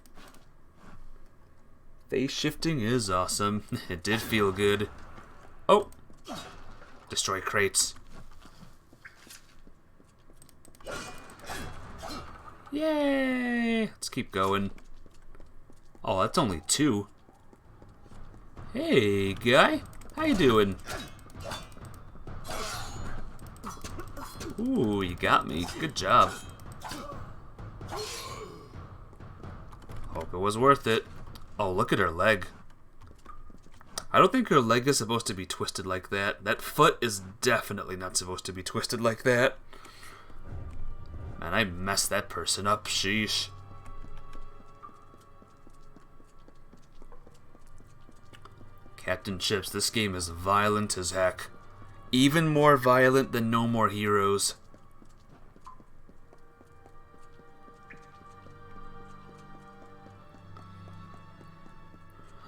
Phase shifting is awesome. It did feel good. Oh! Destroy crates. Yay! Let's keep going. Oh, that's only 2. Hey, guy. How you doing? Ooh, you got me. Good job. Hope it was worth it. Oh, look at her leg. I don't think her leg is supposed to be twisted like that. That foot is definitely not supposed to be twisted like that. Man, I messed that person up. Sheesh. Captain Chips, this game is violent as heck. Even more violent than No More Heroes.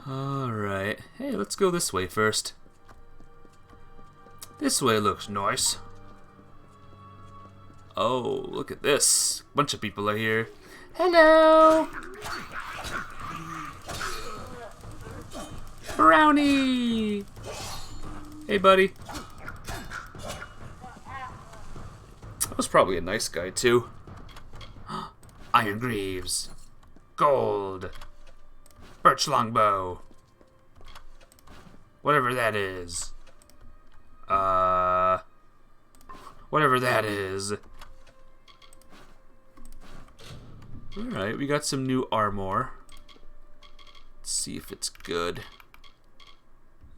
Alright. Hey, let's go this way first. This way looks nice. Oh, look at this. A bunch of people are here. Hello! Brownie! Hey, buddy. That was probably a nice guy, too. Iron Greaves. Gold. Birch longbow. Whatever that is. Whatever that is. Alright, we got some new armor. Let's see if it's good.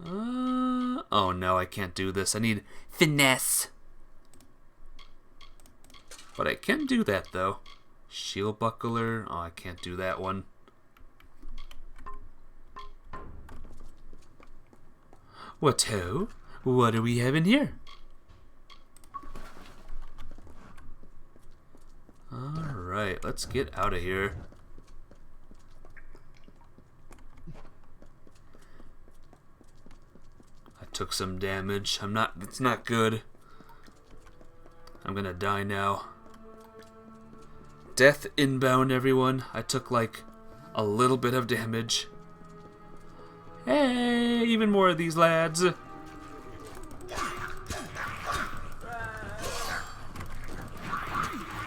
Oh no, I can't do this. I need finesse. But I can do that, though. Shield buckler. Oh, I can't do that one. What-ho? What do we have in here? Alright, let's get out of here. I took some damage. It's not good. I'm gonna die now. Death inbound, everyone. I took like a little bit of damage. Hey, even more of these lads.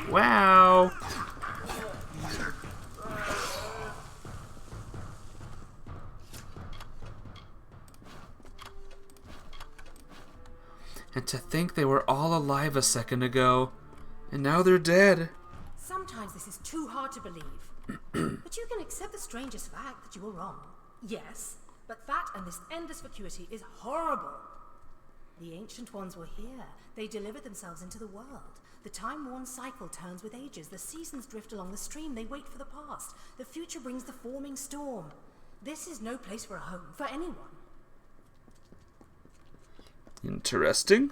Wow. And to think they were all alive a second ago, and now they're dead. Sometimes this is too hard to believe. But you can accept the strangest fact that you were wrong. Yes, but that and this endless vacuity is horrible. The ancient ones were here. They delivered themselves into the world. The time-worn cycle turns with ages. The seasons drift along the stream. They wait for the past. The future brings the forming storm. This is no place for a home, for anyone. Interesting.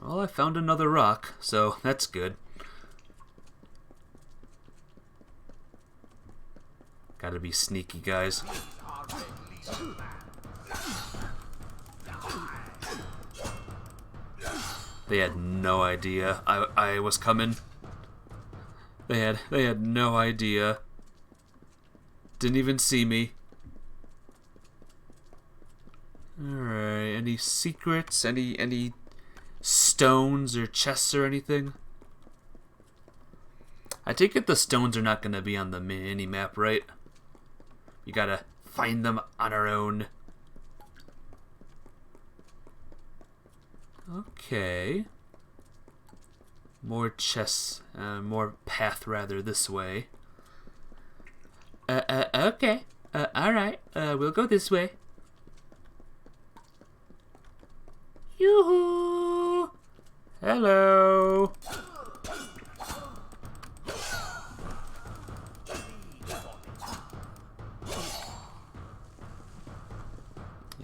Well, I found another rock, so that's good. Gotta be sneaky, guys. They had no idea I was coming. They had no idea. Didn't even see me. Alright, any secrets? Any stones or chests or anything? I take it the stones are not gonna be on the mini map, right? You gotta find them on our own. Okay. More chests, more path rather this way. Okay. Alright, we'll go this way. Yoo-hoo! Hello!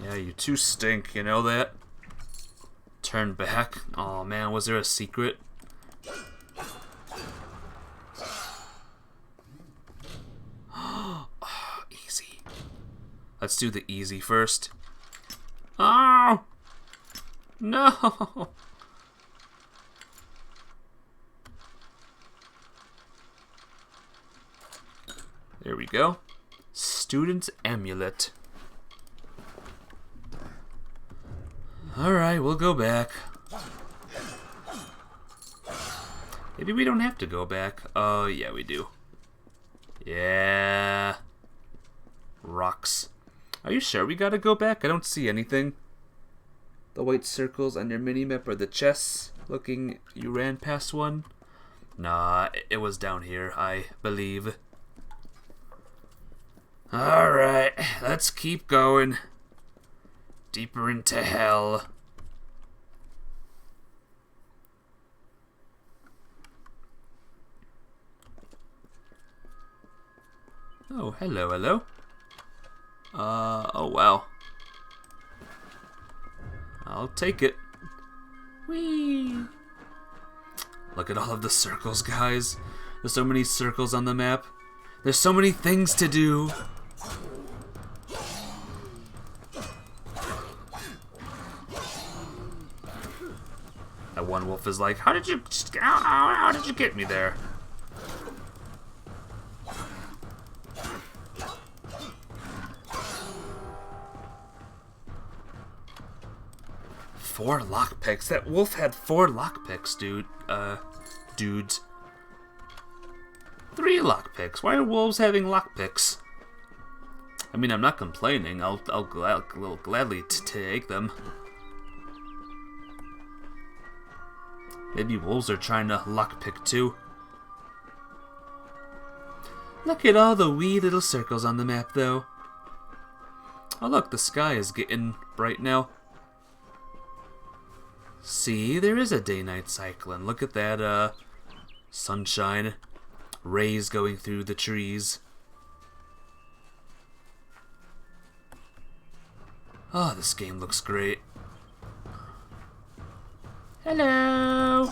Yeah, you two stink, you know that? Turn back. Oh man, was there a secret? Oh, easy. Let's do the easy first. Oh! No! There we go. Student's amulet. Alright, we'll go back. Maybe we don't have to go back. Oh, yeah, we do. Yeah. Rocks. Are you sure we gotta go back? I don't see anything. The white circles on your minimap are the chests. Looking, you ran past one? Nah, it was down here, I believe. Alright, let's keep going. Deeper into hell. Oh, hello, hello. Oh wow. I'll take it. Whee! Look at all of the circles, guys. There's so many circles on the map. There's so many things to do. That one wolf is like, how did you get me there? Four lockpicks. That wolf had 4 lockpicks, dude. Dudes. 3 lockpicks. Why are wolves having lockpicks? I mean, I'm not complaining. I'll gladly take them. Maybe wolves are trying to lockpick too. Look at all the wee little circles on the map, though. Oh look, the sky is getting bright now. See, there is a day-night cycling. Look at that, sunshine. Rays going through the trees. Oh, this game looks great. Hello!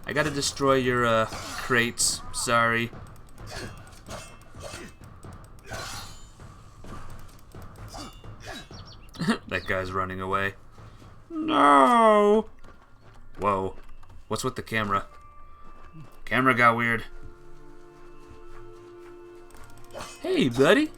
I gotta destroy your, crates. Sorry. That guy's running away. No! Whoa. What's with the camera? Camera got weird. Hey, buddy.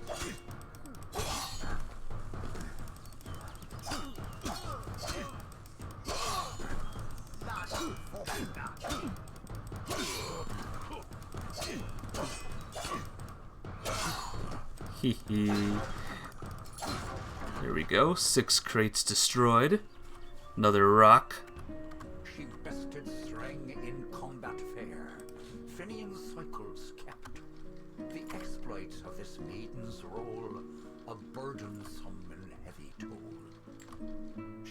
Hee hee. There we go. 6 crates destroyed. Another rock. She bested Threng in combat fair. Finian cycles kept. The exploits of this maiden's role, a burdensome and heavy toll.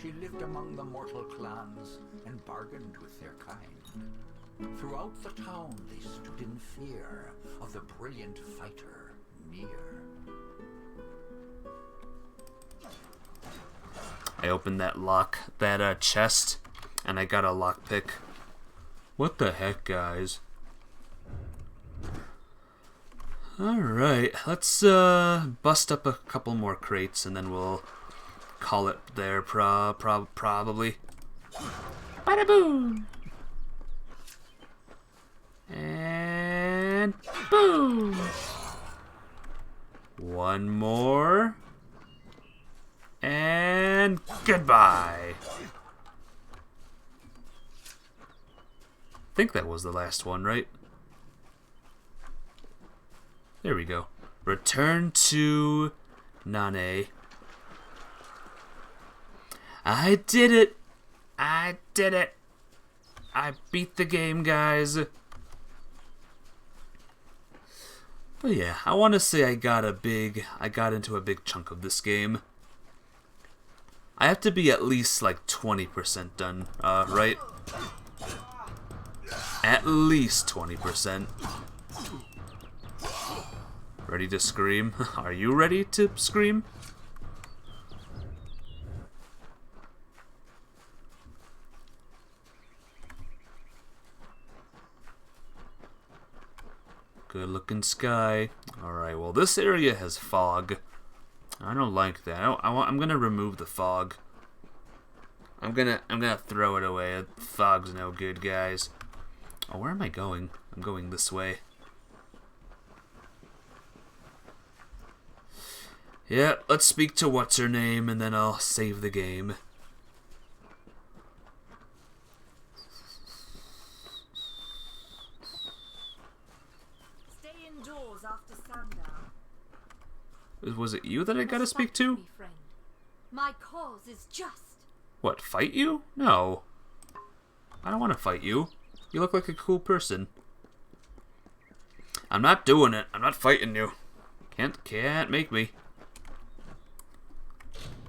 She lived among the mortal clans and bargained with their kind. Throughout the town they stood in fear of the brilliant fighter near. I opened that chest, and I got a lockpick. What the heck, guys? Alright, let's bust up a couple more crates, and then we'll call it there, probably. Bada boom! And boom! One more. And goodbye. I think that was the last one, right? There we go. Return to Nane. I did it! I did it! I beat the game, guys. But yeah, I want to say I got into a big chunk of this game. I have to be at least like 20% done, right? At least 20%. Ready to scream? Are you ready to scream? Good looking sky. Alright, well this area has fog. I don't like that. I'm gonna remove the fog. I'm gonna throw it away. Fog's no good, guys. Oh, where am I going? I'm going this way. Yeah, let's speak to what's her name, and then I'll save the game. Stay indoors after sundown. Was it you that I gotta speak to? My cause is just. What, fight you? No. I don't want to fight you. You look like a cool person. I'm not doing it. I'm not fighting you. Can't make me.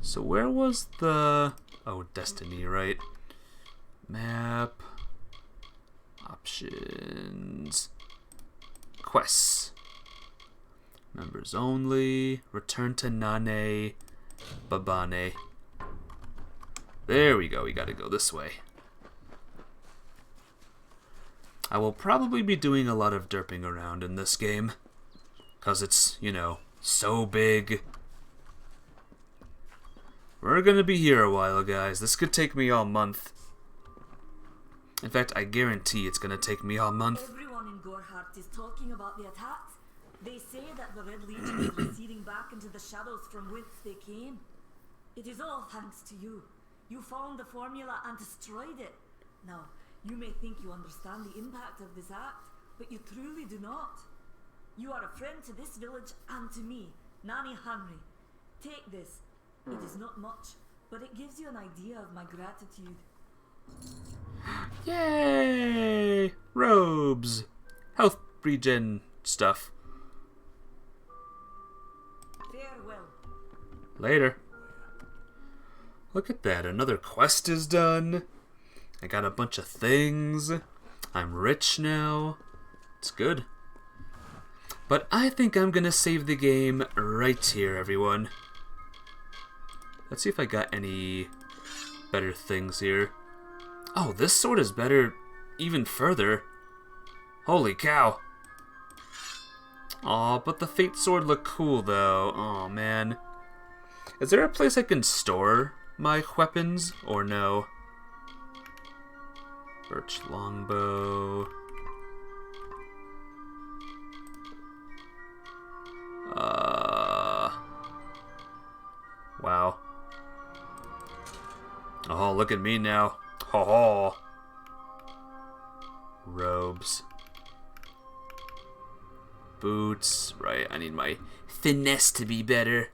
So where was the... Oh, Destiny, right? Map. Options. Quests. Members only. Return to Nane. Babane. There we go. We gotta go this way. I will probably be doing a lot of derping around in this game. Because it's, you know, so big. We're gonna be here a while, guys. This could take me all month. In fact, I guarantee it's gonna take me all month. Everyone in Gorhart is talking about the attacks. They say that the Red Legion is receding back into the shadows from whence they came. It is all thanks to you. You found the formula and destroyed it. Now, you may think you understand the impact of this act, but you truly do not. You are a friend to this village and to me, Nani Henry. Take this. It is not much, but it gives you an idea of my gratitude. Yay! Robes! Health regen stuff. Farewell. Later. Look at that, another quest is done. I got a bunch of things. I'm rich now. It's good. But I think I'm gonna save the game right here, everyone. Let's see if I got any better things here. Oh, this sword is better even further. Holy cow. Aw, but the Fate Sword looked cool though. Aw, man. Is there a place I can store my weapons, or no? Birch longbow. Wow. Oh, look at me now. Ho ho. Robes. Boots. Right, I need my finesse to be better.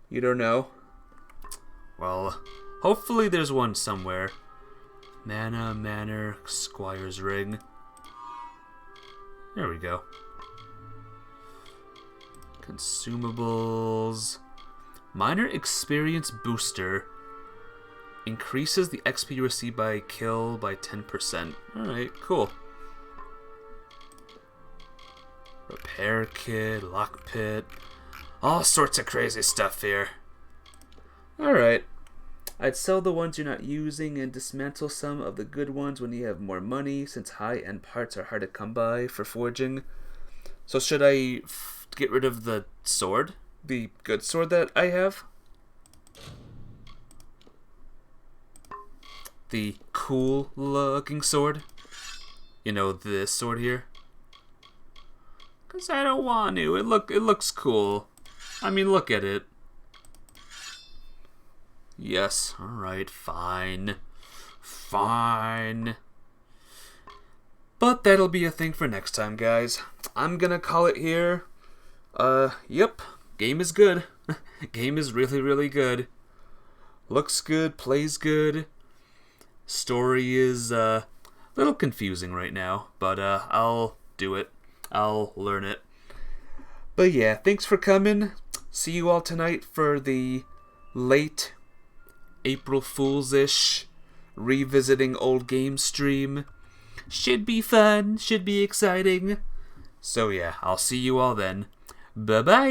You don't know? Well, hopefully there's one somewhere. Mana, Manor, Squire's Ring. There we go. Consumables. Minor Experience Booster. Increases the XP you receive by kill by 10%. Alright, cool. Repair Kit, Lock Pit. All sorts of crazy stuff here. Alright. I'd sell the ones you're not using and dismantle some of the good ones when you have more money, since high-end parts are hard to come by for forging. So should I get rid of the sword? The good sword that I have? The cool-looking sword? You know, this sword here? Because I don't want to. It looks cool. I mean, look at it. Yes, alright, fine. Fine. But that'll be a thing for next time, guys. I'm gonna call it here. Yep. Game is good. Game is really, really good. Looks good, plays good. Story is a little confusing right now, but I'll do it. I'll learn it. But yeah, thanks for coming. See you all tonight for the late April Fool's-ish revisiting old game stream. Should be fun, should be exciting. So yeah, I'll see you all then. Bye-bye!